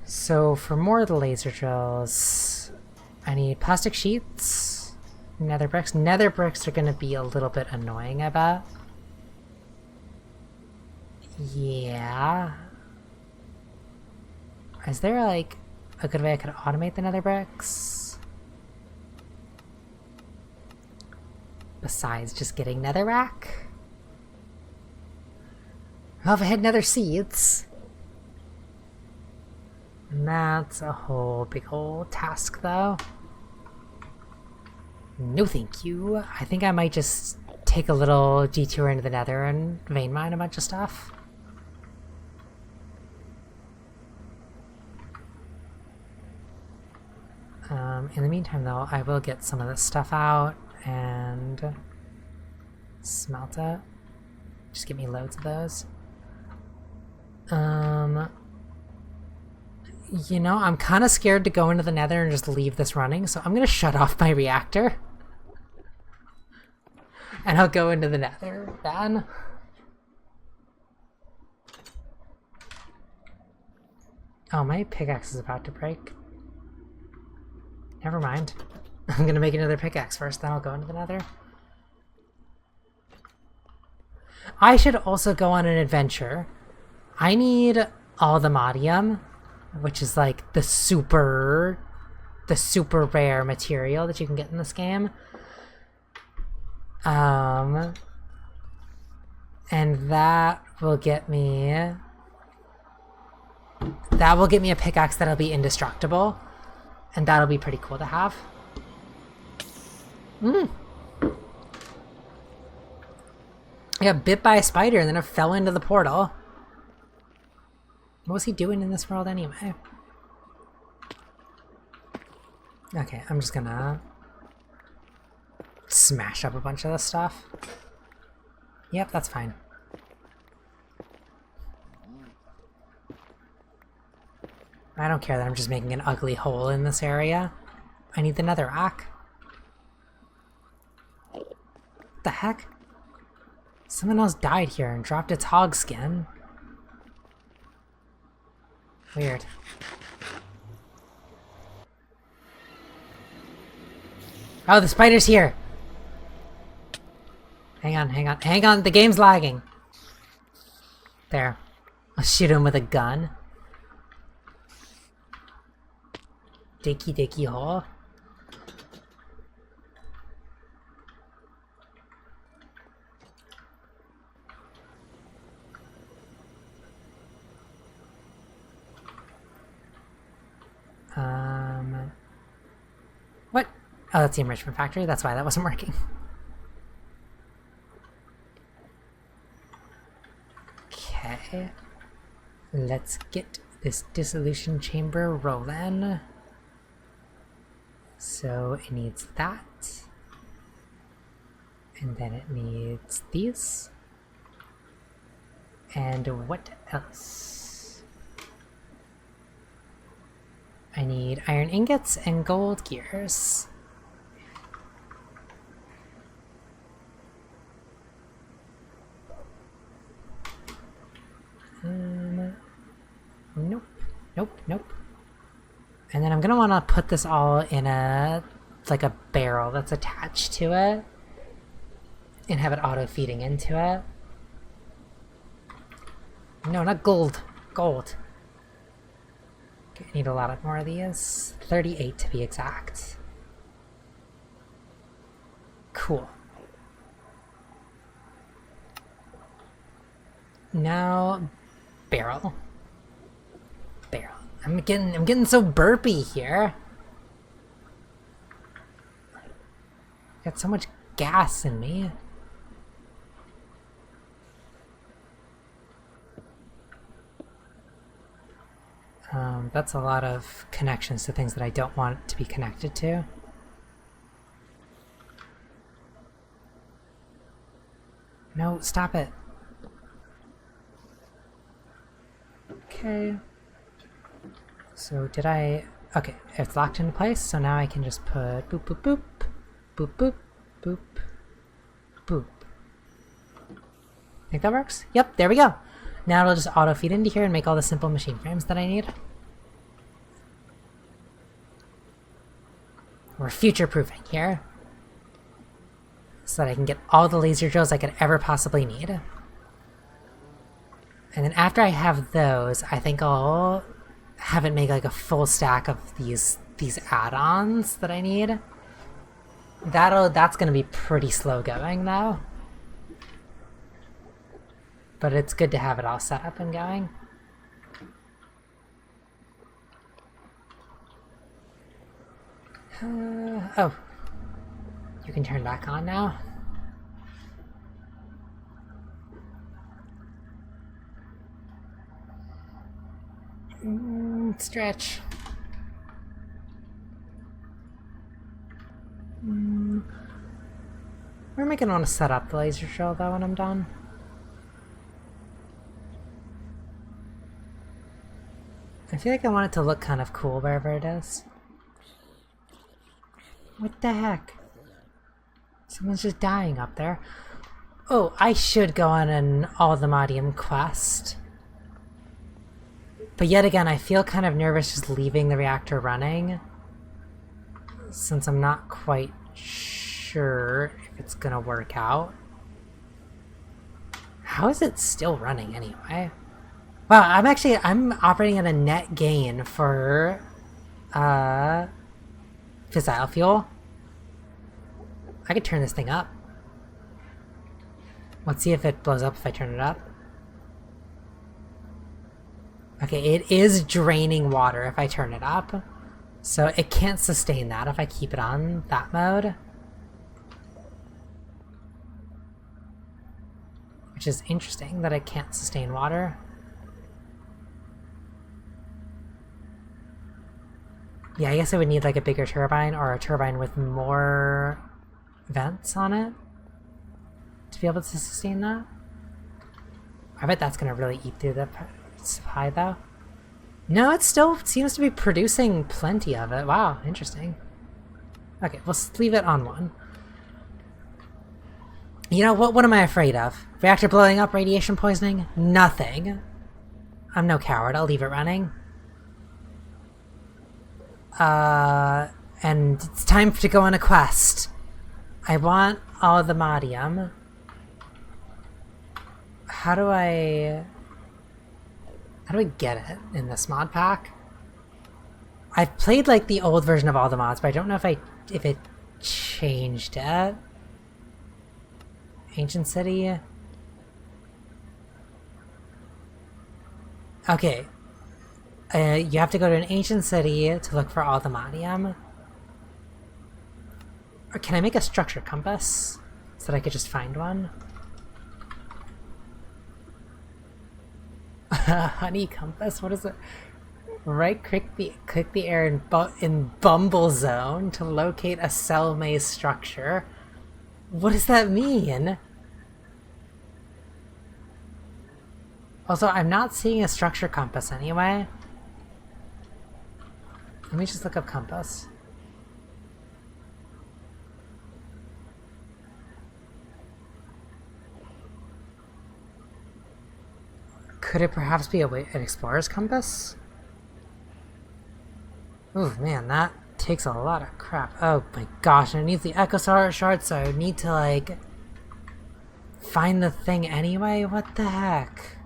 So for more of the laser drills, I need plastic sheets, nether bricks. Nether bricks are going to be a little bit annoying, I bet. Yeah. Is there, like, a good way I could automate the nether bricks? Besides just getting netherrack? Well, if I had nether seeds. And that's a whole big old task, though. No thank you. I think I might just take a little detour into the nether and vein mine a bunch of stuff. In the meantime, though, I will get some of this stuff out and smelt it. Just give me loads of those. You know, I'm kind of scared to go into the nether and just leave this running, so I'm gonna shut off my reactor. And I'll go into the nether then. Oh, my pickaxe is about to break. Never mind. I'm gonna make another pickaxe first, then I'll go into the nether. I should also go on an adventure. I need all the modium, which is like the super rare material that you can get in this game. And that will get me a pickaxe that'll be indestructible. And that'll be pretty cool to have. I got bit by a spider and then it fell into the portal. What was he doing in this world anyway? Okay, I'm just gonna smash up a bunch of this stuff. Yep, that's fine. I don't care that I'm just making an ugly hole in this area. I need the netherrack. What the heck? Someone else died here and dropped its hog skin. Weird. Oh, the spider's here! Hang on, the game's lagging. There. I'll shoot him with a gun. Dicky hole. What? Oh, that's the enrichment factory. That's why that wasn't working. Okay. Let's get this dissolution chamber rolling. So it needs that. And then it needs these. And what else? I need iron ingots and gold gears. Nope. And then I'm gonna want to put this all in a barrel that's attached to it and have it auto feeding into it. No, not gold. Gold. Okay, I need a lot more of these. 38 to be exact. Cool. Now, barrel. Barrel. I'm getting so burpy here. Got so much gas in me. That's a lot of connections to things that I don't want to be connected to. No, stop it. Okay. So did I... Okay, it's locked into place, so now I can just put boop boop boop, boop boop, boop, boop. Think that works? Yep, there we go. Now it'll just auto feed into here and make all the simple machine frames that I need. We're future-proofing here, so that I can get all the laser drills I could ever possibly need. And then after I have those, I think I'll have it make like a full stack of these add-ons that I need. That's gonna be pretty slow going though. But it's good to have it all set up and going. Oh. You can turn back on now. Stretch. Where am I going to want to set up the laser drill though when I'm done? I feel like I want it to look kind of cool wherever it is. What the heck? Someone's just dying up there. Oh, I should go on an all-the-modium quest. But yet again, I feel kind of nervous just leaving the reactor running, since I'm not quite sure if it's gonna work out. How is it still running anyway? Wow, I'm operating at a net gain for fissile fuel. I could turn this thing up. Let's see if it blows up if I turn it up. Okay, it is draining water if I turn it up. So it can't sustain that if I keep it on that mode. Which is interesting that it can't sustain water. Yeah, I guess I would need like a bigger turbine or a turbine with more vents on it to be able to sustain that. I bet that's gonna really eat through the supply though. No, it still seems to be producing plenty of it. Wow, interesting. Okay, we'll leave it on one. You know, what am I afraid of? Reactor blowing up, radiation poisoning? Nothing. I'm no coward, I'll leave it running. And it's time to go on a quest. I want all the modium. How do I get it in this mod pack? I've played like the old version of all the mods, but I don't know if it changed it. Ancient City. Okay. You have to go to an ancient city to look for all the modium. Or can I make a structure compass so that I could just find one? Honey compass? What is it? Right click the air in Bumble Zone to locate a cell maze structure. What does that mean? Also, I'm not seeing a structure compass anyway. Let me just look up compass. Could it perhaps be an explorer's compass? Oh man, that takes a lot of crap. Oh my gosh, and it needs the echo shard, so I need to like find the thing anyway? What the heck?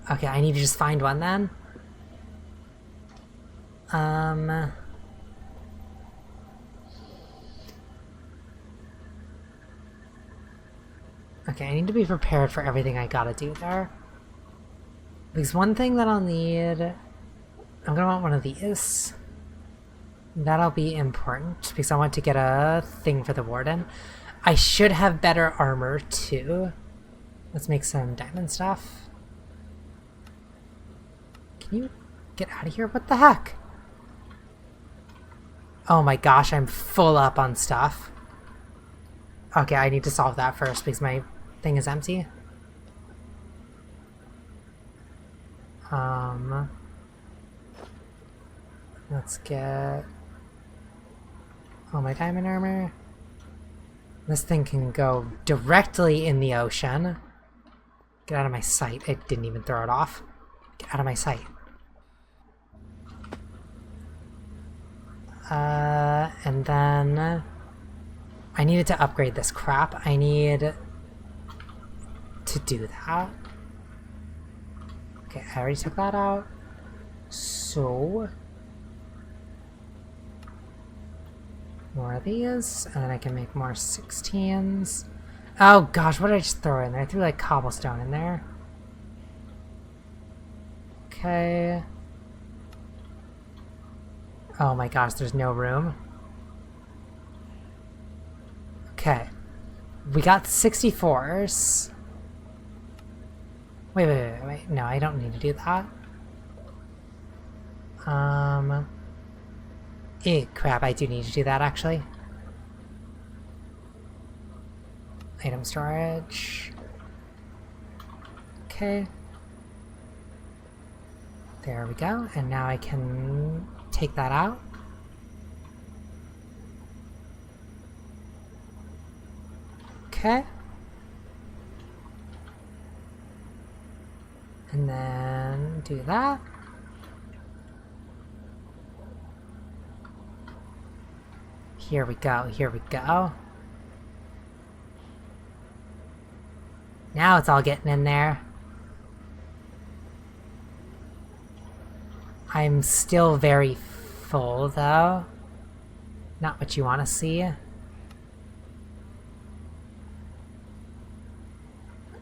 Okay, I need to just find one then. Okay, I need to be prepared for everything I gotta do there. Because one thing that I'll need... I'm gonna want one of these. That'll be important, because I want to get a thing for the warden. I should have better armor, too. Let's make some diamond stuff. Can you get out of here? What the heck? Oh my gosh, I'm full up on stuff. Okay, I need to solve that first, because my thing is empty. Let's get all my diamond armor. This thing can go directly in the ocean. Get out of my sight. It didn't even throw it off. Get out of my sight. And then I needed to upgrade this crap. I need to do that. Okay, I already took that out. So more of these, and then I can make more 16s. Oh gosh, what did I just throw in there? I threw like cobblestone in there. Okay. Oh my gosh, there's no room. Okay. We got 64s. Wait. No, I don't need to do that. Crap, I do need to do that, actually. Item storage. Okay. There we go, and now I can take that out. Okay. And then do that. Here we go, here we go. Now it's all getting in there. I'm still very full, though. Not what you want to see.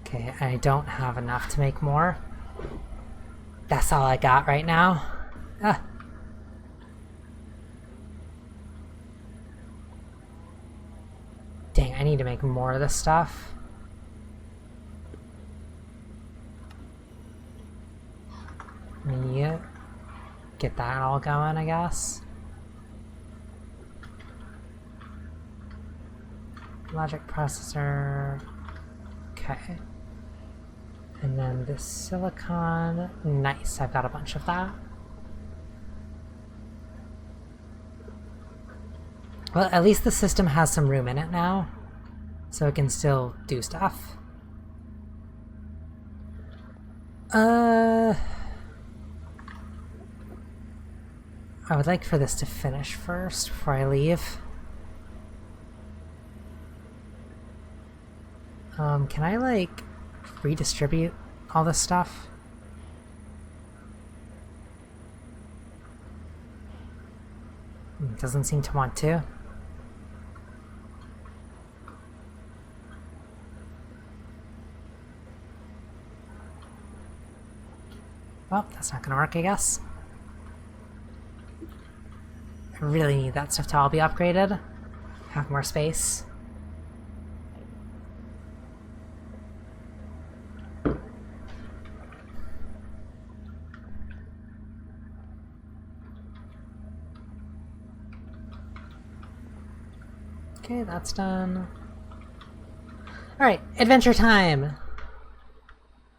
Okay, I don't have enough to make more. That's all I got right now. Ah. Dang, I need to make more of this stuff. Yeah. Get that all going, I guess. Logic processor. Okay. And then this silicon. Nice, I've got a bunch of that. Well, at least the system has some room in it now, so it can still do stuff. I would like for this to finish first before I leave. Can I, like, redistribute all this stuff? Doesn't seem to want to. Well, that's not gonna work, I guess. I really need that stuff to all be upgraded. Have more space. Okay, that's done. Alright, adventure time!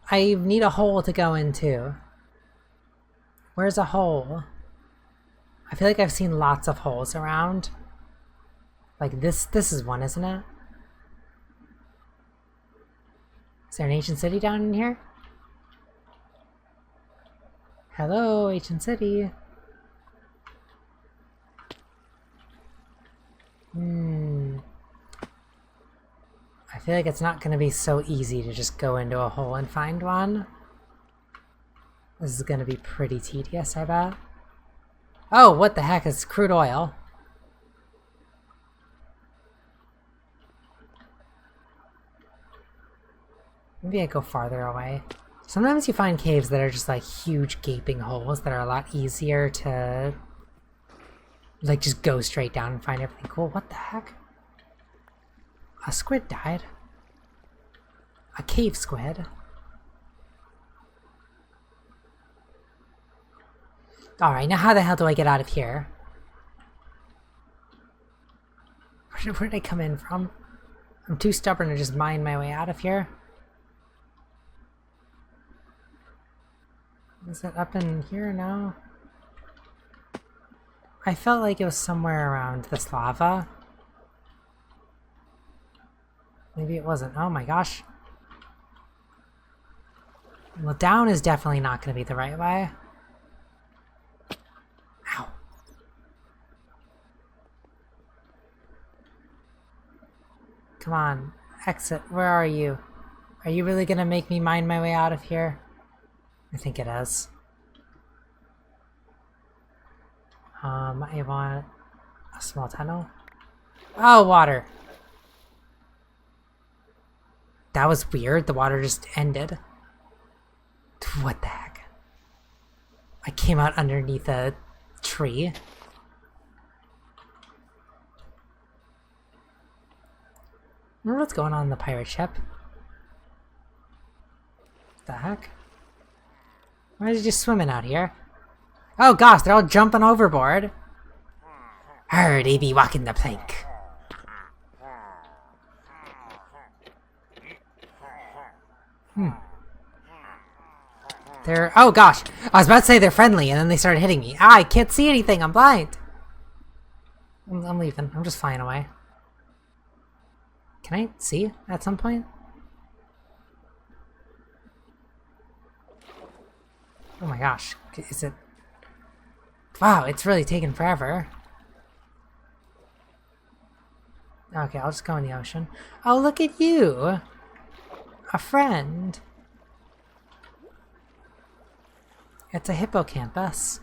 I need a hole to go into. Where's a hole? I feel like I've seen lots of holes around. Like this is one, isn't it? Is there an ancient city down in here? Hello, ancient city. I feel like it's not going to be so easy to just go into a hole and find one. This is gonna be pretty tedious, I bet. Oh, what the heck is crude oil? Maybe I go farther away. Sometimes you find caves that are just like huge gaping holes that are a lot easier to like just go straight down and find everything cool. What the heck? A squid died. A cave squid. Alright, now how the hell do I get out of here? Where did I come in from? I'm too stubborn to just mine my way out of here. Is it up in here now? I felt like it was somewhere around this lava. Maybe it wasn't. Oh my gosh. Well, down is definitely not going to be the right way. Ow. Come on. Exit. Where are you? Are you really going to make me mine my way out of here? I think it is. I want a small tunnel. Oh, water. That was weird. The water just ended. What the heck? I came out underneath a tree. Remember what's going on in the pirate ship? What the heck? Why is he just swimming out here? Oh gosh, they're all jumping overboard. Arr, they be walking the plank. They're... oh gosh! I was about to say they're friendly, and then they started hitting me. Ah, I can't see anything, I'm blind! I'm leaving. I'm just flying away. Can I see at some point? Oh my gosh. Is it... wow, it's really taken forever. Okay, I'll just go in the ocean. Oh, look at you! A friend. It's a hippocampus.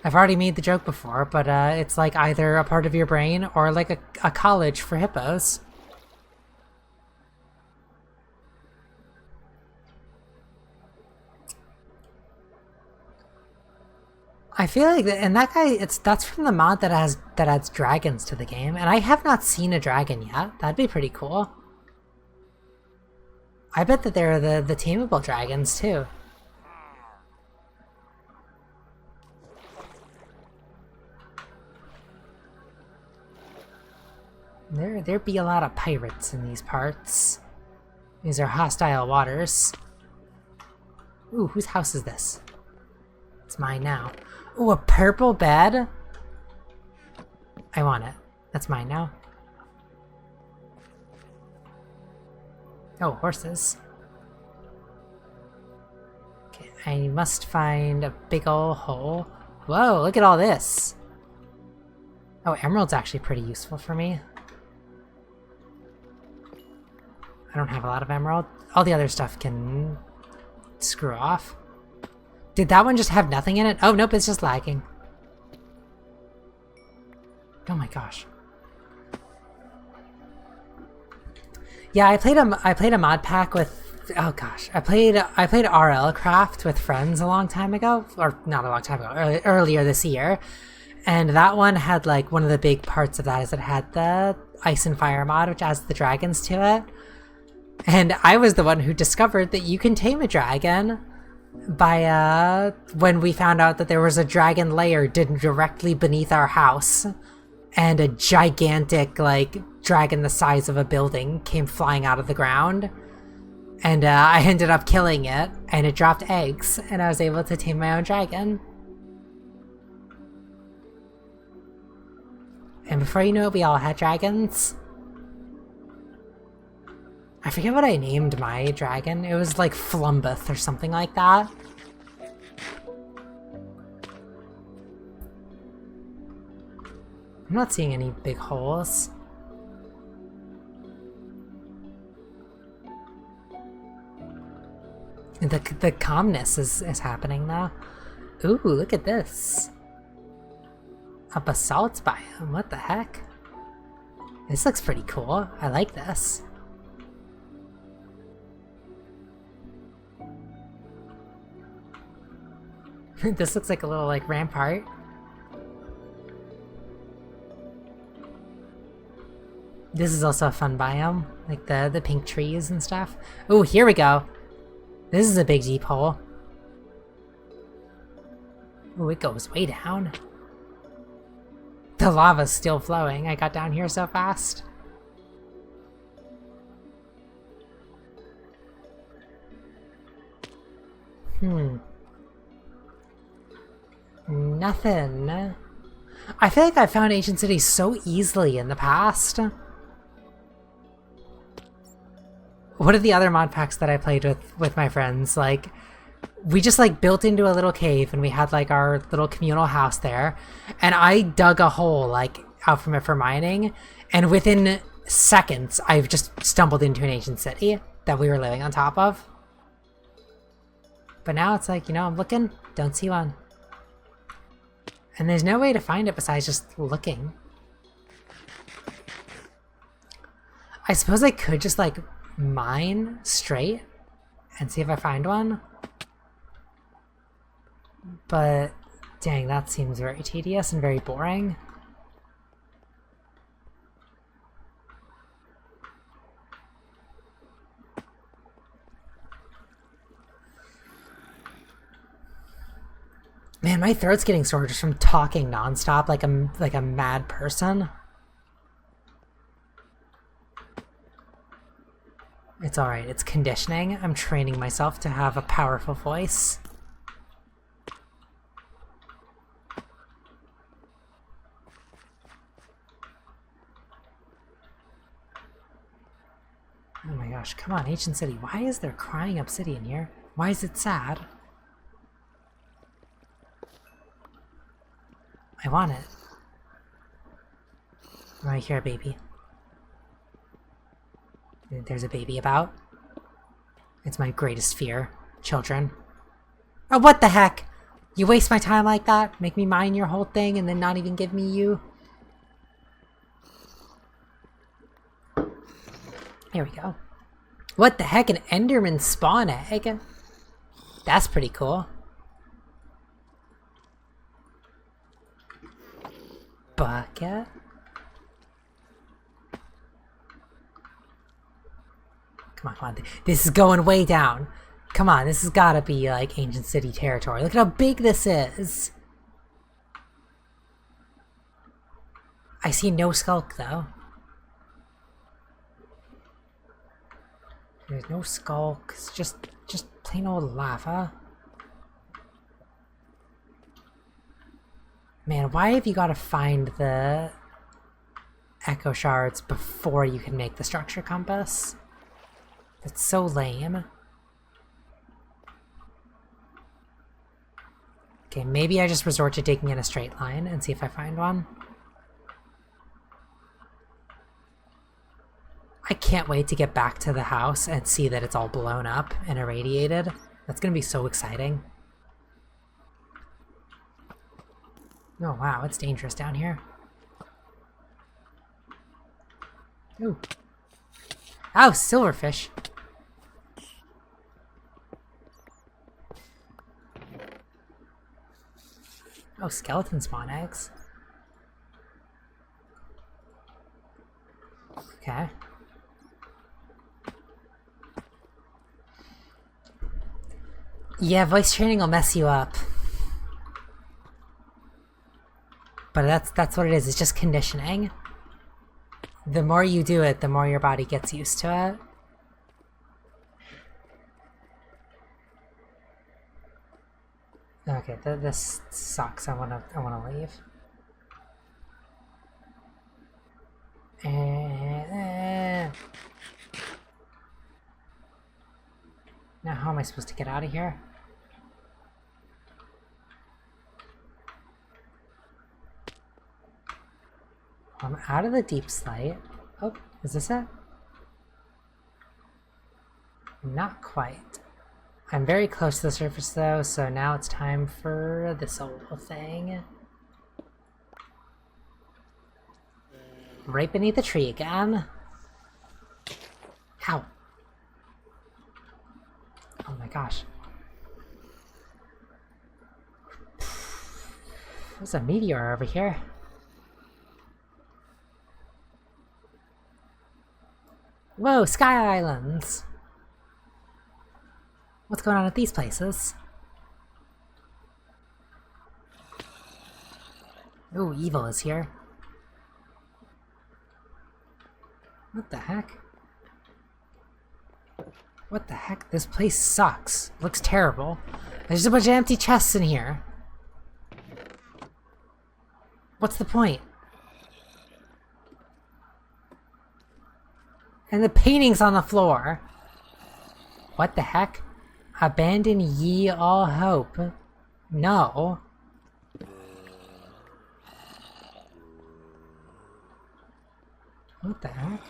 I've already made the joke before, but it's like either a part of your brain or like a college for hippos. I feel like and that guy, that's from the mod that adds dragons to the game, and I have not seen a dragon yet. That'd be pretty cool. I bet that they're the tameable dragons too. There be a lot of pirates in these parts. These are hostile waters. Ooh, whose house is this? It's mine now. Ooh, a purple bed? I want it. That's mine now. Oh, horses. Okay, I must find a big ol' hole. Whoa, look at all this! Oh, emerald's actually pretty useful for me. I don't have a lot of emerald. All the other stuff can screw off. Did that one just have nothing in it? Oh, nope, it's just lagging. Oh my gosh. Yeah, I played a mod pack with... oh gosh. I played RL Craft with friends a long time ago. Or not a long time ago. Earlier this year. And that one had like... one of the big parts of that is it had the Ice and Fire mod, which adds the dragons to it. And I was the one who discovered that you can tame a dragon by, when we found out that there was a dragon lair directly beneath our house. And a gigantic, like, dragon the size of a building came flying out of the ground. And, I ended up killing it, and it dropped eggs, and I was able to tame my own dragon. And before you know it, we all had dragons. I forget what I named my dragon. It was like Flumbeth or something like that. I'm not seeing any big holes. The calmness is happening now. Ooh, look at this. A basalt biome, what the heck? This looks pretty cool. I like this. This looks like a little like rampart. This is also a fun biome, like the pink trees and stuff. Oh, here we go. This is a big deep hole. Oh, it goes way down. The lava's still flowing. I got down here so fast. Nothing. I feel like I found ancient cities so easily in the past. What are the other mod packs that I played with my friends? Like, we just like built into a little cave and we had like our little communal house there, and I dug a hole like out from it for mining, and within seconds I've just stumbled into an ancient city that we were living on top of. But now it's like, you know, I'm looking, don't see one. And there's no way to find it besides just looking. I suppose I could just like mine straight and see if I find one. But dang, that seems very tedious and very boring. Man, my throat's getting sore just from talking nonstop like a mad person. It's alright, it's conditioning. I'm training myself to have a powerful voice. Oh my gosh, come on, ancient city. Why is there crying obsidian here? Why is it sad? I want it. Right here, baby. There's a baby about. It's my greatest fear. Children. Oh, what the heck? You waste my time like that? Make me mine your whole thing and then not even give me you? Here we go. What the heck? An Enderman spawn egg? That's pretty cool. Bucket? Come on. This is going way down. Come on, this has gotta be like ancient city territory. Look at how big this is. I see no skulk though. There's no skulk. It's just plain old lava. Man, why have you got to find the echo shards before you can make the structure compass? That's so lame. Okay, maybe I just resort to digging in a straight line and see if I find one. I can't wait to get back to the house and see that it's all blown up and irradiated. That's gonna be so exciting. Oh wow, it's dangerous down here. Ooh. Oh, silverfish. Oh, skeleton spawn eggs. Okay. Yeah, voice training will mess you up. But that's what it is, it's just conditioning. The more you do it, the more your body gets used to it. Okay, this sucks. I wanna leave. Now how am I supposed to get out of here? I'm out of the deep slate. Oh, is this it? Not quite. I'm very close to the surface though, so now it's time for this old thing. Right beneath the tree again. Ow. Oh my gosh. There's a meteor over here. Whoa, Sky Islands! What's going on at these places? Ooh, evil is here. What the heck? What the heck? This place sucks. Looks terrible. There's a bunch of empty chests in here. What's the point? And the paintings on the floor. What the heck? Abandon ye all hope. No. What the heck?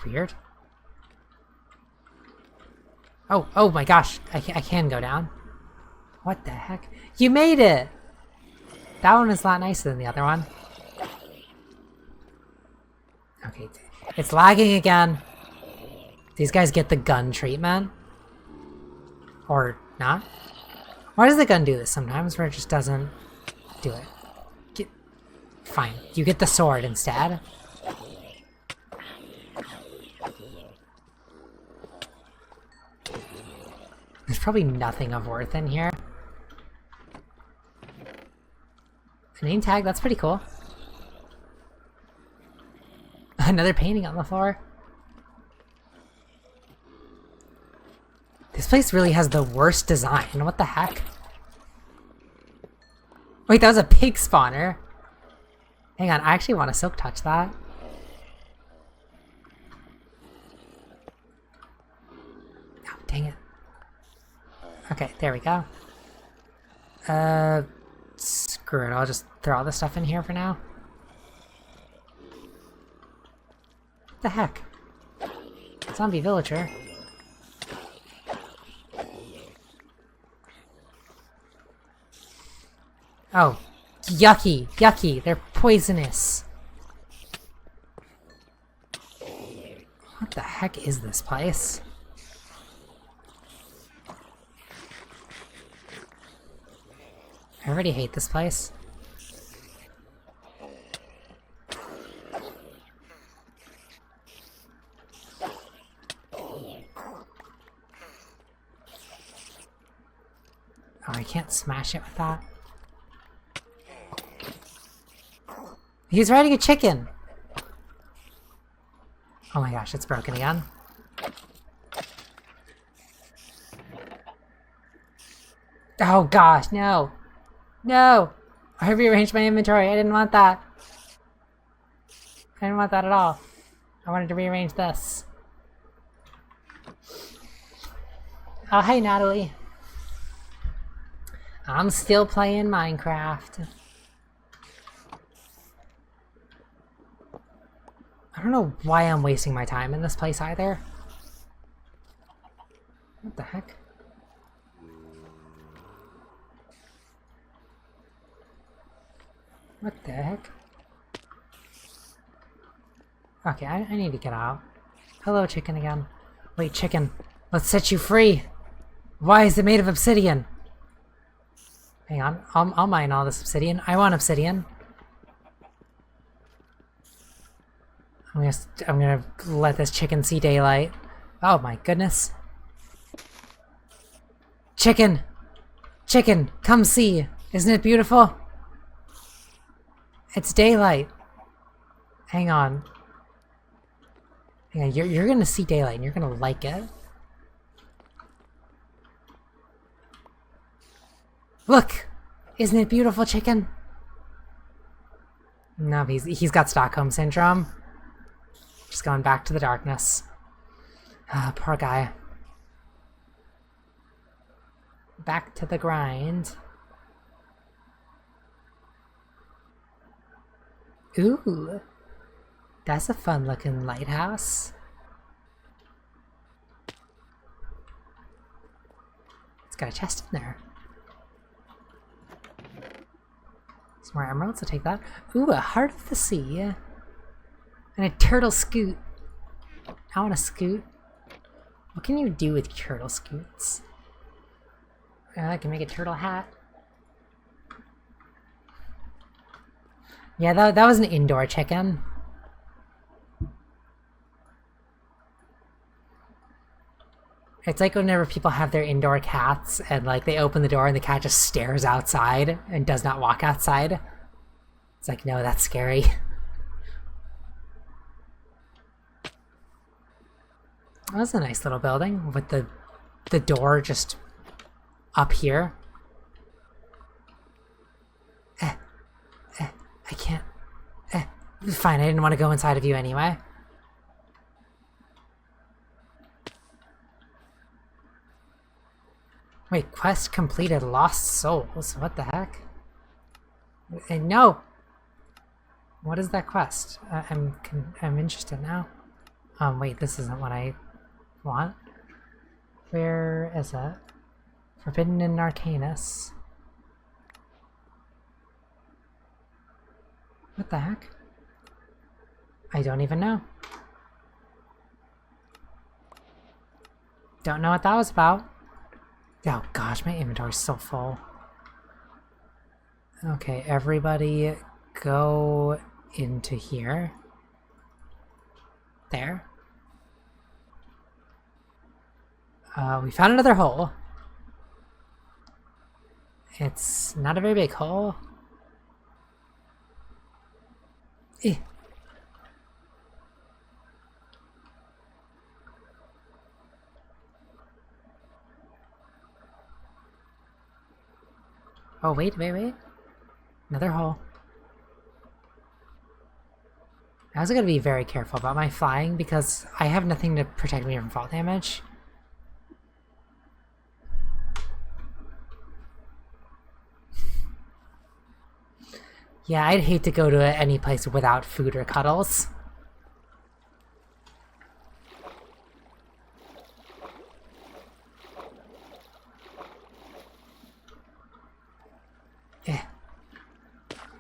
Weird. Oh my gosh. I can go down. What the heck? You made it! That one is a lot nicer than the other one. Okay, it's lagging again. These guys get the gun treatment. Or not. Why does the gun do this sometimes where it just doesn't do it? Fine, you get the sword instead. There's probably nothing of worth in here. A name tag, that's pretty cool. Another painting on the floor. This place really has the worst design. What the heck? Wait, that was a pig spawner. Hang on, I actually want to silk touch that. Oh, dang it. Okay, there we go. Screw it, I'll just throw all this stuff in here for now. What the heck? Zombie villager. Oh, yucky, yucky, they're poisonous. What the heck is this place? I already hate this place. Oh, I can't smash it with that. He's riding a chicken! Oh my gosh, it's broken again. Oh gosh, no! No! I rearranged my inventory, I didn't want that. I didn't want that at all. I wanted to rearrange this. Oh, hey Natalie. I'm still playing Minecraft. I don't know why I'm wasting my time in this place either. What the heck? What the heck? Okay, I need to get out. Hello, chicken again. Wait, chicken. Let's set you free! Why is it made of obsidian? Hang on, I'll mine all this obsidian. I want obsidian. I'm gonna let this chicken see daylight. Oh my goodness. Chicken! Chicken, come see! Isn't it beautiful? It's daylight. Hang on. Hang on, you're gonna see daylight and you're gonna like it. Look! Isn't it beautiful, chicken? No, he's got Stockholm Syndrome. Just going back to the darkness. Ah, poor guy. Back to the grind. Ooh, that's a fun looking lighthouse. It's got a chest in there. Some more emeralds, I'll take that. Ooh, a heart of the sea. And a turtle scoot. I want a scoot. What can you do with turtle scoots? I can make a turtle hat. Yeah, that was an indoor chicken. It's like whenever people have their indoor cats and like they open the door and the cat just stares outside and does not walk outside. It's like, no, that's scary. That was a nice little building with the door just up here. I can't. Fine, I didn't want to go inside of you anyway. Wait, quest completed, lost souls. What the heck? No! What is that quest? I'm interested now. Wait, this isn't what I want. Where is it? Forbidden in Arcanus. What the heck? I don't even know. Don't know what that was about. Oh gosh, my inventory's so full. Okay, everybody go into here. There. We found another hole. It's not a very big hole. Eh. Oh, wait. Another hole. I also gotta be very careful about my flying because I have nothing to protect me from fall damage. Yeah, I'd hate to go to any place without food or cuddles.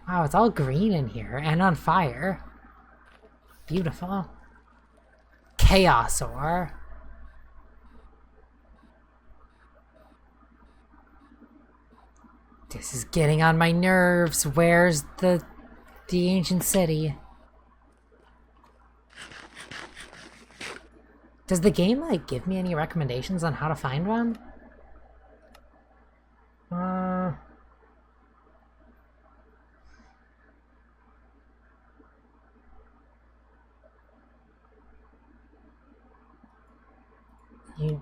Wow, it's all green in here and on fire. Beautiful. Chaos ore. This is getting on my nerves. Where's the ancient city? Does the game like give me any recommendations on how to find one?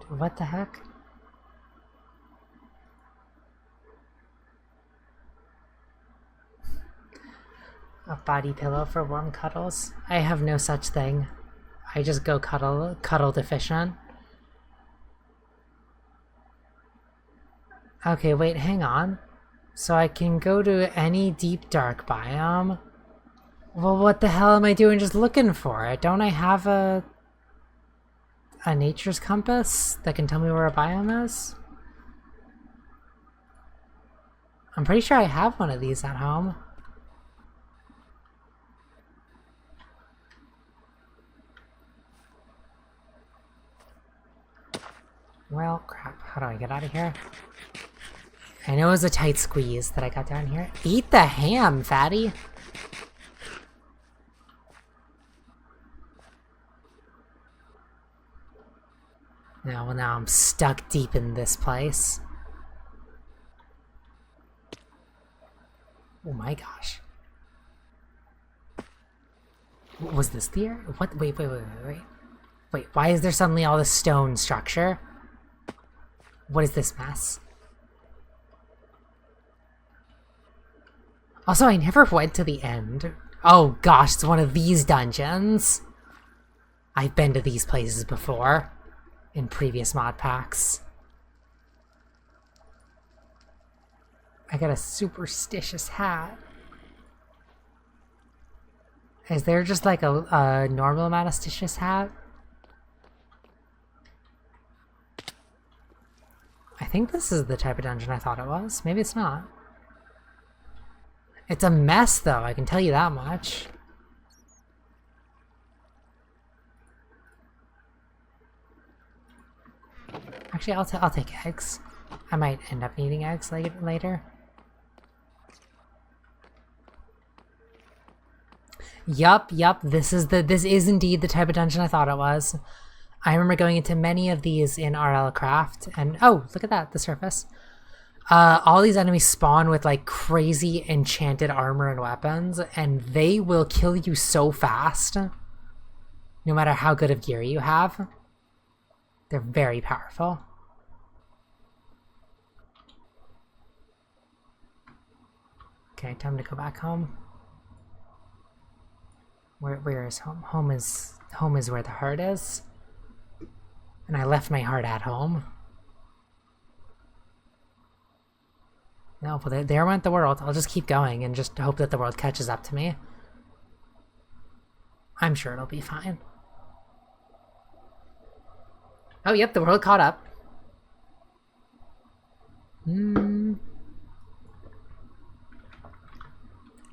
What the heck? A body pillow for warm cuddles? I have no such thing. I just go cuddle deficient. Okay, wait, hang on. So I can go to any deep dark biome? Well, what the hell am I doing just looking for it? Don't I have a nature's compass that can tell me where a biome is? I'm pretty sure I have one of these at home. Well, crap. How do I get out of here? I know it was a tight squeeze that I got down here. Eat the ham, fatty! No, well now I'm stuck deep in this place. Oh my gosh. Was this the air? What? Wait. Wait, why is there suddenly all this stone structure? What is this mess? Also, I never went to the end. Oh gosh, it's one of these dungeons. I've been to these places before. In previous mod packs. I got a superstitious hat. Is there just like a normal amount of stitious hat? I think this is the type of dungeon I thought it was. Maybe it's not. It's a mess, though, I can tell you that much. Actually, I'll take eggs. I might end up needing eggs later. Yup, this is indeed the type of dungeon I thought it was. I remember going into many of these in RL Craft, and oh, look at that, the surface. All these enemies spawn with like crazy enchanted armor and weapons, and they will kill you so fast, no matter how good of gear you have. They're very powerful. Okay, time to go back home. Where is home? Home is where the heart is. And I left my heart at home. No, well, there went the world. I'll just keep going and just hope that the world catches up to me. I'm sure it'll be fine. Oh, yep, the world caught up.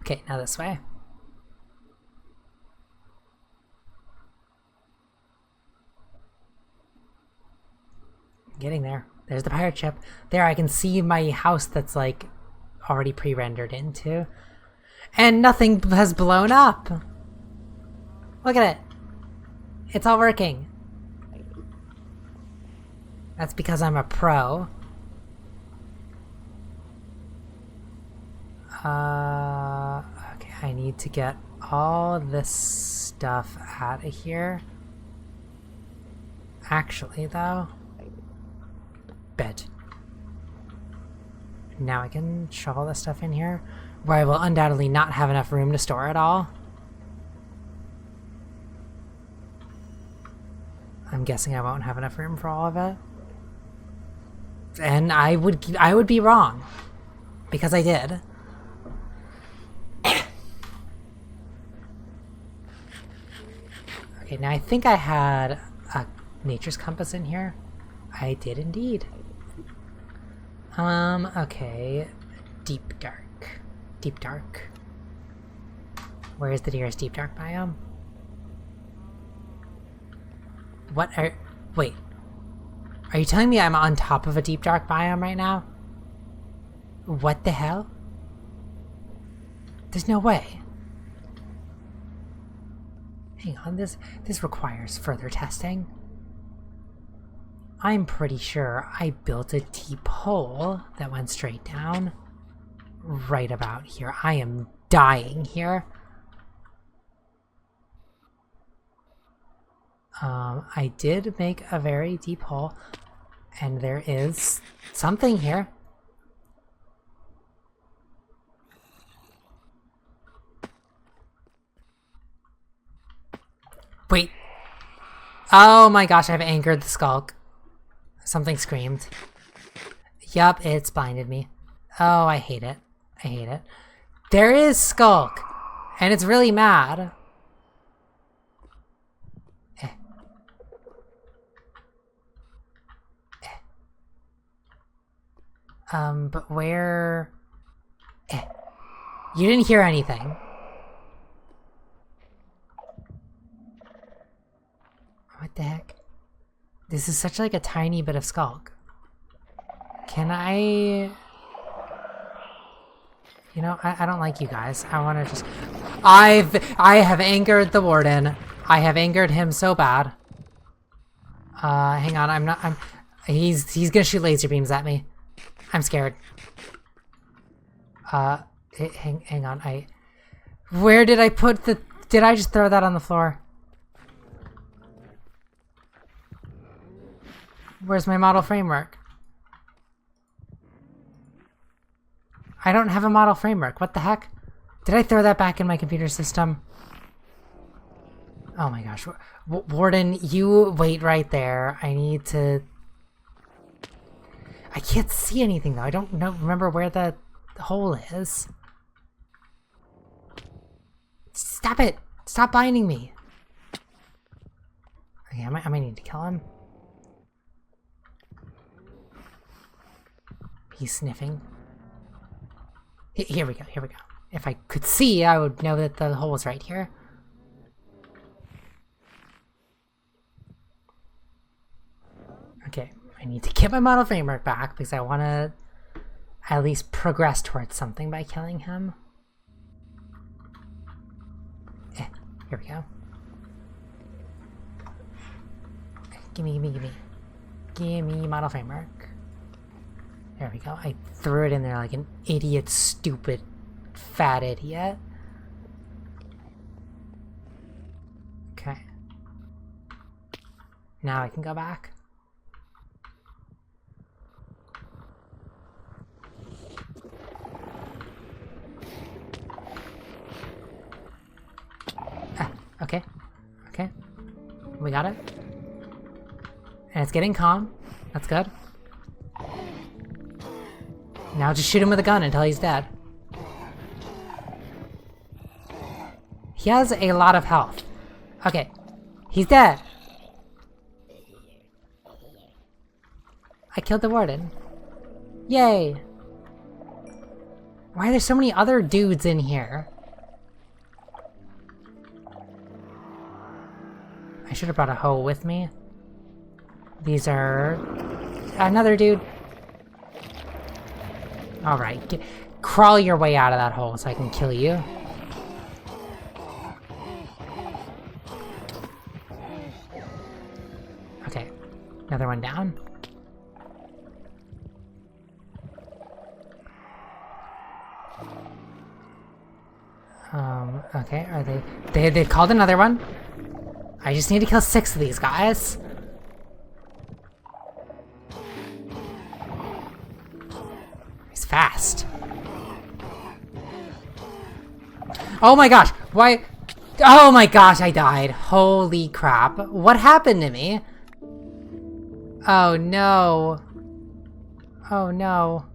Okay, now this way. Getting there. There's the pirate ship. There, I can see my house that's like already pre-rendered into. And nothing has blown up. Look at it. It's all working. That's because I'm a pro. Okay, I need to get all this stuff out of here. Actually, though, bed. Now I can shove all this stuff in here, where I will undoubtedly not have enough room to store it all. I'm guessing I won't have enough room for all of it. And I would be wrong, because I did. Okay, now I think I had a nature's compass in here. I did indeed. Okay. Deep dark. Deep dark. Where is the nearest deep dark biome? What are... Wait. Are you telling me I'm on top of a deep dark biome right now? What the hell? There's no way. Hang on, this requires further testing. I'm pretty sure I built a deep hole that went straight down. Right about here. I am dying here. I did make a very deep hole, and there is something here. Wait. Oh my gosh, I've angered the skulk. Something screamed. Yup, it's blinded me. Oh, I hate it. I hate it. There is Skulk! And it's really mad. But where... You didn't hear anything. What the heck? This is such like a tiny bit of Skulk. Can I... You know, I don't like you guys. I want to just... I have angered the warden. I have angered him so bad. Hang on, he's gonna shoot laser beams at me. I'm scared. Hang on, where did I put the... Did I just throw that on the floor? Where's my model framework? I don't have a model framework. What the heck? Did I throw that back in my computer system? Oh my gosh. Warden, you wait right there. I need to... I can't see anything though. I don't remember where the hole is. Stop it! Stop binding me! Okay, I might need to kill him. he's sniffing. Here we go, here we go. If I could see, I would know that the hole was right here. Okay, I need to get my model framework back because I want to at least progress towards something by killing him. Here we go. Gimme. Gimme model framework. There we go. I threw it in there like an idiot, stupid, fat idiot. Okay. Now I can go back. Okay. Okay. We got it. And it's getting calm. That's good. Now just shoot him with a gun until he's dead. He has a lot of health. Okay. He's dead. I killed the warden. Yay. Why are there so many other dudes in here? I should have brought a hoe with me. These are... Another dude. Alright, crawl your way out of that hole so I can kill you. Okay, another one down. Okay, are they called another one? I just need to kill 6 of these guys. He's fast. Oh my gosh, why? Oh my gosh, I died. Holy crap. What happened to me? Oh no. Oh no.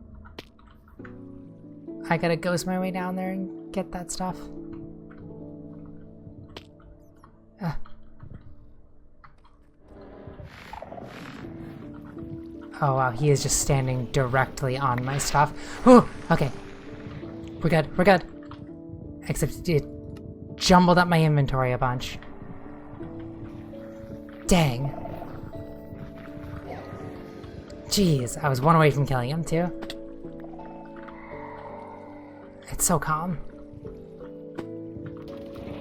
I gotta ghost my way down there and get that stuff. Oh wow, he is just standing directly on my stuff. Whew, okay. We're good, we're good. Except it jumbled up my inventory a bunch. Dang. Jeez, I was one away from killing him too. It's so calm.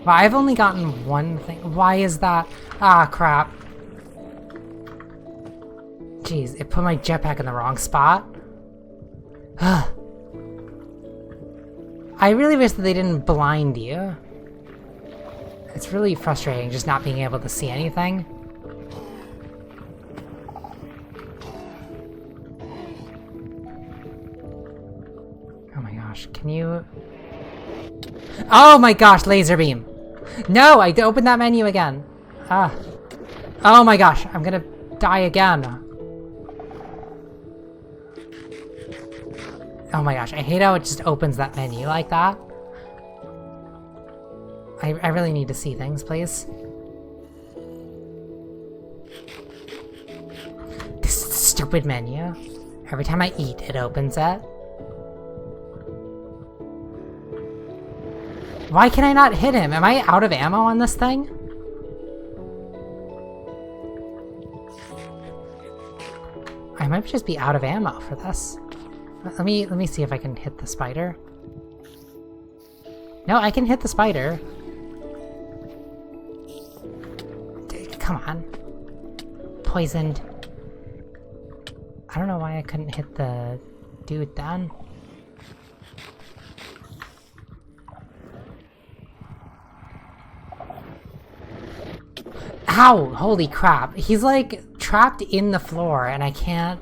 Well, I've only gotten one thing. Why is that? Ah, crap. Jeez, it put my jetpack in the wrong spot. I really wish that they didn't blind you. It's really frustrating just not being able to see anything. Oh my gosh, can you... Oh my gosh, laser beam! No, I opened that menu again. Ah. Oh my gosh, I'm gonna die again. Oh my gosh, I hate how it just opens that menu like that. I really need to see things, please. This stupid menu. Every time I eat, it opens it. Why can I not hit him? Am I out of ammo on this thing? I might just be out of ammo for this. Let me see if I can hit the spider. No, I can hit the spider. Come on. Poisoned. I don't know why I couldn't hit the dude down. Ow! Holy crap. He's like trapped in the floor and I can't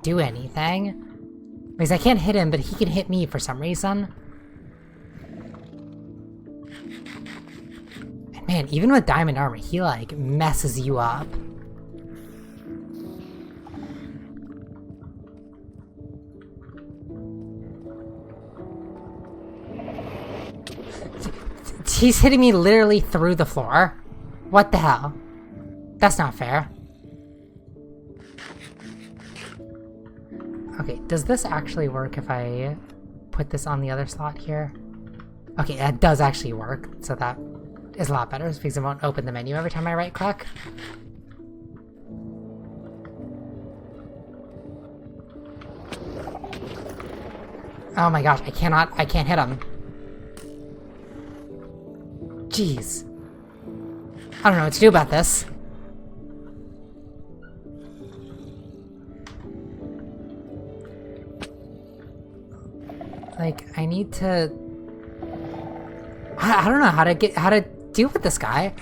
do anything. Because I can't hit him, but he can hit me for some reason. And man, even with diamond armor, he like messes you up. He's hitting me literally through the floor. What the hell? That's not fair. Okay, does this actually work if I put this on the other slot here? Okay, that does actually work, so that is a lot better because it won't open the menu every time I right-click. Oh my gosh, I can't hit him. Jeez. I don't know what to do about this. Like, I need to... I don't know how to deal with this guy.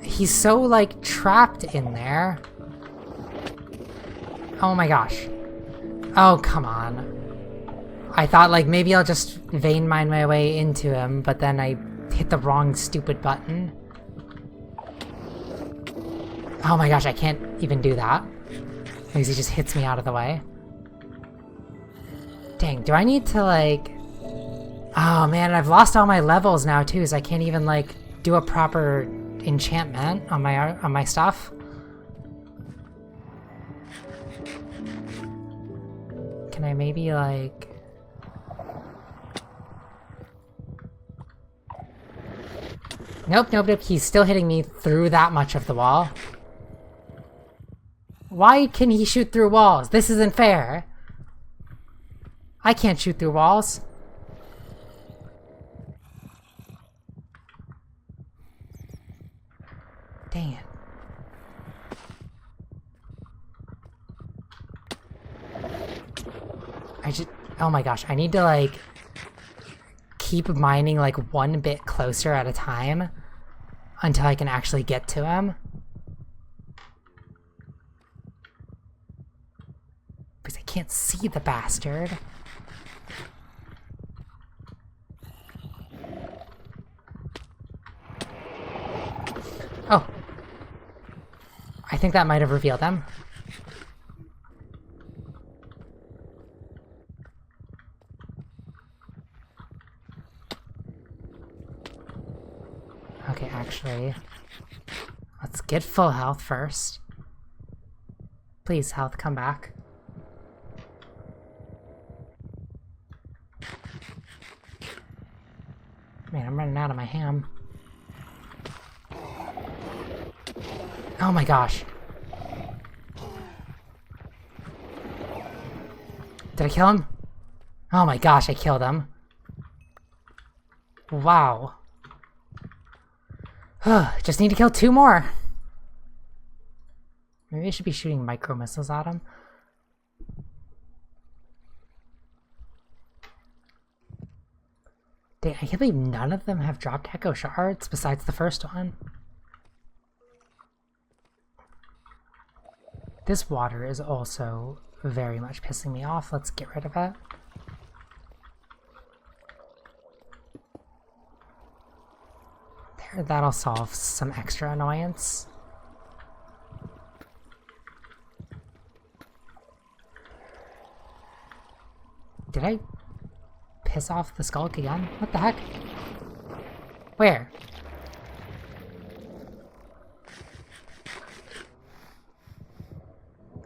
He's so, like, trapped in there. Oh my gosh. Oh, come on. I thought, like, maybe I'll just vein mine my way into him, but then I hit the wrong stupid button. Oh my gosh, I can't even do that. Because he just hits me out of the way. Dang, do I need to, like... Oh man, I've lost all my levels now too, so I can't even, like, do a proper enchantment on my stuff. Can I maybe, like... Nope, nope, nope, he's still hitting me through that much of the wall. Why can he shoot through walls? This isn't fair. I can't shoot through walls. Dang it. Oh my gosh, I need to, like, keep mining, like, one bit closer at a time until I can actually get to him. Because I can't see the bastard. Oh. I think that might have revealed them. Okay, actually, let's get full health first. Please, health, come back. Man, I'm running out of my ham. Oh my gosh. Did I kill him? Oh my gosh, I killed him. Wow. Just need to kill 2 more. Maybe I should be shooting micro missiles at him. Dang, I can't believe none of them have dropped echo shards besides the first one. This water is also very much pissing me off. Let's get rid of it. There, that'll solve some extra annoyance. Did I piss off the skulk again? What the heck? Where?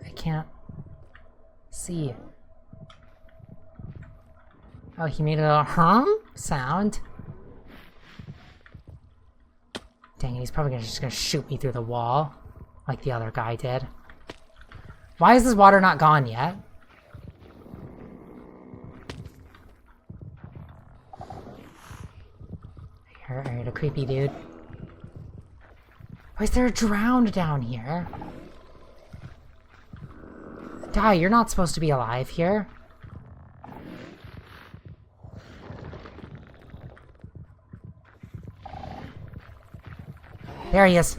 I can't see. Oh, he made a little hum sound. Dang it, he's probably just gonna shoot me through the wall, like the other guy did. Why is this water not gone yet? Alright, a creepy dude. Why is there a drowned down here? Die, you're not supposed to be alive here. There he is.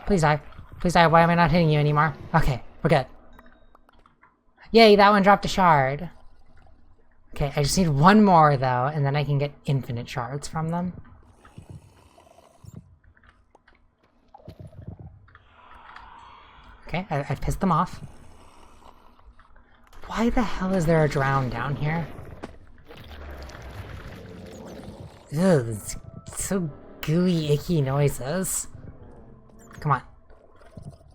Please die. Please die. Why am I not hitting you anymore? Okay, we're good. Yay, that one dropped a shard. Okay, I just need 1 more, though, and then I can get infinite shards from them. Okay, I've pissed them off. Why the hell is there a drown down here? Ugh, it's so gooey, icky noises. Come on.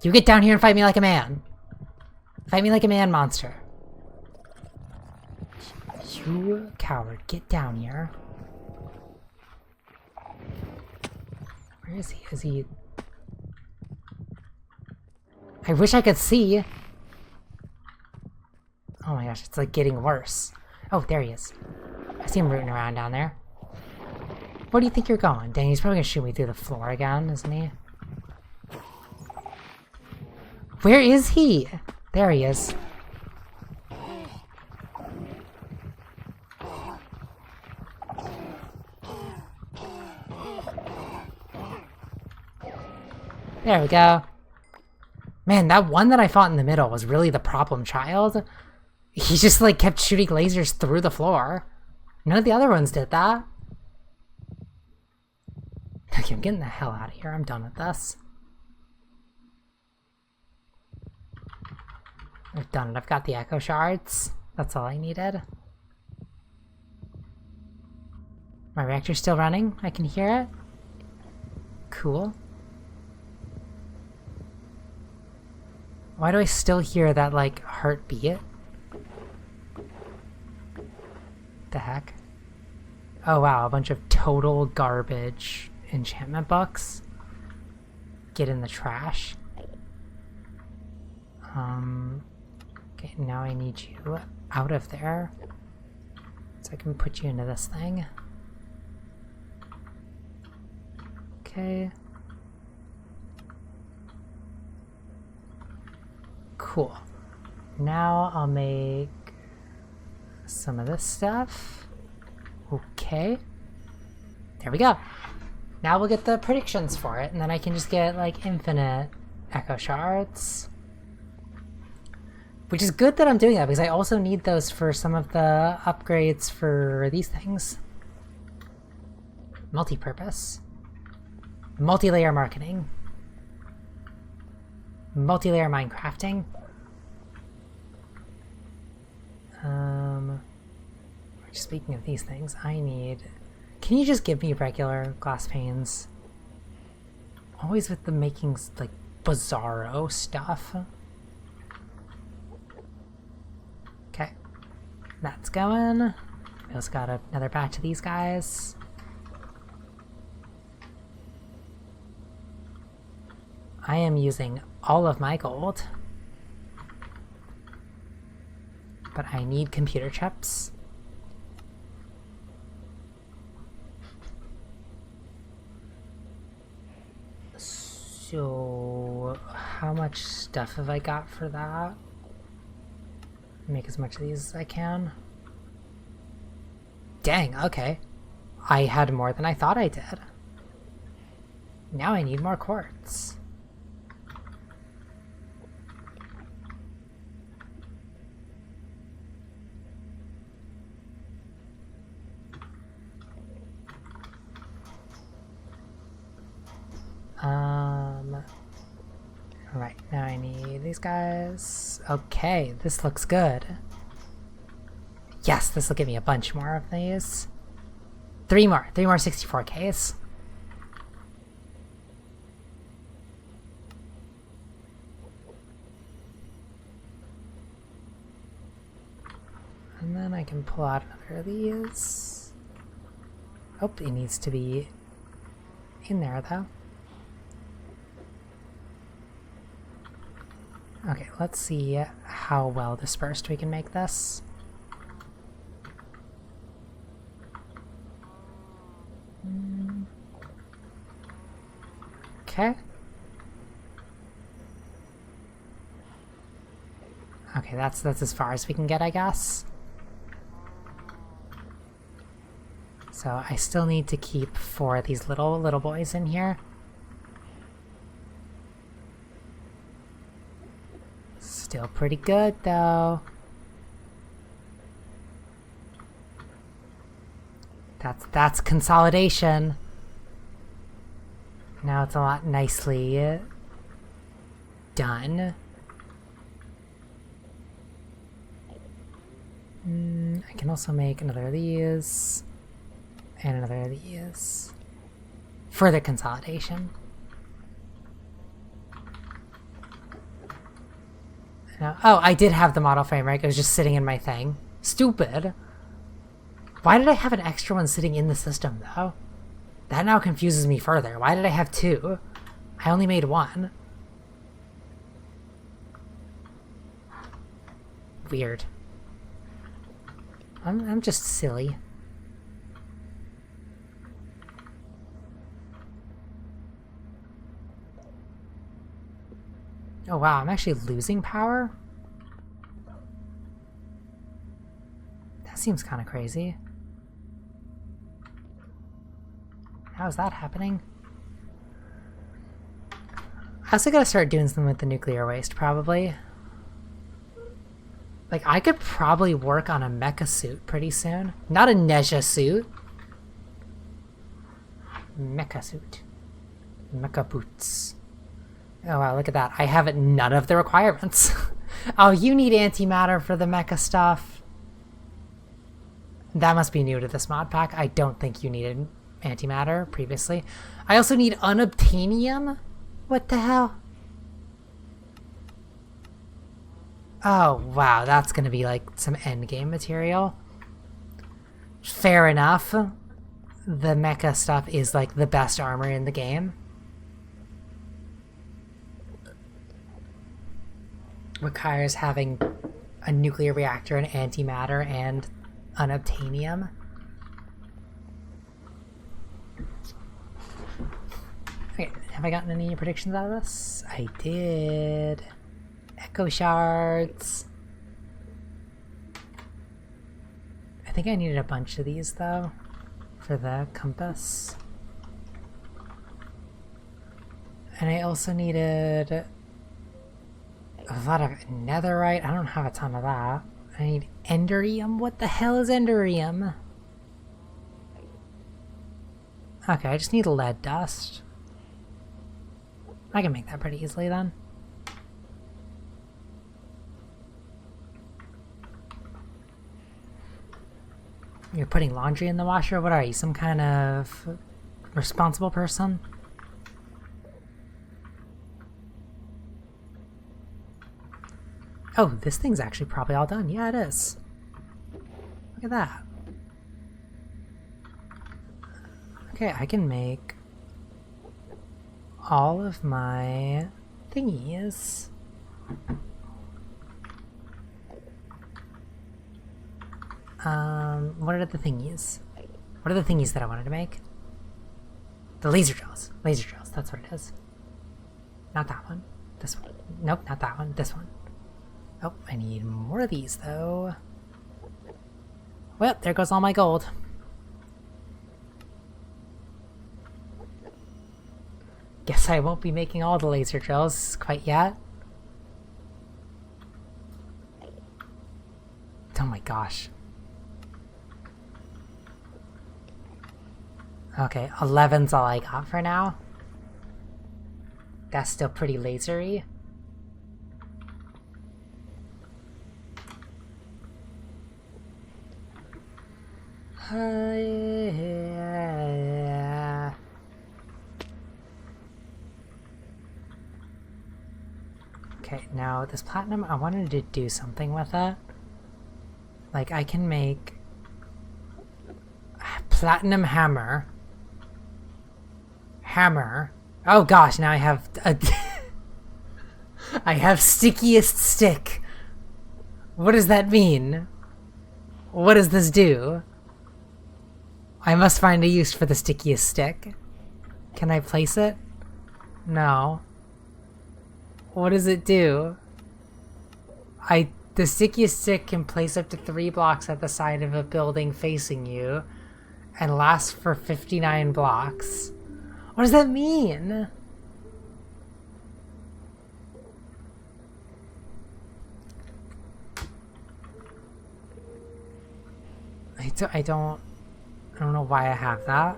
You get down here and fight me like a man. Fight me like a man, monster. You coward, get down here. Where is he? Is he... I wish I could see. Oh my gosh, it's like getting worse. Oh, there he is. I see him rooting around down there. Where do you think you're going? Dang, he's probably gonna shoot me through the floor again, isn't he? Where is he? There he is. There we go. Man, that one that I fought in the middle was really the problem child. He just like kept shooting lasers through the floor. None of the other ones did that. Okay, I'm getting the hell out of here. I'm done with this. I've done it. I've got the echo shards. That's all I needed. My reactor's still running. I can hear it. Cool. Why do I still hear that, like, heartbeat? The heck? Oh wow, a bunch of total garbage enchantment books. Get in the trash. Okay, now I need you out of there. So I can put you into this thing. Okay. Cool. Now I'll make some of this stuff. Okay. There we go. Now we'll get the predictions for it, and then I can just get, like, infinite echo shards. Which is good that I'm doing that, because I also need those for some of the upgrades for these things. Multi-purpose. Multi-layer marketing. Multi-layer Minecrafting. Speaking of these things, I need... Can you just give me regular glass panes? Always with the making, like, bizarro stuff. Okay. That's going. We also got another batch of these guys. I am using all of my gold. But I need computer chips. So, how much stuff have I got for that? Make as much of these as I can. Dang, okay. I had more than I thought I did. Now I need more quartz. Right, now I need these guys. Okay, this looks good. Yes, this will give me a bunch more of these. Three more 64Ks. And then I can pull out another of these. Oh, it needs to be in there though. Okay, let's see how well dispersed we can make this. Okay. Okay, that's as far as we can get, I guess. So I still need to keep 4 of these little boys in here. Still pretty good though. That's consolidation. Now it's a lot nicely done. I can also make another of these and another of these. further consolidation. Oh, I did have the model frame, right? It was just sitting in my thing. Stupid. Why did I have an extra one sitting in the system, though? That now confuses me further. Why did I have two? I only made one. Weird. I'm just silly. Oh wow, I'm actually losing power? That seems kind of crazy. How is that happening? I also gotta start doing something with the nuclear waste, probably. Like, I could probably work on a mecha suit pretty soon. Not a Neja suit. Mecha suit. Mecha boots. Oh wow, look at that. I have none of the requirements. Oh, you need antimatter for the mecha stuff. That must be new to this mod pack. I don't think you needed antimatter previously. I also need unobtainium? What the hell? Oh, wow, that's gonna be like some endgame material. Fair enough. The mecha stuff is like the best armor in the game. Requires having a nuclear reactor, an antimatter, and unobtainium. Okay, have I gotten any predictions out of this? I did. Echo shards. I think I needed a bunch of these though for the compass. And I also needed a lot of netherite. I don't have a ton of that. I need enderium. What the hell is enderium? Okay, I just need lead dust. I can make that pretty easily then. You're putting laundry in the washer? What are you, some kind of responsible person? Oh, this thing's actually probably all done. Yeah, it is. Look at that. Okay, I can make all of my thingies. What are the thingies? What are the thingies that I wanted to make? The laser drills. Laser drills, that's what it is. Not that one. This one. Nope, not that one. This one. Oh, I need more of these, though. Well, there goes all my gold. Guess I won't be making all the laser drills quite yet. Oh my gosh. Okay, 11's all I got for now. That's still pretty lasery. Okay, now this platinum, I wanted to do something with it. Like, I can make platinum hammer. Oh gosh, now I have a I have stickiest stick. What does that mean? What does this do? I must find a use for the stickiest stick. Can I place it? No. What does it do? The stickiest stick can place up to 3 blocks at the side of a building facing you and lasts for 59 blocks. What does that mean? I don't know why I have that.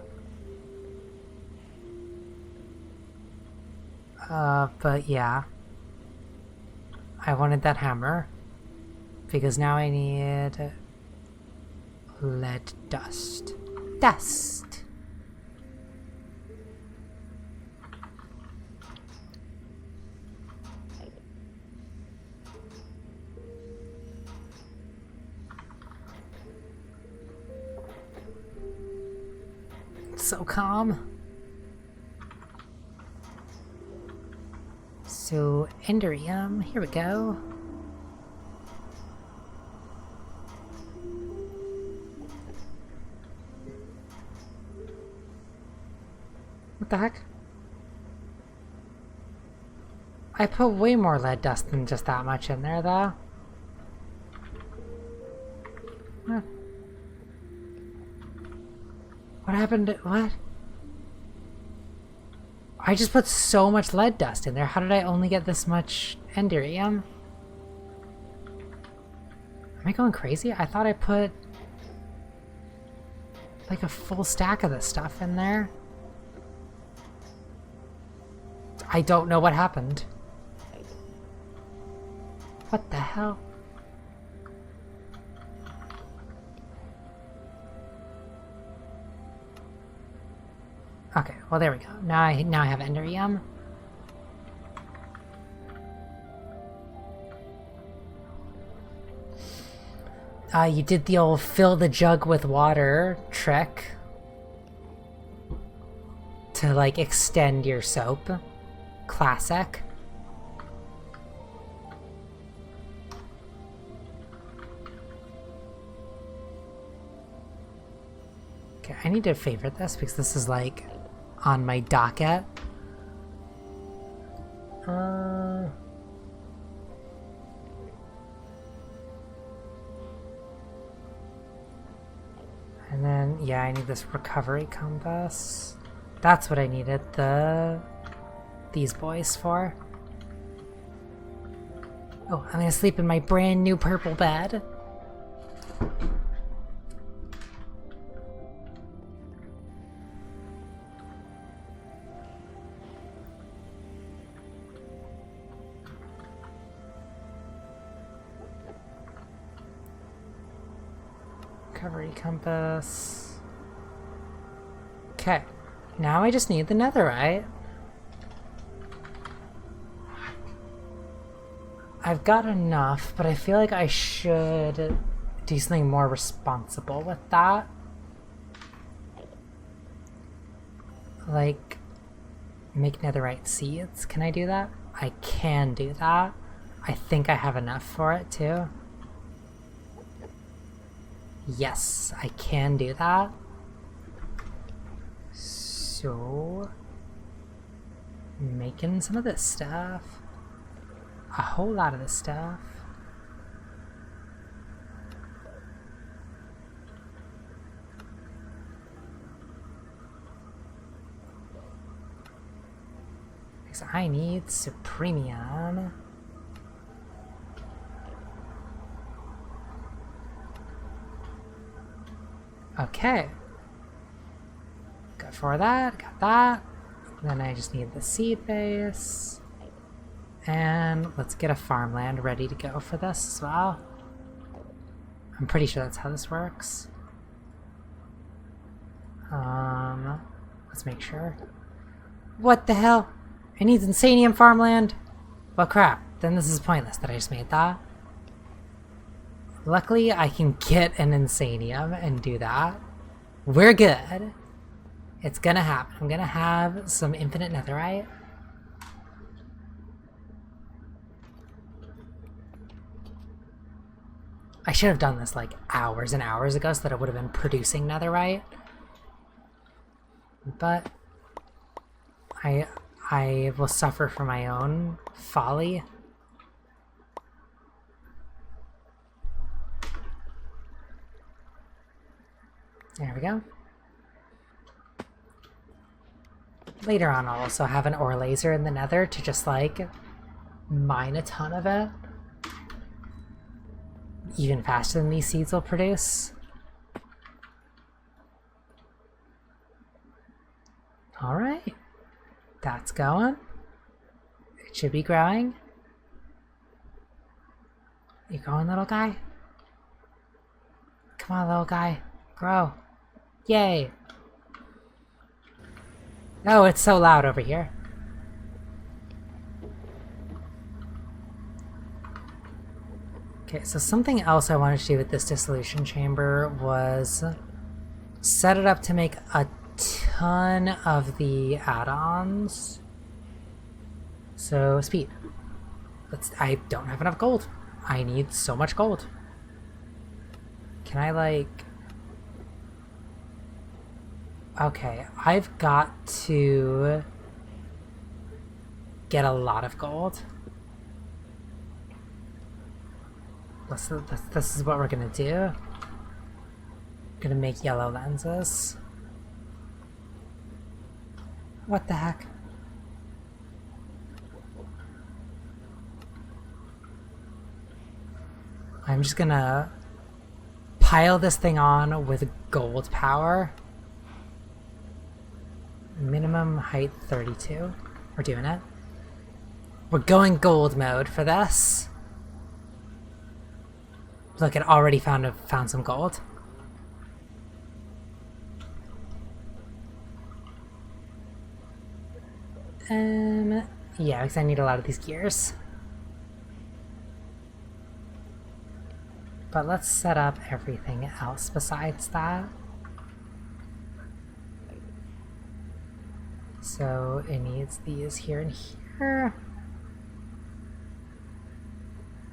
But yeah. I wanted that hammer. Because now I need lead dust. Dust! so calm. So, Enderium, here we go. What the heck? I put way more lead dust than just that much in there, though. Huh. What happened to... what? I just put so much lead dust in there. How did I only get this much Enderium? Am I going crazy? I thought I put like a full stack of this stuff in there. I don't know what happened. What the hell? Okay, well there we go. Now I have Enderium. You did the old fill the jug with water trick to like extend your soap. Classic. Okay, I need to favorite this because this is like on my docket. And then, yeah, I need this recovery compass. That's what I needed these boys for. Oh, I'm gonna sleep in my brand new purple bed. Recovery compass. Okay, now I just need the netherite. I've got enough, but I feel like I should do something more responsible with that. Like, make netherite seeds. Can I do that? I can do that. I think I have enough for it too. Yes, I can do that. So, making some of this stuff. A whole lot of this stuff. Because I need Supremium. Okay. Got for that, got that. Then I just need the seed base. And let's get a farmland ready to go for this as well. I'm pretty sure that's how this works. Let's make sure. What the hell? It needs Insanium farmland? Well, crap. Then this is pointless that I just made that. Luckily, I can get an Insanium and do that. We're good. It's gonna happen. I'm gonna have some infinite netherite. I should have done this like hours and hours ago so that it would have been producing netherite. But I will suffer for my own folly. There we go. Later on I'll also have an ore laser in the nether to just like mine a ton of it. Even faster than these seeds will produce. Alright. That's going. It should be growing. You growing, little guy? Come on, little guy. Grow. Yay. Oh, it's so loud over here. Okay, so something else I wanted to do with this dissolution chamber was set it up to make a ton of the add-ons. So, speed. I don't have enough gold. I need so much gold. Can I, like... Okay, I've got to get a lot of gold. This is what we're gonna do. We're gonna make yellow lenses. What the heck? I'm just gonna pile this thing on with gold power. Minimum height 32. We're doing it. We're going gold mode for this. Look, it already found some gold. Yeah, because I need a lot of these gears. But let's set up everything else besides that. So it needs these here and here.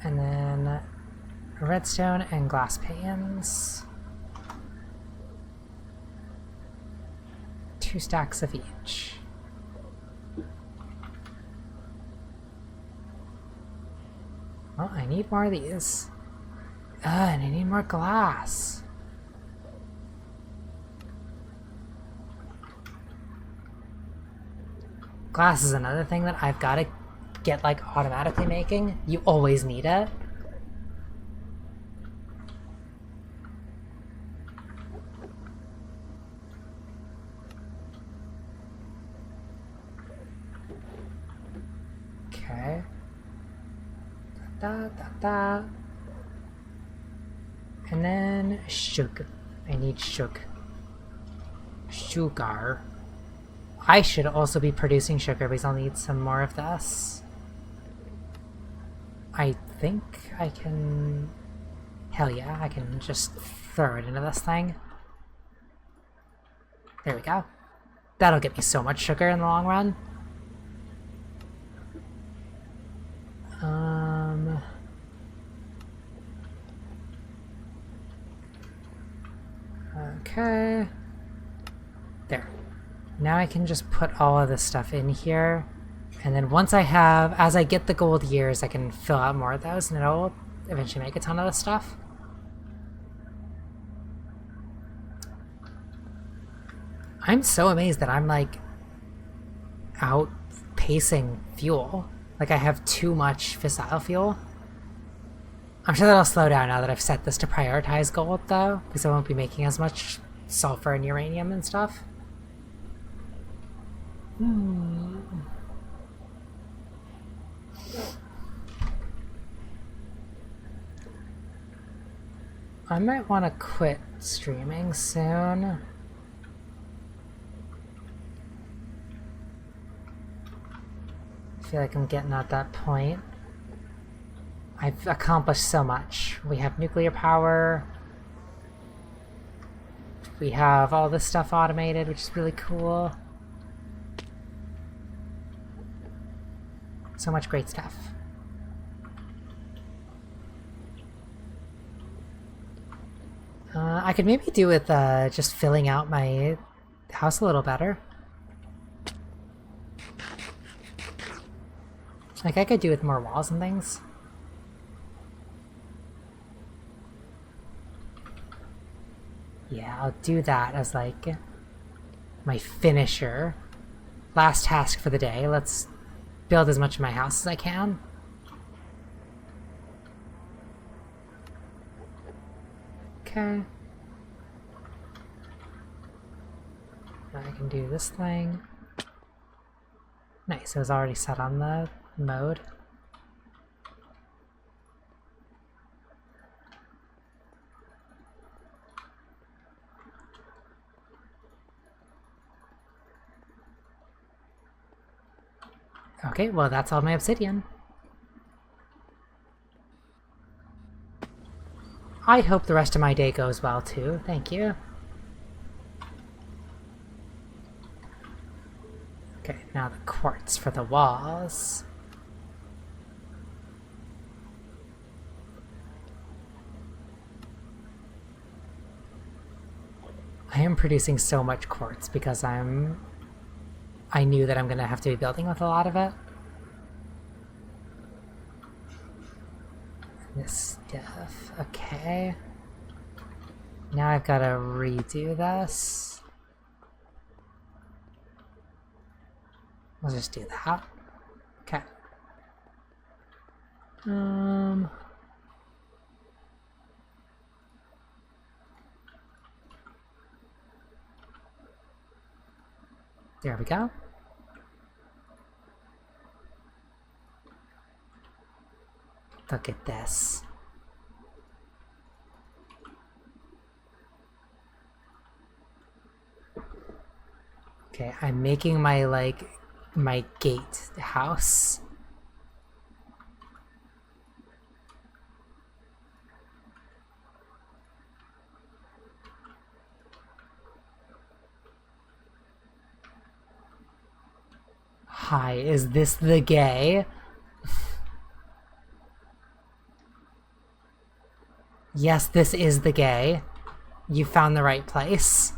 And then redstone and glass panes. 2 stacks of each. Well, I need more of these. And I need more glass. Glass is another thing that I've got to get like automatically making. You always need it. Okay. Da da da. And then sugar. I need sugar. Sugar. I should also be producing sugar because I'll need some more of this. I think I can... Hell yeah, I can just throw it into this thing. There we go. That'll get me so much sugar in the long run. Okay. There. Now I can just put all of this stuff in here. And then once I have, as I get the gold gears, I can fill out more of those and it'll eventually make a ton of this stuff. I'm so amazed that I'm like outpacing fuel. Like I have too much fissile fuel. I'm sure that'll slow down now that I've set this to prioritize gold though, because I won't be making as much sulfur and uranium and stuff. I might want to quit streaming soon. I feel like I'm getting at that point. I've accomplished so much. We have nuclear power. We have all this stuff automated, which is really cool. So much great stuff. I could maybe do with just filling out my house a little better. Like I could do with more walls and things. Yeah, I'll do that as like my finisher. Last task for the day. Let's build as much of my house as I can. Okay. Now I can do this thing. Nice, it was already set on the mode. Okay, well that's all my obsidian. I hope the rest of my day goes well too, thank you. Now the quartz for the walls. I am producing so much quartz because I knew that I'm gonna have to be building with a lot of it. This stuff, okay. Now I've got to redo this. We'll just do that. Okay. There we go. Look at this. Okay, I'm making my, like, my gate house. Hi, is this the gay? Yes, this is the gay. You found the right place.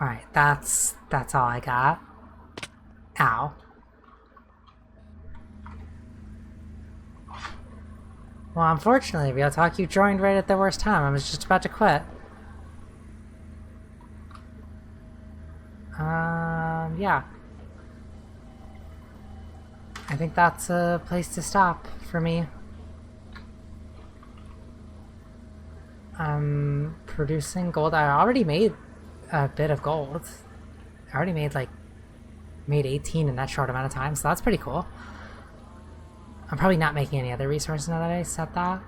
Alright, that's all I got. Ow. Well, unfortunately, Real Talk, you joined right at the worst time. I was just about to quit. Yeah. I think that's a place to stop for me. I'm producing gold. I already made a bit of gold. I already made 18 in that short amount of time, so that's pretty cool. I'm probably not making any other resources now that I said that.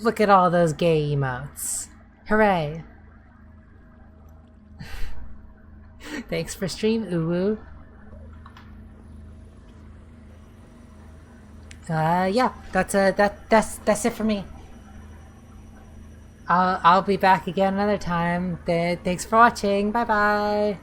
Look at all those gay emotes. Hooray! Thanks for stream, uwu. Yeah, that's it for me. I'll be back again another time. Thanks for watching. Bye bye.